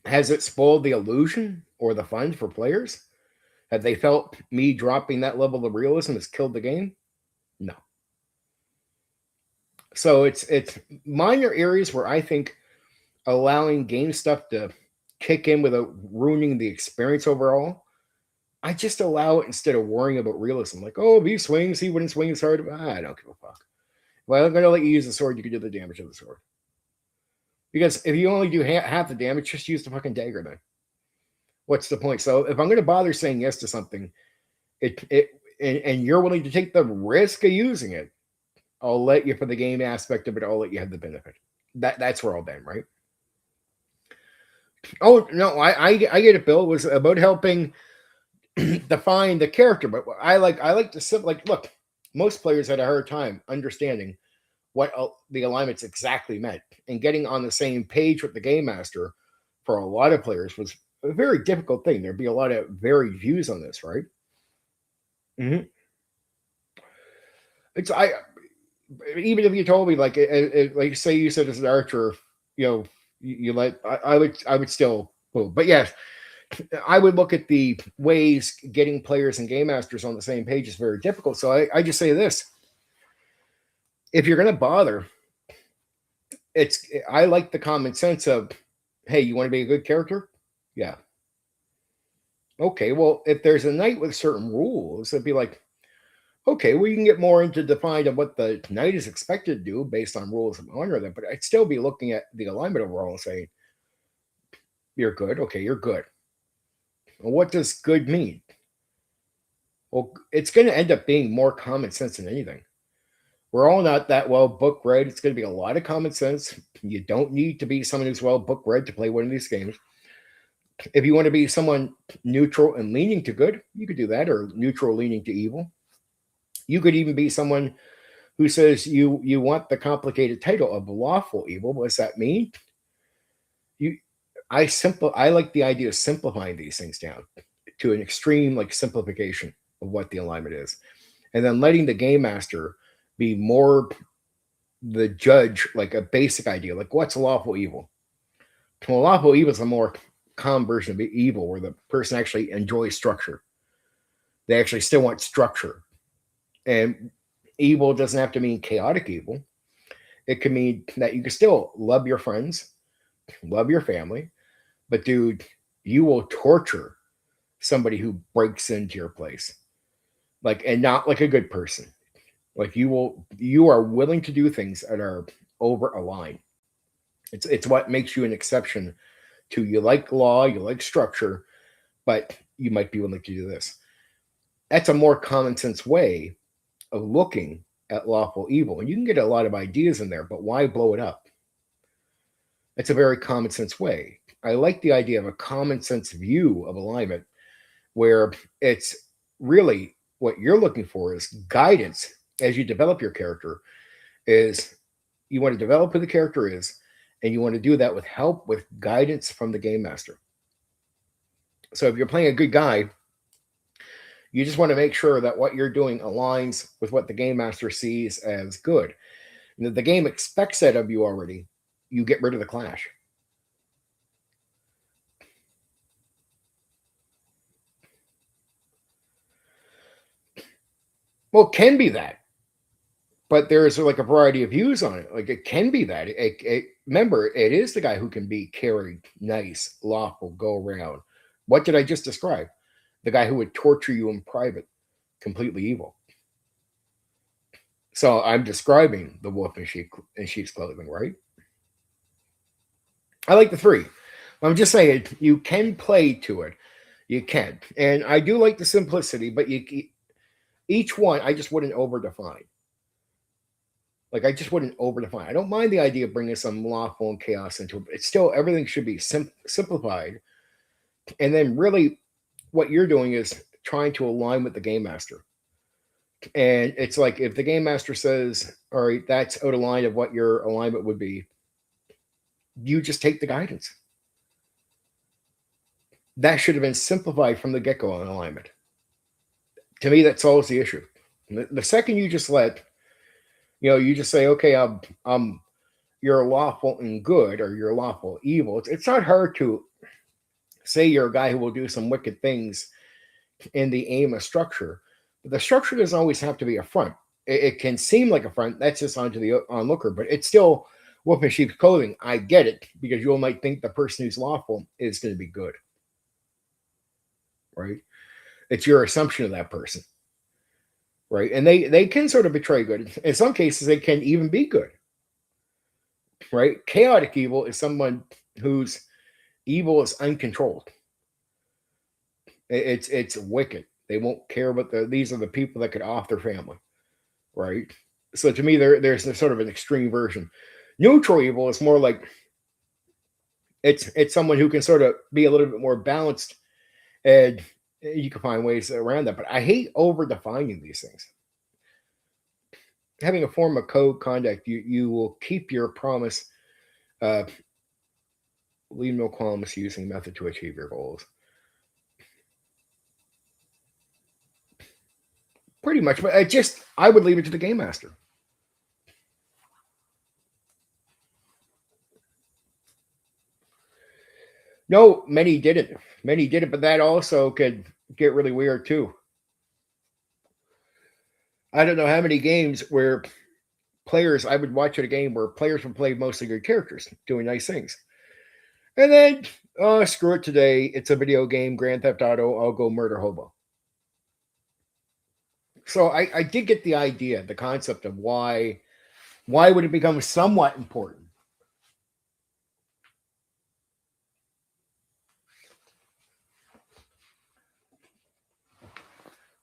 Has it spoiled the illusion or the fun for players? Have they felt me dropping that level of realism has killed the game? No. So it's minor areas where I think allowing game stuff to kick in without ruining the experience overall. I just allow it instead of worrying about realism. Like, oh, if he swings, he wouldn't swing as hard. I don't give a fuck. Well, I'm going to let you use the sword. You can do the damage of the sword. Because if you only do half the damage, just use the fucking dagger then. What's the point? So if I'm going to bother saying yes to something, and you're willing to take the risk of using it, I'll let you for the game aspect of it. I'll let you have the benefit. That's where I'll bend, right? Oh no, I get it, Bill. It was about helping define the character, but I like to look. Most players had a hard time understanding what the alignments exactly meant, and getting on the same page with the game master for a lot of players was a very difficult thing. There'd be a lot of varied views on this, right? Mm-hmm. It's even if you told me like say you said as an archer, you like I would still move. But yes, I would look at the ways getting players and game masters on the same page is very difficult. So I just say this: if you're going to bother, I like the common sense of, hey, you want to be a good character? Yeah. Okay, well, if there's a knight with certain rules, it'd be like, okay, well, you can get more into define of what the knight is expected to do based on rules of honor. Then, but I'd still be looking at the alignment overall and saying, you're good. Okay, you're good. Well, what does good mean? Well, it's going to end up being more common sense than anything. We're all not that well book read. It's going to be a lot of common sense. You don't need to be someone who's well book read to play one of these games. If you want to be someone neutral and leaning to good, you could do that, or neutral leaning to evil. You could even be someone who says you want the complicated title of lawful evil. What does that mean? I like the idea of simplifying these things down to an extreme like simplification of what the alignment is, and then letting the game master be more the judge, like a basic idea, like what's lawful evil. Well, lawful evil is a more common version of evil, where the person actually enjoys structure. They actually still want structure, and evil doesn't have to mean chaotic evil. It can mean that you can still love your friends, love your family, but dude, you will torture somebody who breaks into your place, and not like a good person. Like you are willing to do things that are over a line. It's what makes you an exception to, you like law, you like structure, but you might be willing to do this. That's a more common sense way of looking at lawful evil. And you can get a lot of ideas in there, but why blow it up? It's a very common sense way. I like the idea of a common sense view of alignment, where it's really what you're looking for is guidance as you develop your character. Is you want to develop who the character is, and you want to do that with help, with guidance from the game master. So if you're playing a good guy, you just want to make sure that what you're doing aligns with what the game master sees as good. And if the game expects that of you already, you get rid of the clash. Well, it can be that, but there's like a variety of views on it. Like it can be that. Remember, it is the guy who can be carried, nice, lawful, go around. What did I just describe? The guy who would torture you in private, completely evil. So I'm describing the wolf in sheep's clothing, right? I like the three. I'm just saying you can play to it. You can, and I do like the simplicity, but each one I just wouldn't overdefine. Like I just wouldn't overdefine. I don't mind the idea of bringing some lawful and chaos into it. But it's still everything should be simplified, and then really what you're doing is trying to align with the game master. And it's like if the game master says, "All right, that's out of line of what your alignment would be," you just take the guidance. That should have been simplified from the get go on alignment. To me, that solves the issue. The second you just you just say, okay, you're lawful and good or you're lawful evil. It's not hard to say you're a guy who will do some wicked things in the aim of structure. But the structure doesn't always have to be a front. It can seem like a front. That's just onto the onlooker, but it's still wolf in sheep's clothing. I get it because you might think the person who's lawful is going to be good, right? It's your assumption of that person, right? And they can sort of betray good. In some cases, they can even be good, right? Chaotic evil is someone whose evil is uncontrolled. It's wicked. They won't care about these are the people that could off their family, right? So to me, there's sort of an extreme version. Neutral evil is more like it's someone who can sort of be a little bit more balanced, and you can find ways around that. But I hate over defining these things. Having a form of code conduct, you will keep your promise. Leave no qualms using method to achieve your goals. Pretty much, but I would leave it to the game master. No, many didn't. Many did it, but that also could get really weird too. I don't know how many games where players I would watch at a game where players would play mostly good characters, doing nice things. And then, oh, screw it today. It's a video game, Grand Theft Auto. I'll go murder hobo. So I did get the idea, the concept of why would it become somewhat important?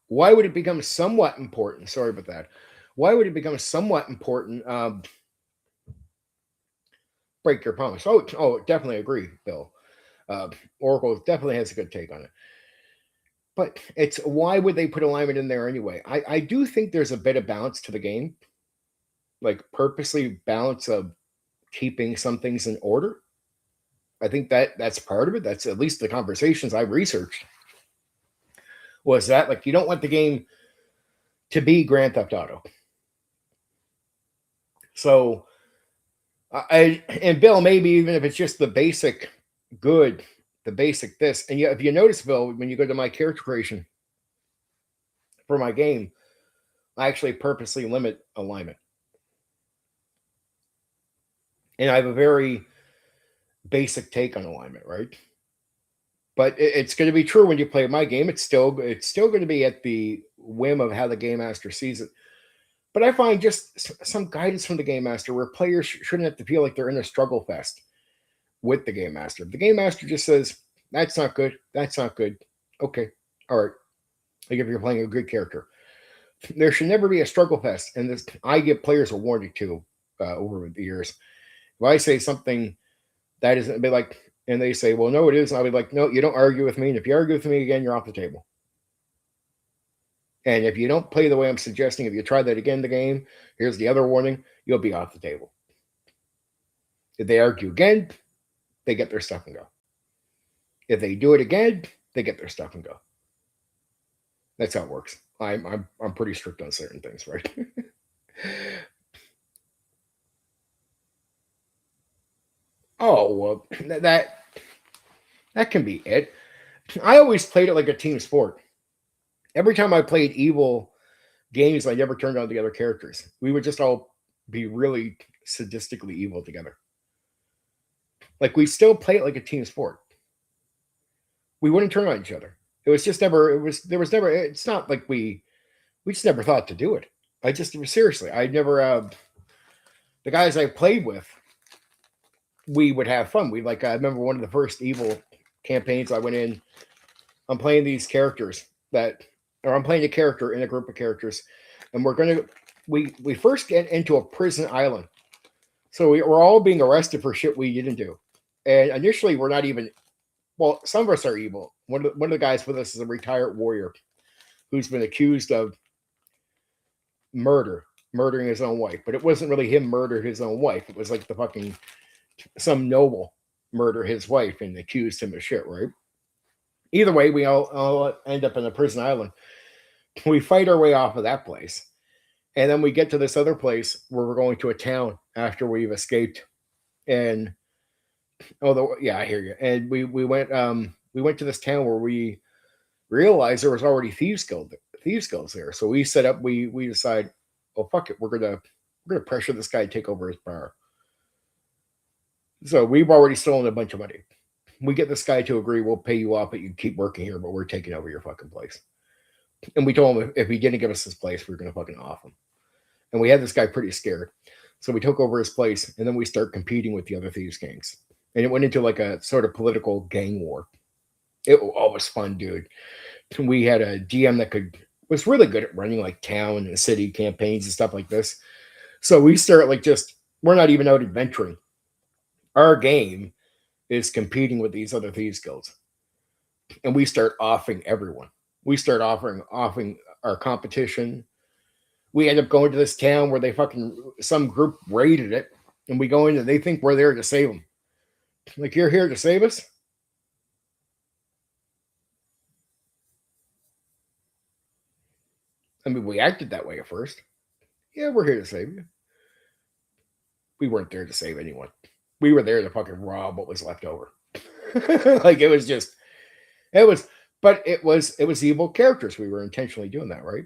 Why would it become somewhat important? Sorry about that. Why would it become somewhat important? Break your promise. Oh, definitely agree, Bill. Oracle definitely has a good take on it. But it's why would they put alignment in there anyway? I do think there's a bit of balance to the game, like purposely balance of keeping some things in order. I think that's part of it. That's at least the conversations I researched. Was that like you don't want the game to be Grand Theft Auto? So and Bill, maybe even if it's just the basic good, the basic this, and if you notice, Bill, when you go to my character creation for my game, I actually purposely limit alignment. And I have a very basic take on alignment, right? But it's going to be true when you play my game. It's still going to be at the whim of how the game master sees it. But I find just some guidance from the game master where players shouldn't have to feel like they're in a struggle fest with the game master. If the game master just says, "That's not good. That's not good." Okay, all right. Like if you're playing a good character, there should never be a struggle fest. And this, I give players a warning too over the years. If I say something that isn't, be like, and they say, "Well, no, it is," and I'll be like, "No, you don't argue with me. And if you argue with me again, you're off the table. And if you don't play the way I'm suggesting, if you try that again in the game, here's the other warning: you'll be off the table." If they argue again, they get their stuff and go. If they do it again, they get their stuff and go. That's how it works. I'm pretty strict on certain things, right? Oh well, that can be it. I always played it like a team sport. Every time I played evil games, I never turned on the other characters. We would just all be really sadistically evil together. Like we still play it like a team sport. We wouldn't turn on each other. It was just never. It was there was never. It's not like we just never thought to do it. I just seriously, I never. The guys I played with, we would have fun. We like. I remember one of the first evil campaigns I went in. I'm playing these characters that, or I'm playing a character in a group of characters, and we're gonna. We first get into a prison island, so we're all being arrested for shit we didn't do, and initially we're not even. Well, some of us are evil. One of the guys with us is a retired warrior who's been accused of murdering his own wife. But it wasn't really him murdered his own wife. It was like the fucking some noble murder his wife and accused him of shit, right? Either way, we all end up in a prison island. We fight our way off of that place. And then we get to this other place where we're going to a town after we've escaped. And yeah, I hear you. And we went to this town where we realized there was already thieves guilds there. So we set up we decide, oh fuck it, we're gonna pressure this guy to take over his bar. So we've already stolen a bunch of money. We get this guy to agree, we'll pay you off, but you keep working here, but we're taking over your fucking place. And we told him if he didn't give us his place, we were gonna fucking off him. And we had this guy pretty scared. So we took over his place, and then we start competing with the other thieves gangs. And it went into like a sort of political gang war. It was fun, dude. We had a GM that was really good at running like town and city campaigns and stuff like this. So we start like we're not even out adventuring. Our game is competing with these other thieves guilds. And we start offing everyone. We start offering our competition. We end up going to this town where some group raided it, and we go in and they think we're there to save them. Like, you're here to save us? I mean, we acted that way at first. Yeah, we're here to save you. We weren't there to save anyone. We were there to fucking rob what was left over. Like, it was evil characters. We were intentionally doing that, right?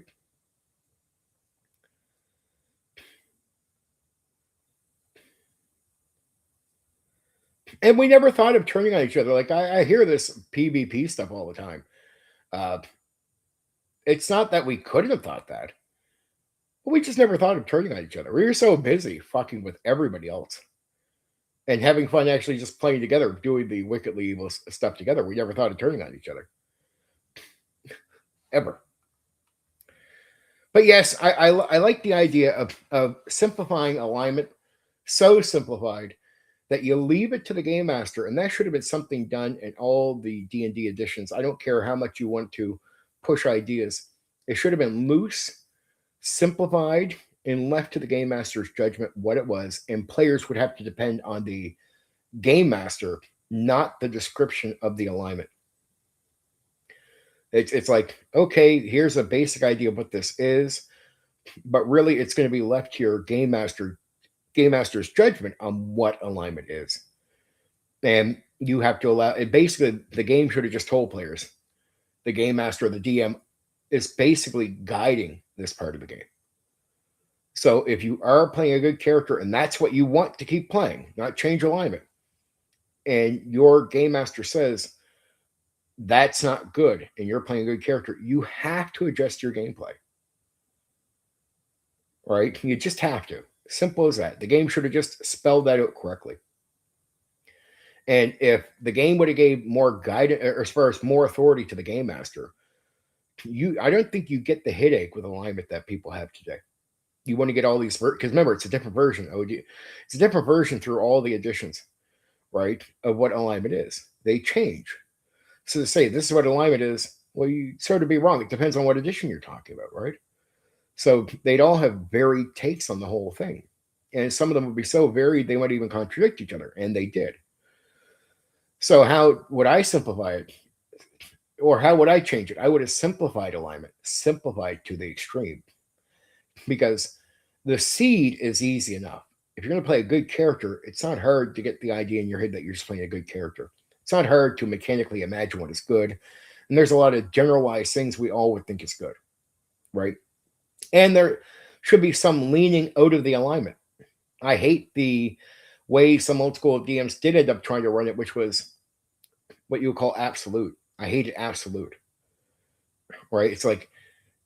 And we never thought of turning on each other. Like, I hear this PvP stuff all the time. It's not that we couldn't have thought that. We just never thought of turning on each other. We were so busy fucking with everybody else and having fun actually just playing together, doing the wickedly evil stuff together. We never thought of turning on each other. Ever. But yes, I like the idea of simplifying alignment, so simplified that you leave it to the game master, and that should have been something done in all the D&D editions. I don't care how much you want to push ideas. It should have been loose, simplified, and left to the game master's judgment what it was, and players would have to depend on the game master, not the description of the alignment. It's like, okay, here's a basic idea of what this is, but really it's going to be left to your game master's judgment on what alignment is. And you have to allow it. Basically, the game should have just told players, the game master or the DM is basically guiding this part of the game. So if you are playing a good character and that's what you want to keep playing, not change alignment, and your game master says that's not good and you're playing a good character, you have to adjust your gameplay. Right? You just have to. Simple as that. The game should have just spelled that out correctly. And if the game would have gave more guidance, or as far as more authority to the game master, I don't think you get the headache with alignment that people have today. You want to get all these, because remember, it's a different version. It's a different version through all the editions, right, of what alignment is. They change. So to say this is what alignment is, well, you sort of be wrong. It depends on what edition you're talking about, right? So they'd all have varied takes on the whole thing. And some of them would be so varied, they might even contradict each other. And they did. So how would I simplify it? Or how would I change it? I would have simplified alignment, simplified to the extreme. Because the seed is easy enough. If you're going to play a good character, it's not hard to get the idea in your head that you're just playing a good character. It's not hard to mechanically imagine what is good. And there's a lot of generalized things we all would think is good, right? And there should be some leaning out of the alignment. I hate the way some old school DMs did end up trying to run it, which was what you would call absolute. I hated absolute, right? It's like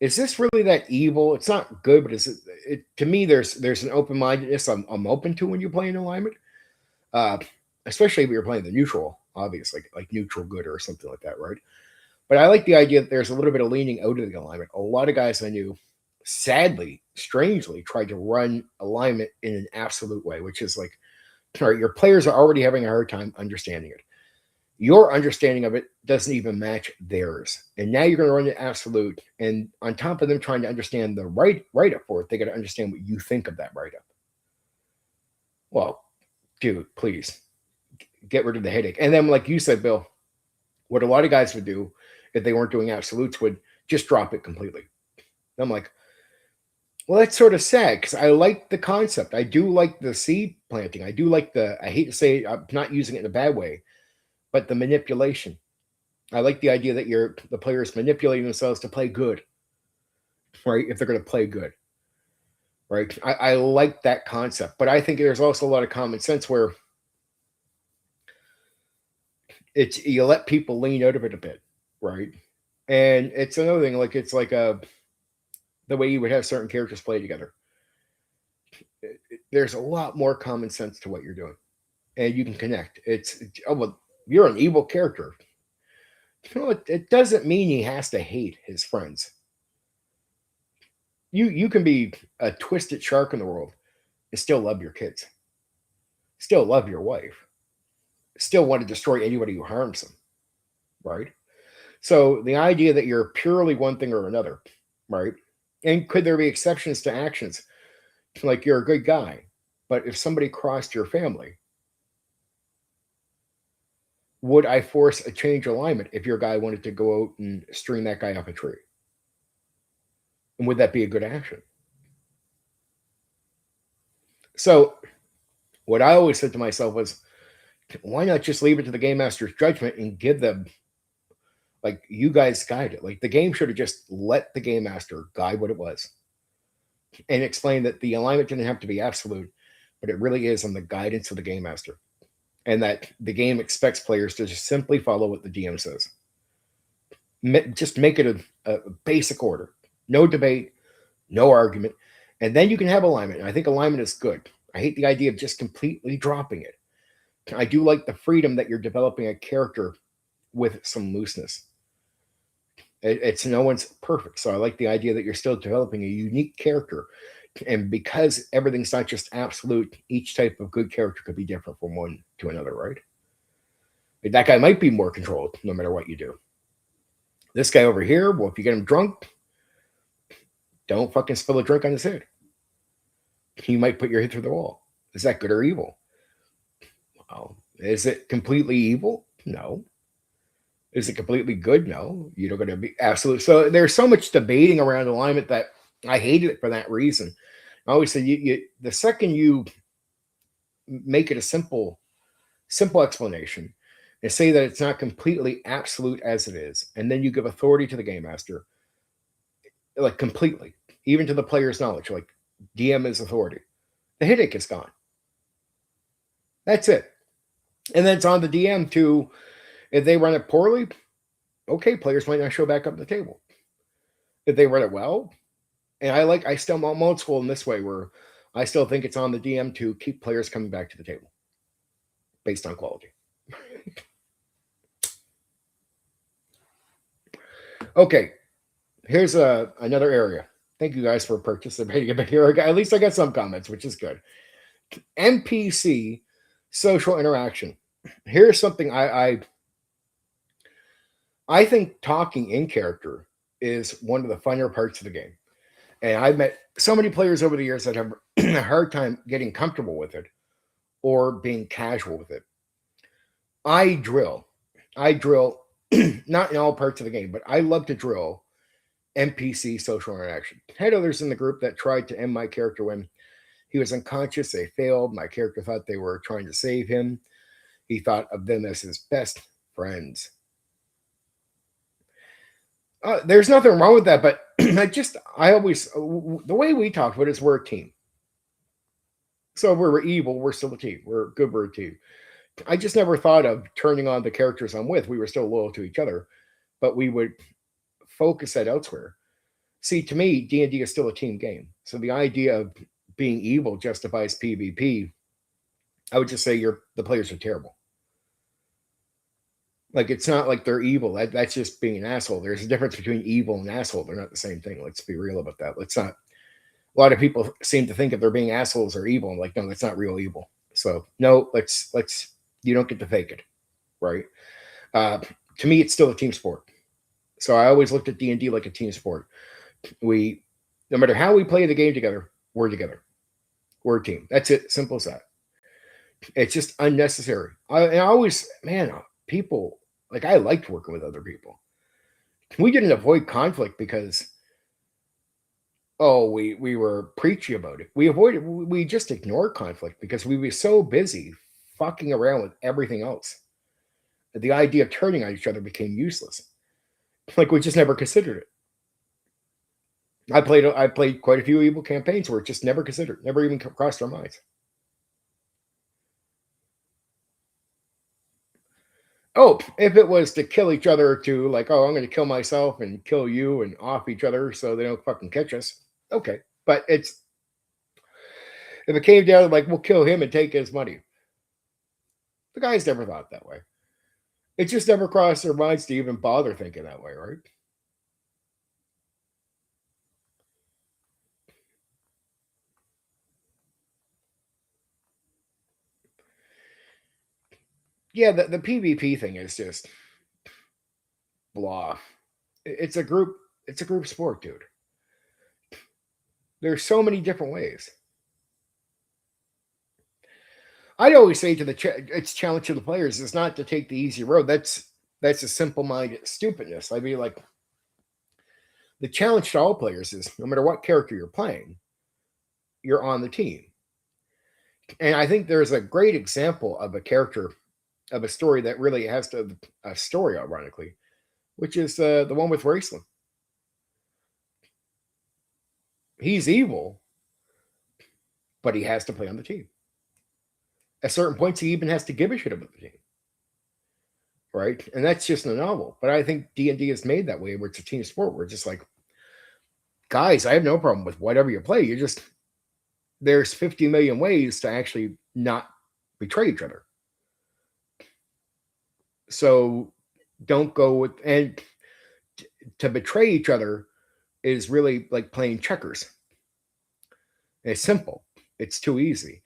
is this really that evil? It's not good, but to me, there's an open mindedness I'm open to when you play in alignment, uh, especially if you're playing the neutral, obviously, like neutral good or something like that, right? But I like the idea that there's a little bit of leaning out of the alignment. A lot of guys I knew, sadly, strangely, tried to run alignment in an absolute way, which is like, all right, your players are already having a hard time understanding it. Your understanding of it doesn't even match theirs. And now you're going to run the absolute. And on top of them trying to understand the write up for it, they got to understand what you think of that write up. Well, dude, please get rid of the headache. And then, like you said, Bill, what a lot of guys would do if they weren't doing absolutes would just drop it completely. And I'm like, well, that's sort of sad because I like the concept. I do like the seed planting. I do like I hate to say it, I'm not using it in a bad way, but the manipulation. I like the idea that the players manipulating themselves to play good, right? If they're going to play good, right? I like that concept, but I think there's also a lot of common sense where you let people lean out of it a bit, right? And it's another thing, like it's like the way you would have certain characters play together. There's a lot more common sense to what you're doing, and you can connect. Oh well, you're an evil character. You know, it doesn't mean he has to hate his friends. You can be a twisted shark in the world and still love your kids, still love your wife, still want to destroy anybody who harms them, right? So the idea that you're purely one thing or another, right? And could there be exceptions to actions? Like you're a good guy, but if somebody crossed your family, would I force a change alignment if your guy wanted to go out and string that guy up a tree? And would that be a good action? So what I always said to myself was, why not just leave it to the game master's judgment and give them, like, you guys guide it. Like the game should have just let the game master guide what it was and explain that the alignment didn't have to be absolute, but it really is on the guidance of the game master. And that the game expects players to just simply follow what the DM says. Just make it a basic order. No debate, no argument. And then you can have alignment. And I think alignment is good. I hate the idea of just completely dropping it. I do like the freedom that you're developing a character with some looseness. It's no one's perfect. So I like the idea that you're still developing a unique character. And because everything's not just absolute, each type of good character could be different from one to another, right? That guy might be more controlled no matter what you do. This guy over here, well, if you get him drunk, don't fucking spill a drink on his head. He might put your head through the wall. Is that good or evil? Well, is it completely evil? No. Is it completely good? No. You're not going to be absolute. So there's so much debating around alignment that I hated it for that reason. I always say the second you make it a simple explanation and say that it's not completely absolute as it is, and then you give authority to the game master, like completely, even to the player's knowledge, like DM is authority, the headache is gone. That's it. And then it's on the DM to, if they run it poorly, okay, players might not show back up at the table. If they run it well, and I still am old school in this way where I still think it's on the DM to keep players coming back to the table based on quality. Okay, here's another area. Thank you guys for participating. But here, at least I got some comments, which is good. NPC social interaction. Here's something I think talking in character is one of the funner parts of the game. And I've met so many players over the years that have a hard time getting comfortable with it or being casual with it. I drill, not in all parts of the game, but I love to drill NPC social interaction. I had others in the group that tried to end my character when he was unconscious. They failed. My character thought they were trying to save him. He thought of them as his best friends. There's nothing wrong with that, but I always, the way we talk about it is we're a team. So if we're evil, we're still a team. We're good, we're a team. I just never thought of turning on the characters I'm with. We were still loyal to each other, but we would focus that elsewhere. See, to me, D&D is still a team game. So the idea of being evil justifies PvP. I would just say the players are terrible. Like, it's not like they're evil. That's just being an asshole. There's a difference between evil and asshole. They're not the same thing. Let's be real about that. Let's not. A lot of people seem to think if they're being assholes or evil. I'm like, no, that's not real evil. So no, let's. You don't get to fake it, right? Uh, to me, it's still a team sport. So I always looked at D&D like a team sport. We, no matter how we play the game together, we're together. We're a team. That's it. Simple as that. It's just unnecessary. I always, man, people, like, I liked working with other people. We didn't avoid conflict because, oh, we were preachy about it. We just ignored conflict because we were so busy fucking around with everything else. The idea of turning on each other became useless. Like, we just never considered it. I played quite a few evil campaigns where it just never considered, never even crossed our minds. Oh, if it was to kill each other, to like, oh, I'm going to kill myself and kill you and off each other so they don't fucking catch us. Okay, but it's if it came down to like, we'll kill him and take his money. The guys never thought that way. It just never crossed their minds to even bother thinking that way, right? Yeah, the PvP thing is just blah. It's a group. It's a group sport, dude. There's so many different ways. I'd always say to it's challenge to the players is not to take the easy road. That's a simple-minded stupidness. I'd be like, the challenge to all players is no matter what character you're playing, you're on the team. And I think there's a great example of a character of a story that really has a story, ironically, which is the one with Raceland. He's evil, but he has to play on the team. At certain points, he even has to give a shit about the team, right? And that's just a novel. But I think D&D is made that way, where it's a team sport. Where it's just like, guys, I have no problem with whatever you play. You just there's 50 million ways to actually not betray each other. So don't go with and to betray each other is really like playing checkers. It's simple. It's too easy.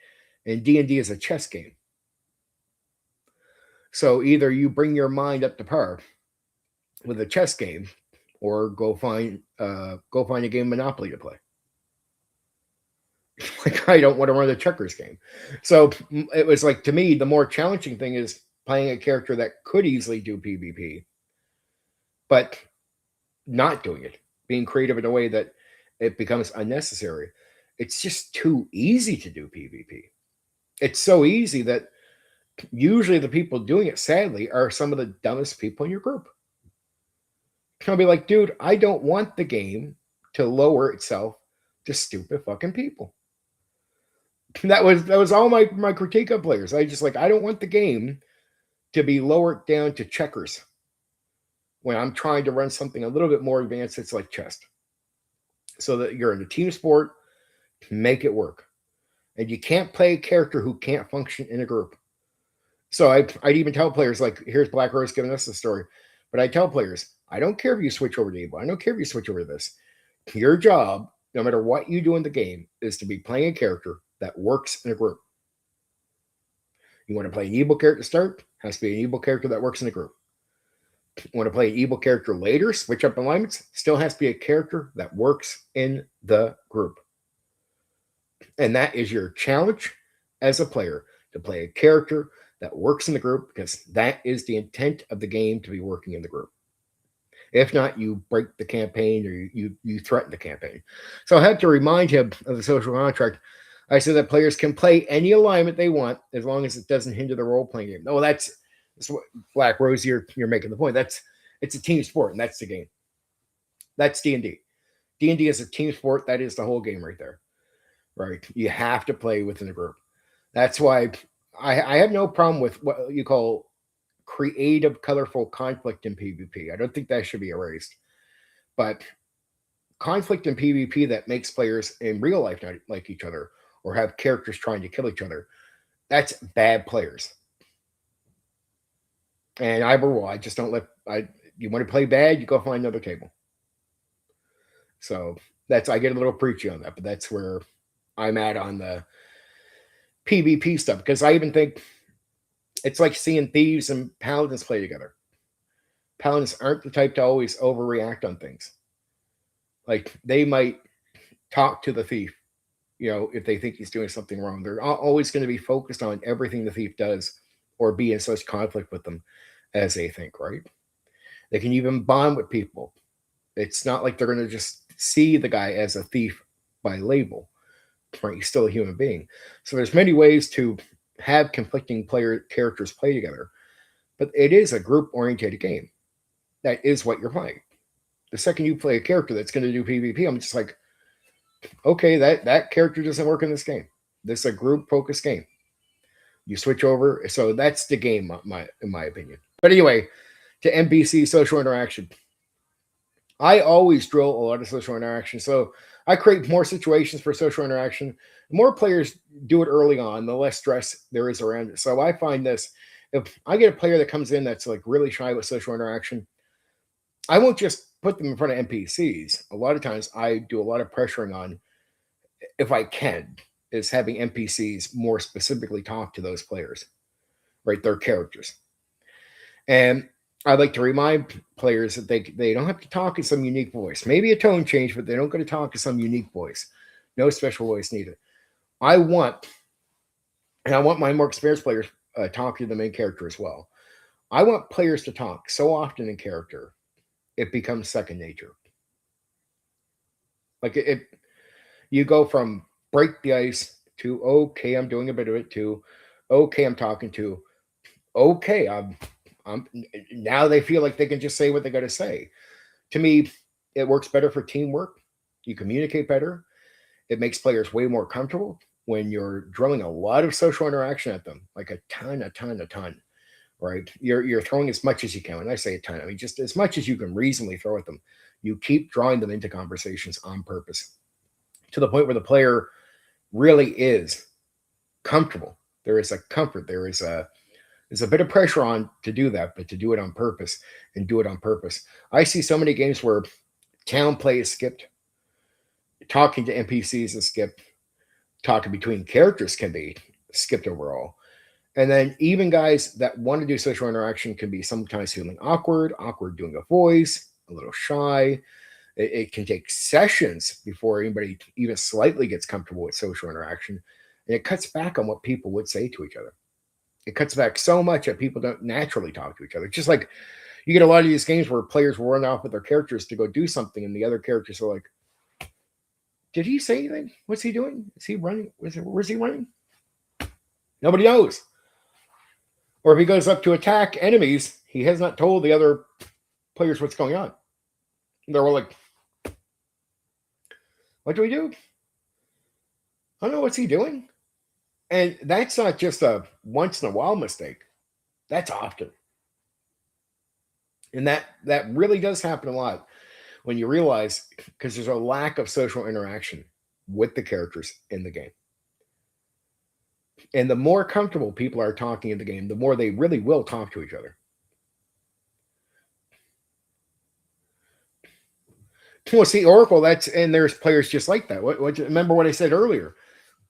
And D&D is a chess game. So either you bring your mind up to par with a chess game, or go find a game of Monopoly to play. Like, I don't want to run a checkers game. So it was like, to me, the more challenging thing is playing a character that could easily do PvP, but not doing it, being creative in a way that it becomes unnecessary. It's just too easy to do PvP. It's so easy that usually the people doing it, sadly, are some of the dumbest people in your group. I'll be like, dude, I don't want the game to lower itself to stupid fucking people. That was all my critique of players. I don't want the game to be lowered down to checkers when I'm trying to run something a little bit more advanced. It's like chess, so that you're in a team sport. Make it work, and you can't play a character who can't function in a group. So I'd even tell players, like, here's Black Rose giving us the story, but I tell players, I don't care if you switch over to evil. I don't care if you switch over to this. Your job, no matter what you do in the game, is to be playing a character that works in a group. You want to play an evil character to start? Has to be an evil character that works in a group. You want to play an evil character later, switch up alignments? Still has to be a character that works in the group. And that is your challenge as a player, to play a character that works in the group, because that is the intent of the game, to be working in the group. If not, you break the campaign, or you threaten the campaign. So I had to remind him of the social contract. I said that players can play any alignment they want as long as it doesn't hinder the role-playing game. No, that's what, Black Rose, you're making the point. It's a team sport, and that's the game. That's D&D. D&D is a team sport. That is the whole game right there. Right? You have to play within a group. That's why I have no problem with what you call creative, colorful conflict in PvP. I don't think that should be erased. But conflict in PvP that makes players in real life not like each other or have characters trying to kill each other, that's bad players. And I just don't let you want to play bad, you go find another table. So that's I get a little preachy on that, but that's where I'm at on the PvP stuff because I even think it's like seeing thieves and paladins play together. Paladins aren't the type to always overreact on things. Like they might talk to the thief, if they think he's doing something wrong. They're always going to be focused on everything the thief does or be in such conflict with them as they think, right? They can even bond with people. It's not like they're going to just see the guy as a thief by label, right? He's still a human being. So there's many ways to have conflicting characters play together, but it is a group-oriented game. That is what you're playing. The second you play a character that's going to do PvP, I'm just like, okay, that character doesn't work in this game. This is a group-focused game. You switch over. So that's the game, in my opinion. But anyway, to NPC social interaction. I always drill a lot of social interaction. So I create more situations for social interaction. The more players do it early on, the less stress there is around it. So I find this, if I get a player that comes in that's like really shy with social interaction, I won't just put them in front of NPCs. A lot of times I do a lot of pressuring on, if I can, is having NPCs more specifically talk to those players, right? Their characters. And I like to remind players that they don't have to talk in some unique voice. Maybe a tone change, but they don't got to talk in some unique voice. No special voice needed. I want my more experienced players talking to the main character as well. I want players to talk so often in character, it becomes second nature. Like you go from break the ice to okay, I'm doing a bit of it, to okay, I'm talking to okay, I'm now they feel like they can just say what they got to say. To me, it works better for teamwork. You communicate better. It makes players way more comfortable when you're drilling a lot of social interaction at them, like a ton, right? You're throwing as much as you can. When I say a ton, I mean just as much as you can reasonably throw at them. You keep drawing them into conversations on purpose to the point where the player really is comfortable. There is a comfort. There's a bit of pressure on to do that, but to do it on purpose and do it on purpose. I see so many games where town play is skipped, talking to NPCs is skipped, talking between characters can be skipped overall. And then even guys that want to do social interaction can be sometimes feeling awkward doing a voice, a little shy. It can take sessions before anybody even slightly gets comfortable with social interaction. And it cuts back on what people would say to each other. It cuts back so much that people don't naturally talk to each other. Just like you get a lot of these games where players will run off with their characters to go do something, and the other characters are like, did he say anything? What's he doing? Is he running? Where's he running? Nobody knows. Or if he goes up to attack enemies, he has not told the other players what's going on. They're all like, what do we do? I don't know. What's he doing? And that's not just a once in a while mistake. That's often. And that really does happen a lot when you realize, because there's a lack of social interaction with the characters in the game. And the more comfortable people are talking in the game, the more they really will talk to each other. Well, see, Oracle, and there's players just like that. Remember what I said earlier?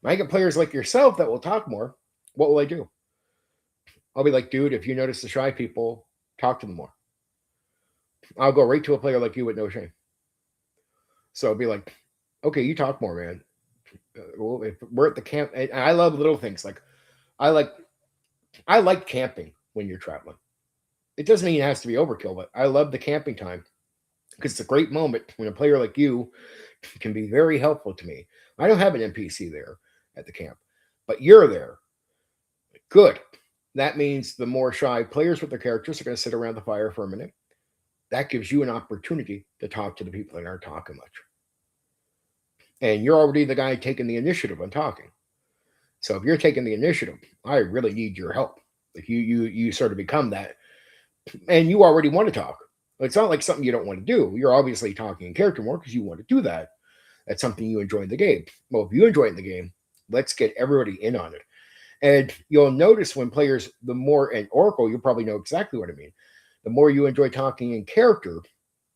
I get players like yourself that will talk more. What will I do? I'll be like, dude, if you notice the shy people, talk to them more. I'll go right to a player like you with no shame. So I'll be like, okay, you talk more, man. Well, if we're at the camp, and I love little things like I like camping when you're traveling. It doesn't mean it has to be overkill, but I love the camping time because it's a great moment when a player like you can be very helpful to me. I don't have an NPC there at the camp, but you're there. Good. That means the more shy players with their characters are going to sit around the fire for a minute. That gives you an opportunity to talk to the people that aren't talking much. And you're already the guy taking the initiative on talking. So if you're taking the initiative, I really need your help. Like you sort of become that, and you already want to talk. It's not like something you don't want to do. You're obviously talking in character more because you want to do that. That's something you enjoy in the game. Well, if you enjoy it in the game, let's get everybody in on it. And you'll notice when players, the more, and Oracle, you'll probably know exactly what I mean. The more you enjoy talking in character,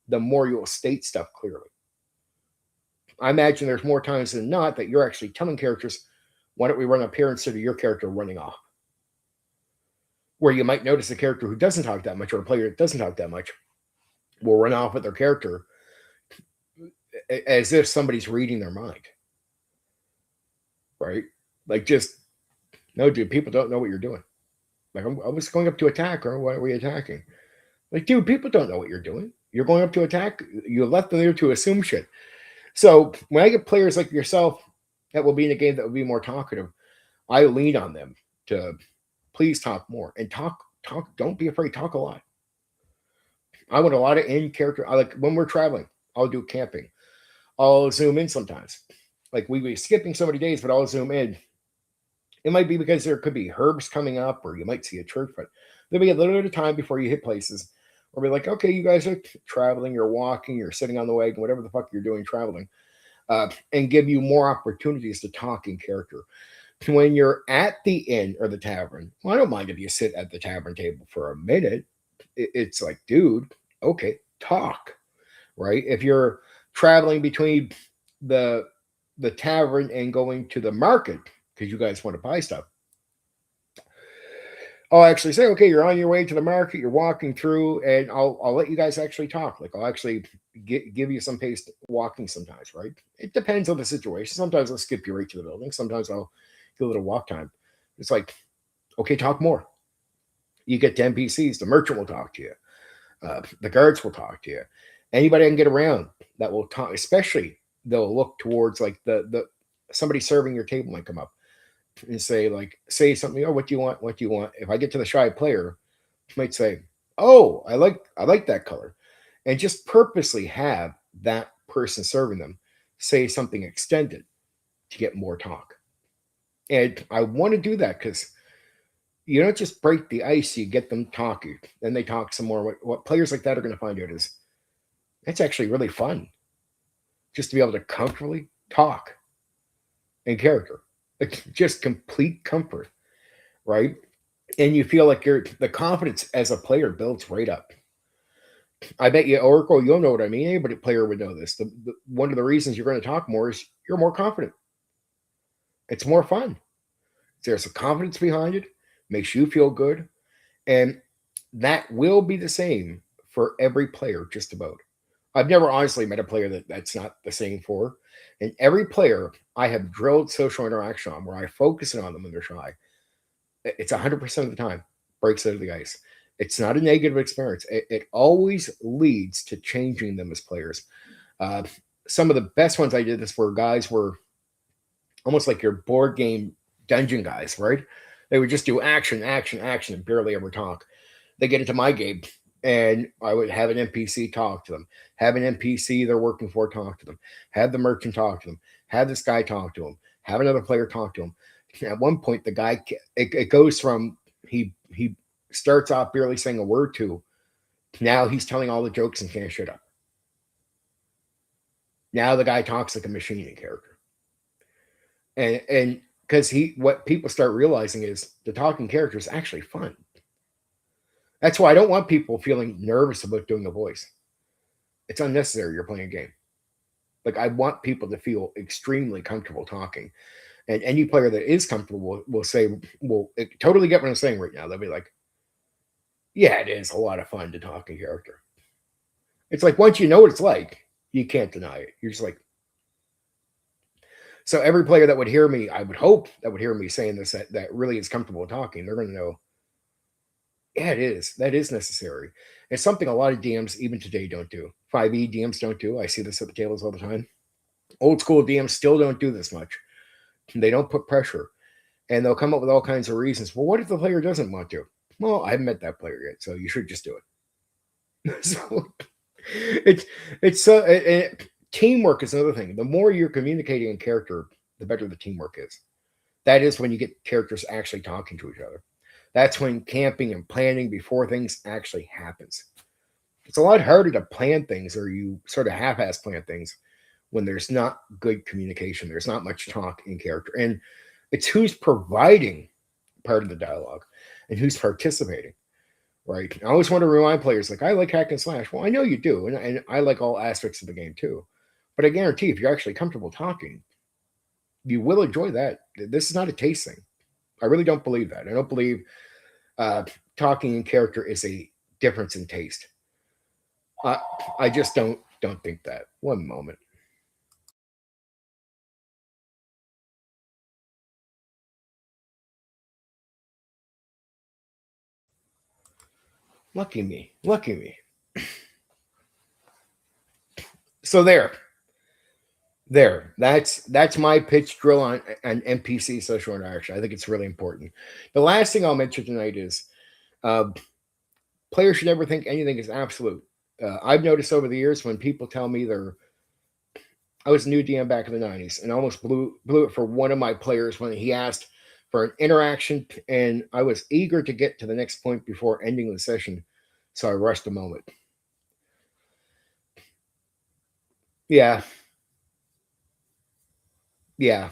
the more you'll state stuff clearly. I imagine there's more times than not that you're actually telling characters, why don't we run up here instead of your character running off? Where you might notice a character who doesn't talk that much or a player that doesn't talk that much will run off with their character as if somebody's reading their mind. Right? Like, just, no, dude, people don't know what you're doing. Like, I was going up to attack, or why are we attacking? Like, dude, people don't know what you're doing. You're going up to attack. You left them there to assume shit. So when I get players like yourself that will be in a game that will be more talkative, I lean on them to please talk more and talk. Don't be afraid. Talk a lot. I want a lot of in character. I like when we're traveling. I'll do camping. I'll zoom in sometimes. Like we be skipping so many days, but I'll zoom in. It might be because there could be herbs coming up, or you might see a church, but there'll be a little bit of time before you hit places. Or be like, okay, you guys are traveling, you're walking, you're sitting on the wagon, whatever the fuck you're doing traveling, and give you more opportunities to talk in character. When you're at the inn or the tavern, well, I don't mind if you sit at the tavern table for a minute. It's like, dude, okay, talk, right? If you're traveling between the the tavern and going to the market because you guys want to buy stuff, I'll actually say, okay, you're on your way to the market, you're walking through, and I'll let you guys actually talk. Like I'll actually give you some pace walking sometimes, right? It depends on the situation. Sometimes I'll skip you right to the building. Sometimes I'll do a little walk time. It's like, okay, talk more. You get to NPCs, the merchant will talk to you. The guards will talk to you. Anybody I can get around that will talk, especially they'll look towards like the somebody serving your table might come up and say something. Oh, what do you want? What do you want? If I get to the shy player, I might say, oh, I like that color, and just purposely have that person serving them say something extended to get more talk. And I want to do that because you don't just break the ice, you get them talking, then they talk some more. What players like that are going to find out is it's actually really fun just to be able to comfortably talk in character, like just complete comfort, right? And you feel like the confidence as a player builds right up. I bet you, Oracle, you'll know what I mean. Anybody player would know this. One of the reasons you're going to talk more is you're more confident. It's more fun. There's a confidence behind it, makes you feel good, and that will be the same for every player, just about. I've never honestly met a player that's not the same for. And every player I have drilled social interaction on, where I focus in on them when they're shy, it's 100% of the time breaks out of the ice. It's not a negative experience. It always leads to changing them as players. Uh, some of the best ones I did this were guys were almost like your board game dungeon guys, right? They would just do action, action, action, and barely ever talk. They get into my game, and I would have an NPC talk to them, have an NPC they're working for talk to them, have the merchant talk to them, have this guy talk to them, have another player talk to them. At one point, the guy it goes from he starts off barely saying a word to now he's telling all the jokes and can't shut up. Now the guy talks like a machine in character, and because he what people start realizing is the talking character is actually fun. That's why I don't want people feeling nervous about doing a voice. It's unnecessary. You're playing a game. Like I want people to feel extremely comfortable talking, and any player that is comfortable will say, "Will totally get what I'm saying right now." They'll be like, "Yeah, it is a lot of fun to talk in character." It's like once you know what it's like, you can't deny it. You're just like, so every player that would hear me, I would hope that would hear me saying this that really is comfortable talking. They're going to know, yeah, it is. That is necessary. It's something a lot of DMs even today don't do. 5e DMs don't do. I see this at the tables all the time. Old school DMs still don't do this much. They don't put pressure, and they'll come up with all kinds of reasons. Well, what if the player doesn't want to? Well, I haven't met that player yet, so you should just do it. So it's teamwork is another thing. The more you're communicating in character, the better the teamwork is. That is when you get characters actually talking to each other. That's when camping and planning before things actually happens. It's it's a lot harder to plan things, or you sort of half-ass plan things when there's not good communication. There's not much talk in character, and it's who's providing part of the dialogue and who's participating. Right. I always want to remind players, like, I like hack and slash. Well, I know you do, and I like all aspects of the game too. But I guarantee if you're actually comfortable talking, you will enjoy that. This is not a taste thing. I really don't believe that. I don't believe uh, talking in character is a difference in taste. I I just don't think that. One moment. Lucky me. Lucky me. So there. That's my pitch drill on an NPC social interaction. I think it's really important. The last thing I'll mention tonight is uh, players should never think anything is absolute. I've noticed over the years when people tell me I was a new DM back in the '90s and almost blew it for one of my players when he asked for an interaction, and I was eager to get to the next point before ending the session, so I rushed a moment. Yeah, yeah,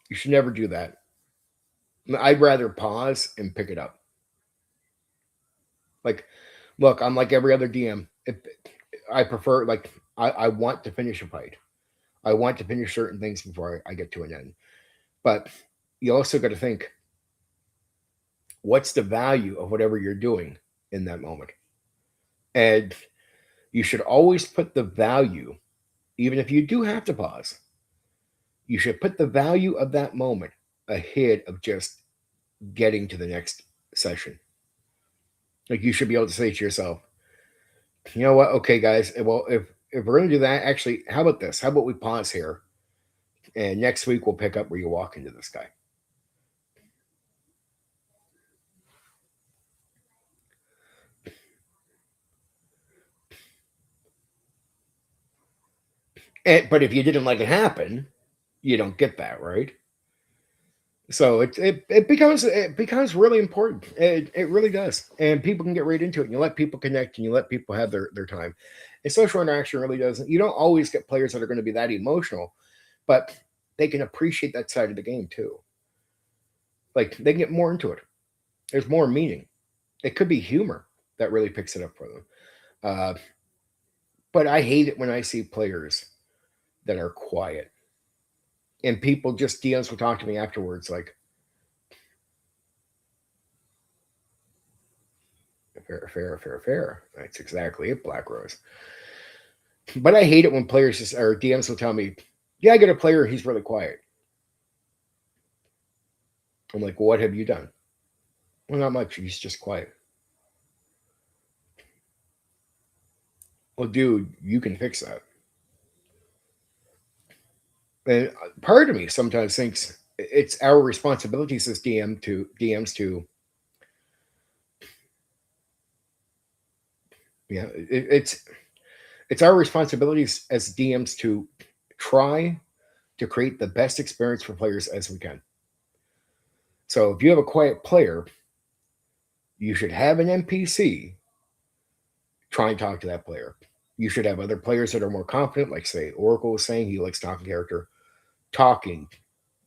you should never do that. I'd rather pause and pick it up. Like, look, I'm like every other DM. I prefer I want to finish a fight. I want to finish certain things before I get to an end. But you also got to think, what's the value of whatever you're doing in that moment? And you should always put the value, even if you do have to pause, you should put the value of that moment ahead of just getting to the next session. Like, you should be able to say to yourself, you know what? Okay, guys. Well, if we're gonna do that, actually, how about this? How about we pause here, and next week we'll pick up where you walk into this guy. But if you didn't let it happen, you don't get that, right? So it becomes really important. It really does, and people can get right into it. And you let people connect, and you let people have their time. And social interaction really doesn't. You don't always get players that are going to be that emotional, but they can appreciate that side of the game too. Like, they can get more into it. There's more meaning. It could be humor that really picks it up for them. Uh, but I hate it when I see players that are quiet, and people just DMs will talk to me afterwards like, fair. That's exactly it, Black Rose. But I hate it when players just or DMs will tell me, "Yeah, I get a player. He's really quiet." I'm like, well, "What have you done?" "Well, not much. He's just quiet." Well, dude, you can fix that. And part of me sometimes thinks it's our responsibilities as DMs to it's our responsibilities as DMs to try to create the best experience for players as we can. So if you have a quiet player, you should have an NPC try and talk to that player. You should have other players that are more confident, like, say, Oracle was saying he likes talking character, talking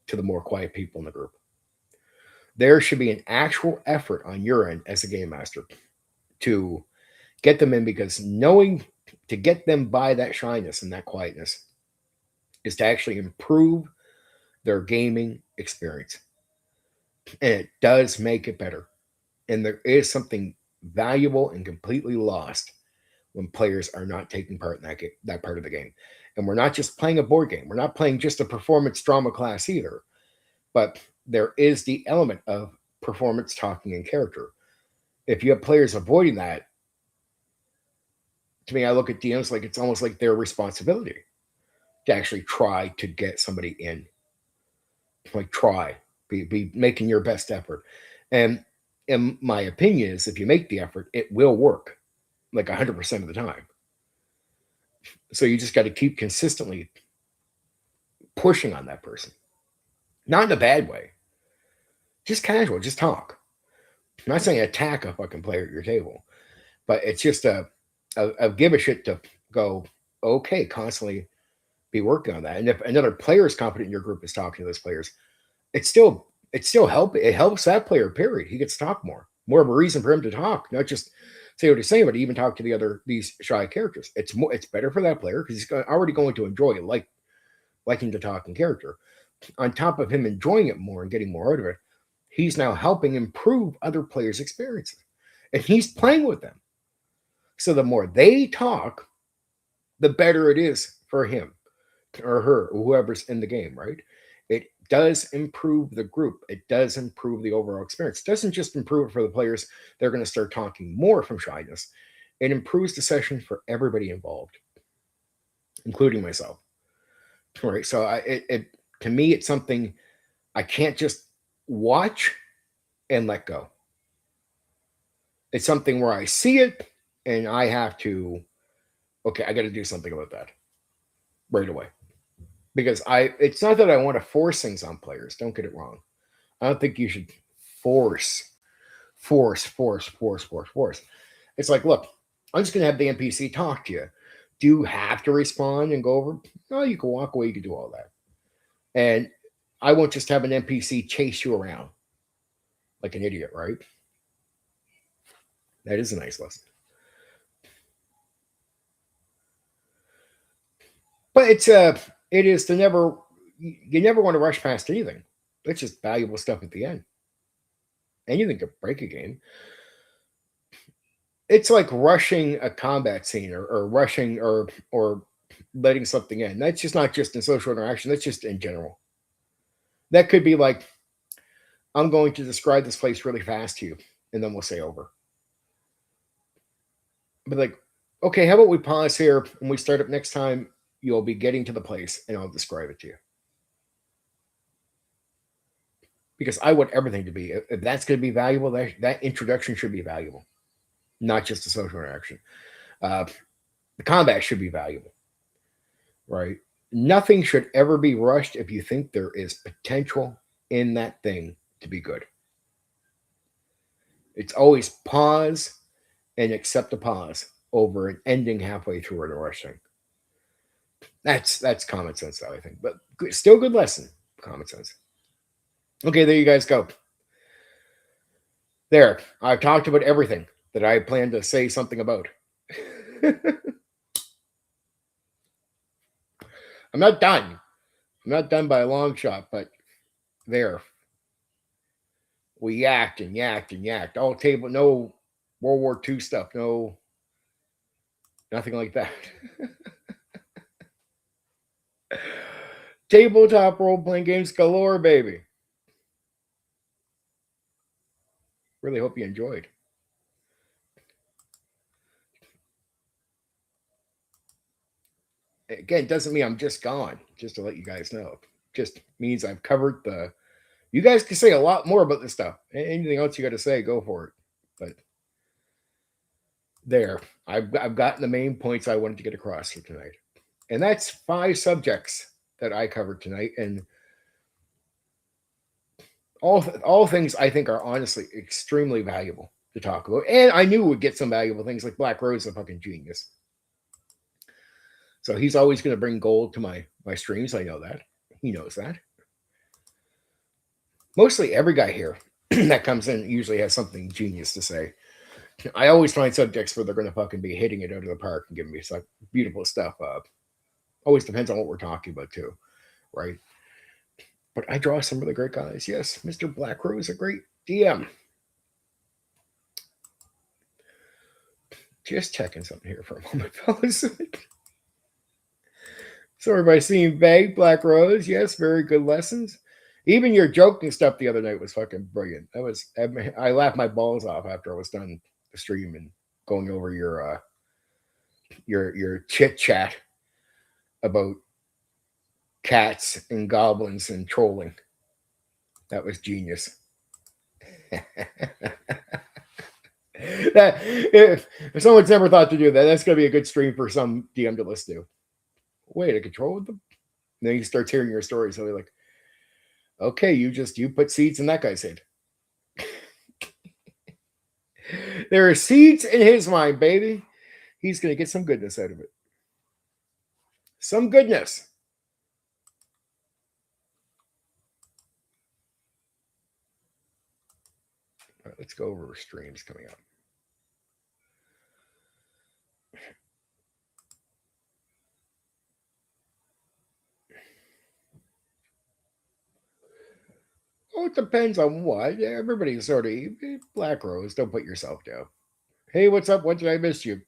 to the more quiet people in the group. There should be an actual effort on your end as a game master to get them in, because knowing to get them by that shyness and that quietness is to actually improve their gaming experience. And it does make it better. And there is something valuable and completely lost when players are not taking part in that part of the game. And we're not just playing a board game. We're not playing just a performance drama class either. But there is the element of performance talking and character. If you have players avoiding that, to me, I look at DMs like it's almost like their responsibility to actually try to get somebody in. Like, try, be making your best effort. And in my opinion is, if you make the effort, it will work like 100% of the time. So you just got to keep consistently pushing on that person, not in a bad way, just casual, just talk. I'm not saying attack a fucking player at your table, but it's just of give a shit to go, okay, constantly be working on that. And if another player is competent in your group is talking to those players, it helps that player, period. He gets to talk more of a reason for him to talk, not just say what he's saying, but even talk to these shy characters. It's better for that player because he's already going to enjoy it, liking to talk in character. On top of him enjoying it more and getting more out of it, he's now helping improve other players' experiences. And he's playing with them. So the more they talk, the better it is for him or her, or whoever's in the game, right? It does improve the group. It does improve the overall experience. It doesn't just improve it for the players. They're going to start talking more from shyness. It improves the session for everybody involved, including myself. Right. So to me, it's something I can't just watch and let go. It's something where I see it and I have to, okay, I got to do something about that right away. Because it's not that I want to force things on players. Don't get it wrong. I don't think you should force. It's like, look, I'm just going to have the NPC talk to you. Do you have to respond and go over? No, you can walk away. You can do all that. And I won't just have an NPC chase you around like an idiot, right? That is a nice lesson. But it is to you never want to rush past anything. It's just valuable stuff at the end. Anything could break a game. It's like rushing a combat scene or rushing or letting something in. That's just not just in social interaction. That's just in general. That could be like, I'm going to describe this place really fast to you, and then we'll say over. But like, okay, how about we pause here and we start up next time? You'll be getting to the place, and I'll describe it to you. Because I want everything to be. If that's going to be valuable, that introduction should be valuable, not just a social interaction. The combat should be valuable, right? Nothing should ever be rushed if you think there is potential in that thing to be good. It's always pause and accept a pause over an ending halfway through or a rush thing. That's common sense, though, I think, but still good lesson. Common sense. Okay, there you guys go. There, I've talked about everything that I plan to say something about. I'm not done. I'm not done by a long shot, but there. We yacked and yacked and yacked. All table, no World War II stuff, no, nothing like that. Tabletop role-playing games galore, baby. Really hope you enjoyed. Again, doesn't mean I'm just gone, just to let you guys know. Just means I've covered the... You guys can say a lot more about this stuff. Anything else you got to say, go for it. But there, I've gotten the main points I wanted to get across here tonight. And that's 5 subjects that I covered tonight. And all things I think are honestly extremely valuable to talk about. And I knew we'd get some valuable things, like Black Rose, a fucking genius. So he's always going to bring gold to my streams. I know that. He knows that. Mostly every guy here that comes in usually has something genius to say. I always find subjects where they're going to fucking be hitting it out of the park and giving me some beautiful stuff. Always depends on what we're talking about too, right? But I draw some really great guys. Yes, Mr. Black Rose, a great DM. Just checking something here for a moment, fellas. Sorry if I seem vague, Black Rose. Yes, very good lessons. Even your joking stuff the other night was fucking brilliant. I laughed my balls off after I was done the stream and going over your chit chat about cats and goblins and trolling. That was genius. That if someone's never thought to do that, that's gonna be a good stream for some DM to listen to. Wait, I control with them? And then he starts hearing your story. So they're like, okay, you put seeds in that guy's head. There are seeds in his mind, baby. he's going to get some goodness out of it. Some goodness. All right, let's go over streams coming up. Oh, it depends on what. Everybody's sort of Black Rose. Don't put yourself down. Hey, what's up? What did I miss? You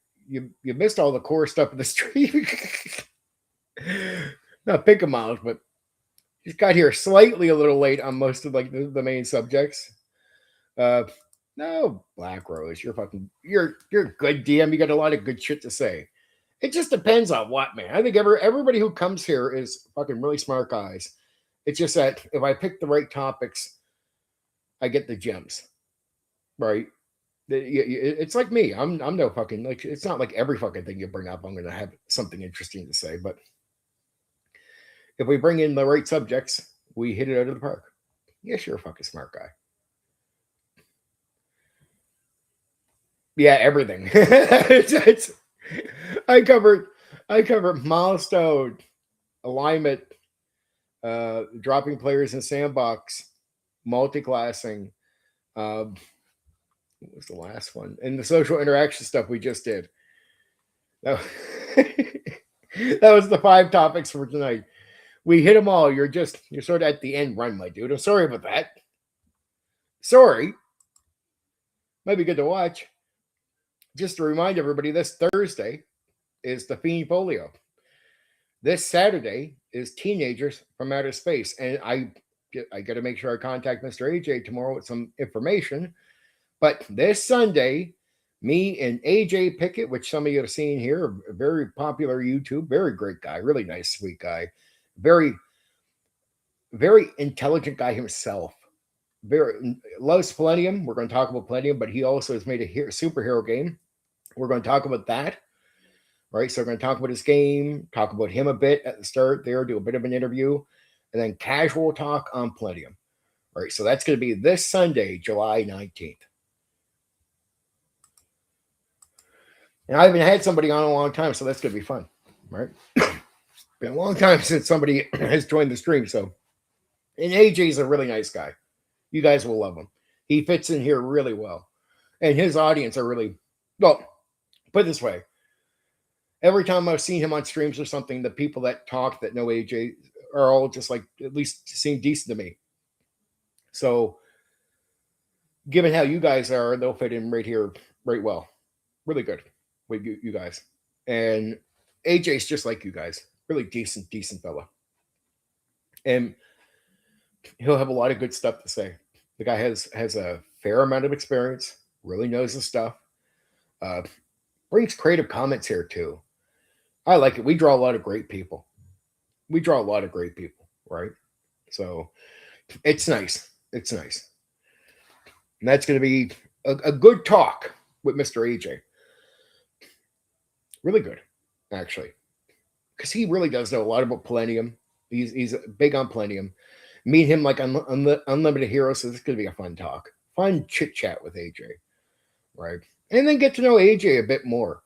missed all the core stuff in the stream. Not pick 'em out, but he's got here slightly a little late on most of like the main subjects. No, Black Rose, you're good DM. You got a lot of good shit to say. It just depends on what, man. I think everybody who comes here is fucking really smart guys. It's just that if I pick the right topics, I get the gems, right? It's like me. I'm no fucking like. It's not like every fucking thing you bring up, I'm going to have something interesting to say. But if we bring in the right subjects, we hit it out of the park. Yes, you're a fucking smart guy. Yeah, everything. I covered milestone, alignment, dropping players in sandbox, multi-classing. What was the last one? And the social interaction stuff we just did. That was the 5 topics for tonight. We hit them all. You're sort of at the end run, my dude. I'm sorry about that. Sorry. Might be good to watch. Just to remind everybody, this Thursday is the Fiend Folio. This Saturday is Teenagers from Outer Space. And I got to make sure I contact Mr. AJ tomorrow with some information. But this Sunday, me and AJ Pickett, which some of you have seen here, a very popular YouTube, very great guy, really nice, sweet guy, very, very intelligent guy himself. Very loves Palladium. We're going to talk about Palladium, but he also has made a superhero game. We're going to talk about that. Right. So we're going to talk about his game, talk about him a bit at the start there, do a bit of an interview, and then casual talk on Palladium. Right. So that's going to be this Sunday, July 19th. And I haven't had somebody on in a long time, so that's going to be fun. Right. Been a long time since somebody has joined the stream. So, and AJ's a really nice guy. You guys will love him. He fits in here really well. And his audience are really, well, put it this way. Every time I've seen him on streams or something, the people that talk that know AJ are all just like, at least seem decent to me. So, given how you guys are, they'll fit in right here, right well. Really good with you guys. And AJ's just like you guys. Really decent fella. And he'll have a lot of good stuff to say. The guy has a fair amount of experience, really knows his stuff. Brings creative comments here too. I like it. We draw a lot of great people. Right? So it's nice. It's nice. And that's going to be a good talk with Mr. AJ. Really good, actually. Because he really does know a lot about Palladium. He's big on Palladium. Meet him like on Unlimited Heroes, so this is going to be a fun talk. Fun chit-chat with AJ. Right? And then get to know AJ a bit more.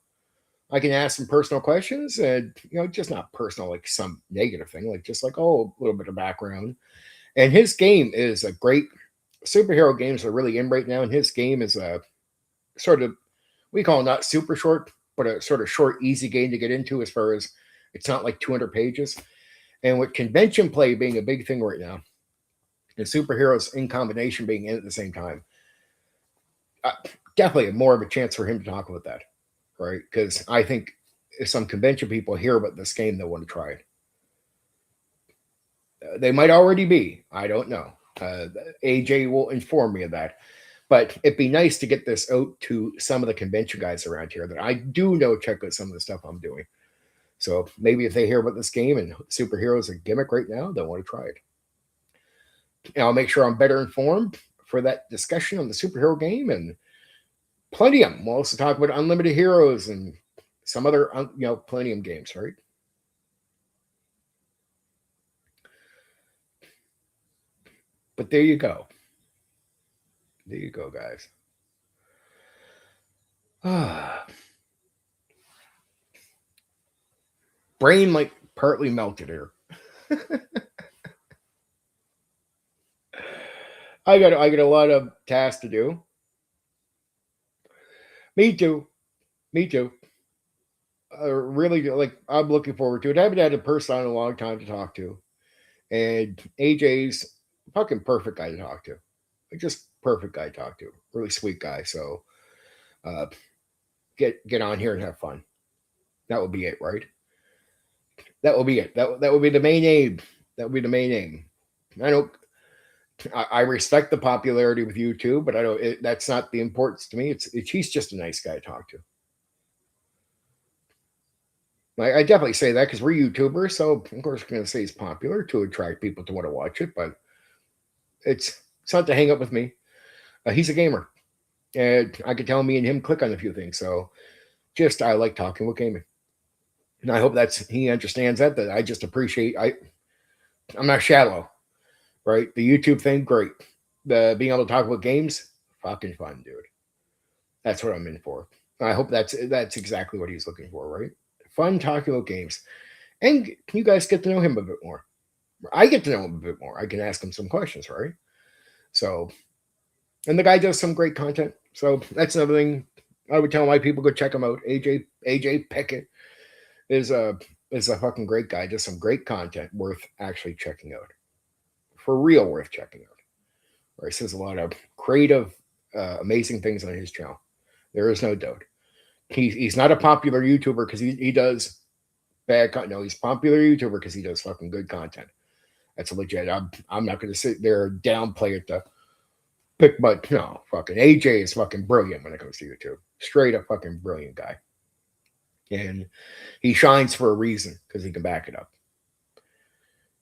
I can ask some personal questions and, just not personal, like some negative thing, like just like, a little bit of background. And his game is a great, superhero games are really in right now. And his game is a sort of, we call it not super short, but a sort of short, easy game to get into as far as it's not like 200 pages. And with convention play being a big thing right now, and superheroes in combination being in at the same time, definitely more of a chance for him to talk about that. Right? Because I think if some convention people hear about this game, they'll want to try it. They might already be. I don't know. AJ will inform me of that. But it'd be nice to get this out to some of the convention guys around here that I do know check out some of the stuff I'm doing. So maybe if they hear about this game and superheroes are a gimmick right now, they'll want to try it. And I'll make sure I'm better informed for that discussion on the superhero game and Palladium. We'll also talk about Unlimited Heroes and some other, Palladium games, right? But there you go. There you go, guys. brain like partly melted here. I got a lot of tasks to do. Me too. Me too. Really, like I'm looking forward to it. I haven't had a person on in a long time to talk to, and AJ's fucking perfect guy to talk to. Like just perfect guy to talk to. Really sweet guy. So uh, get on here and have fun. That would be it, right? That will be it. That would be the main aim. That would be the main aim. I don't. I respect the popularity with you too, but I don't. That's not the importance to me. It's he's just a nice guy to talk to. I definitely say that because we're YouTubers, so of course we're going to say he's popular to attract people to want to watch it. But it's not to hang up with me. He's a gamer, and I can tell me and him click on a few things. So just I like talking with gaming, and I hope that's he understands that. That I just appreciate. I'm not shallow, right? The YouTube thing, great. The being able to talk about games, fucking fun, dude. That's what I'm in for. I hope that's exactly what he's looking for, right? Fun talking about games, and you guys get to know him a bit more. I get to know him a bit more. I can ask him some questions, right? So, and the guy does some great content. So that's another thing I would tell my people go check him out. AJ Pickett is a fucking great guy. Does some great content worth actually checking out. For real, worth checking out. Where he says a lot of creative, amazing things on his channel. There is no doubt. He's not a popular YouTuber because he does bad content. No, he's a popular YouTuber because he does fucking good content. That's legit. I'm not going to sit there and downplay it to pick, but no, fucking AJ is fucking brilliant when it comes to YouTube. Straight up fucking brilliant guy. And he shines for a reason because he can back it up.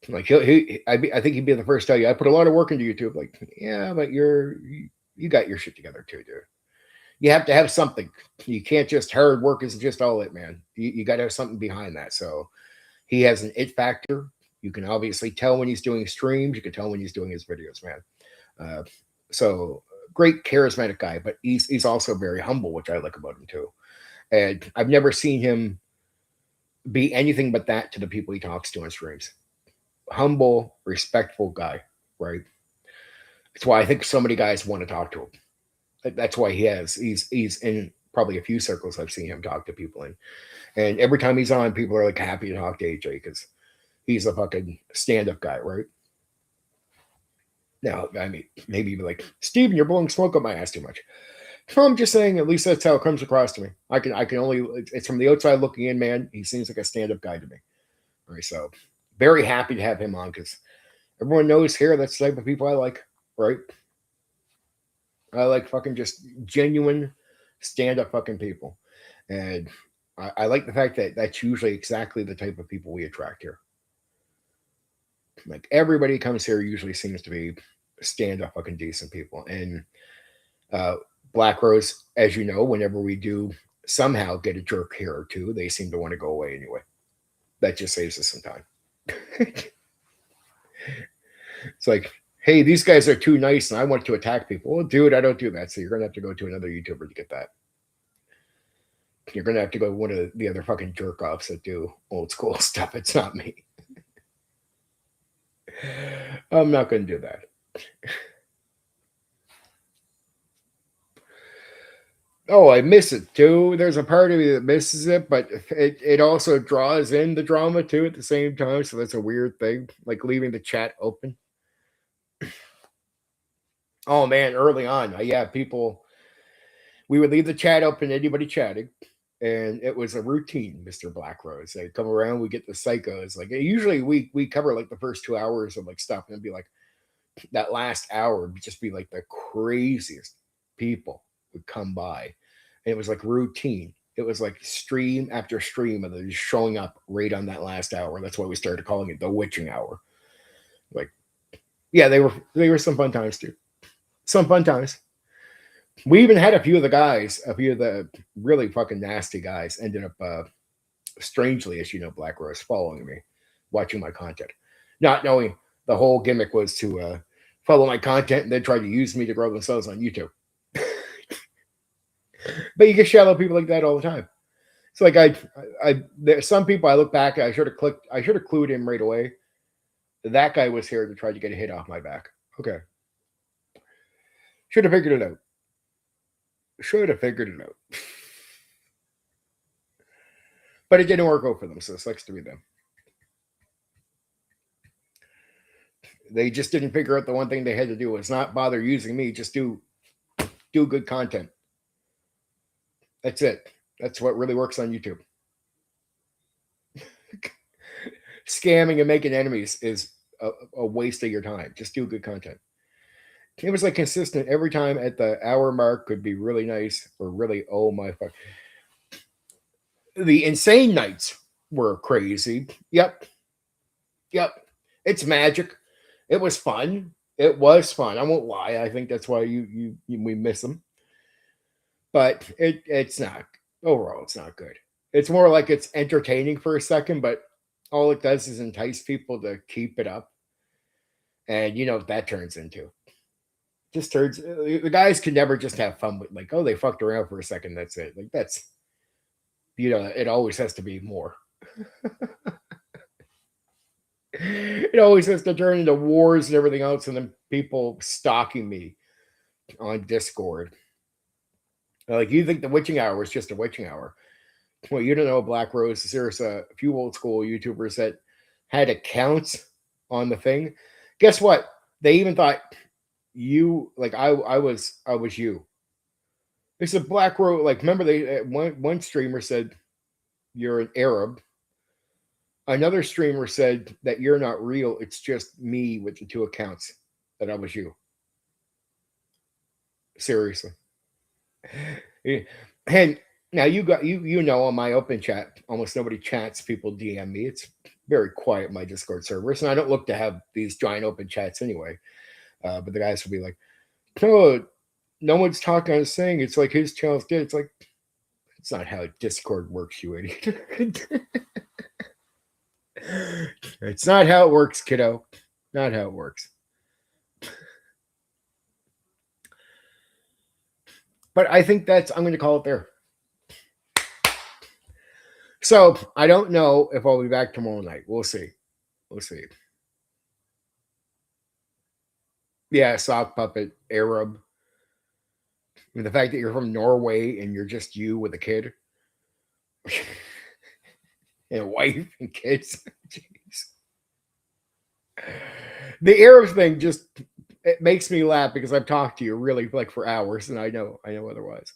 Like I think he'd be the first to tell you, I put a lot of work into YouTube. Like, yeah, but you got your shit together too, dude. You have to have something. You can't just hard work isn't just all it, man. You got to have something behind that. So he has an it factor. You can obviously tell when he's doing streams. You can tell when he's doing his videos, man. So great charismatic guy, but he's also very humble, which I like about him too. And I've never seen him be anything but that to the people he talks to on streams. Humble, respectful guy, right? That's why I think so many guys want to talk to him. That's why he's in probably a few circles I've seen him talk to people in. And every time he's on, people are like happy to talk to AJ because he's a fucking stand-up guy, right? Now, I mean, maybe you'd be like, Steven, you're blowing smoke up my ass too much. No, I'm just saying, at least that's how it comes across to me. I can only, it's from the outside looking in, man. He seems like a stand-up guy to me. All right, so very happy to have him on because everyone knows here that's the type of people I like, right? I like fucking just genuine stand-up fucking people. And I like the fact that that's usually exactly the type of people we attract here. Like everybody comes here usually seems to be stand-up fucking decent people. And Black Rose, as you know, whenever we do somehow get a jerk here or two, they seem to want to go away anyway. That just saves us some time. It's like, hey, these guys are too nice and I want to attack people. Well, dude, I don't do that. So you're going to have to go to another YouTuber to get that. You're going to have to go to one of the other fucking jerk offs that do old school stuff. It's not me. I'm not going to do that. Oh, I miss it too. There's a part of me that misses it, but it also draws in the drama too at the same time. So that's a weird thing, like leaving the chat open. Oh man, early on, yeah, people, we would leave the chat open, anybody chatting, and it was a routine, Mr. Black Rose. They come around, we get the psychos. Like usually we cover like the first 2 hours of like stuff, and it'd be like that last hour would just be like the craziest people would come by. And it was like routine. It was like stream after stream of them just showing up right on that last hour. That's why we started calling it the witching hour. Like, yeah, they were some fun times too. Some fun times. We even had a few of the really fucking nasty guys ended up strangely, as you know, Black Rose following me, watching my content, not knowing the whole gimmick was to follow my content and then try to use me to grow themselves on YouTube. But you get shallow people like that all the time. It's like there's some people I look back at, I should have clued him right away. That guy was here to try to get a hit off my back. Okay. Should have figured it out. But it didn't work out for them, so it sucks to be them. They just didn't figure out the one thing they had to do was not bother using me, just do good content. That's it. That's what really works on YouTube. Scamming and making enemies is a waste of your time. Just do good content. It was like consistent every time at the hour mark could be really nice or really, oh my fuck. The insane nights were crazy. Yep. It's magic. It was fun. I won't lie. I think that's why we miss them. But it's not overall. It's not good. It's more like it's entertaining for a second, but all it does is entice people to keep it up, and you know what that turns into. Just turns the guys can never just have fun with like, oh, they fucked around for a second. That's it. Like that's it always has to be more. It always has to turn into wars and everything else, and then people stalking me on Discord. Like you think the witching hour was just a witching hour. Well, you don't know Black Rose. There's a few old school YouTubers that had accounts on the thing. Guess what? They even thought you like I was you. They said Black Rose. Like remember they one streamer said you're an Arab. Another streamer said that you're not real. It's just me with the two accounts. That I was you. Seriously. And now you know on my open chat, almost nobody chats. People DM me. It's very quiet my Discord servers, and I don't look to have these giant open chats anyway. But the guys will be like, "No, no one's talking on his thing. It's like his channel's dead." It's like it's not how Discord works, you idiot. It's not how it works, kiddo. Not how it works. But I think I'm going to call it there. So I don't know if I'll be back tomorrow night. We'll see. Yeah, sock puppet, Arab. I mean, the fact that you're from Norway and you're just you with a kid. And a wife and kids. Jeez. The Arab thing just it makes me laugh because I've talked to you really like for hours, and I know otherwise.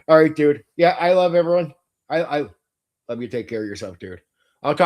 All right, dude. Yeah, I love everyone. I love you. Take care of yourself, dude. I'll talk.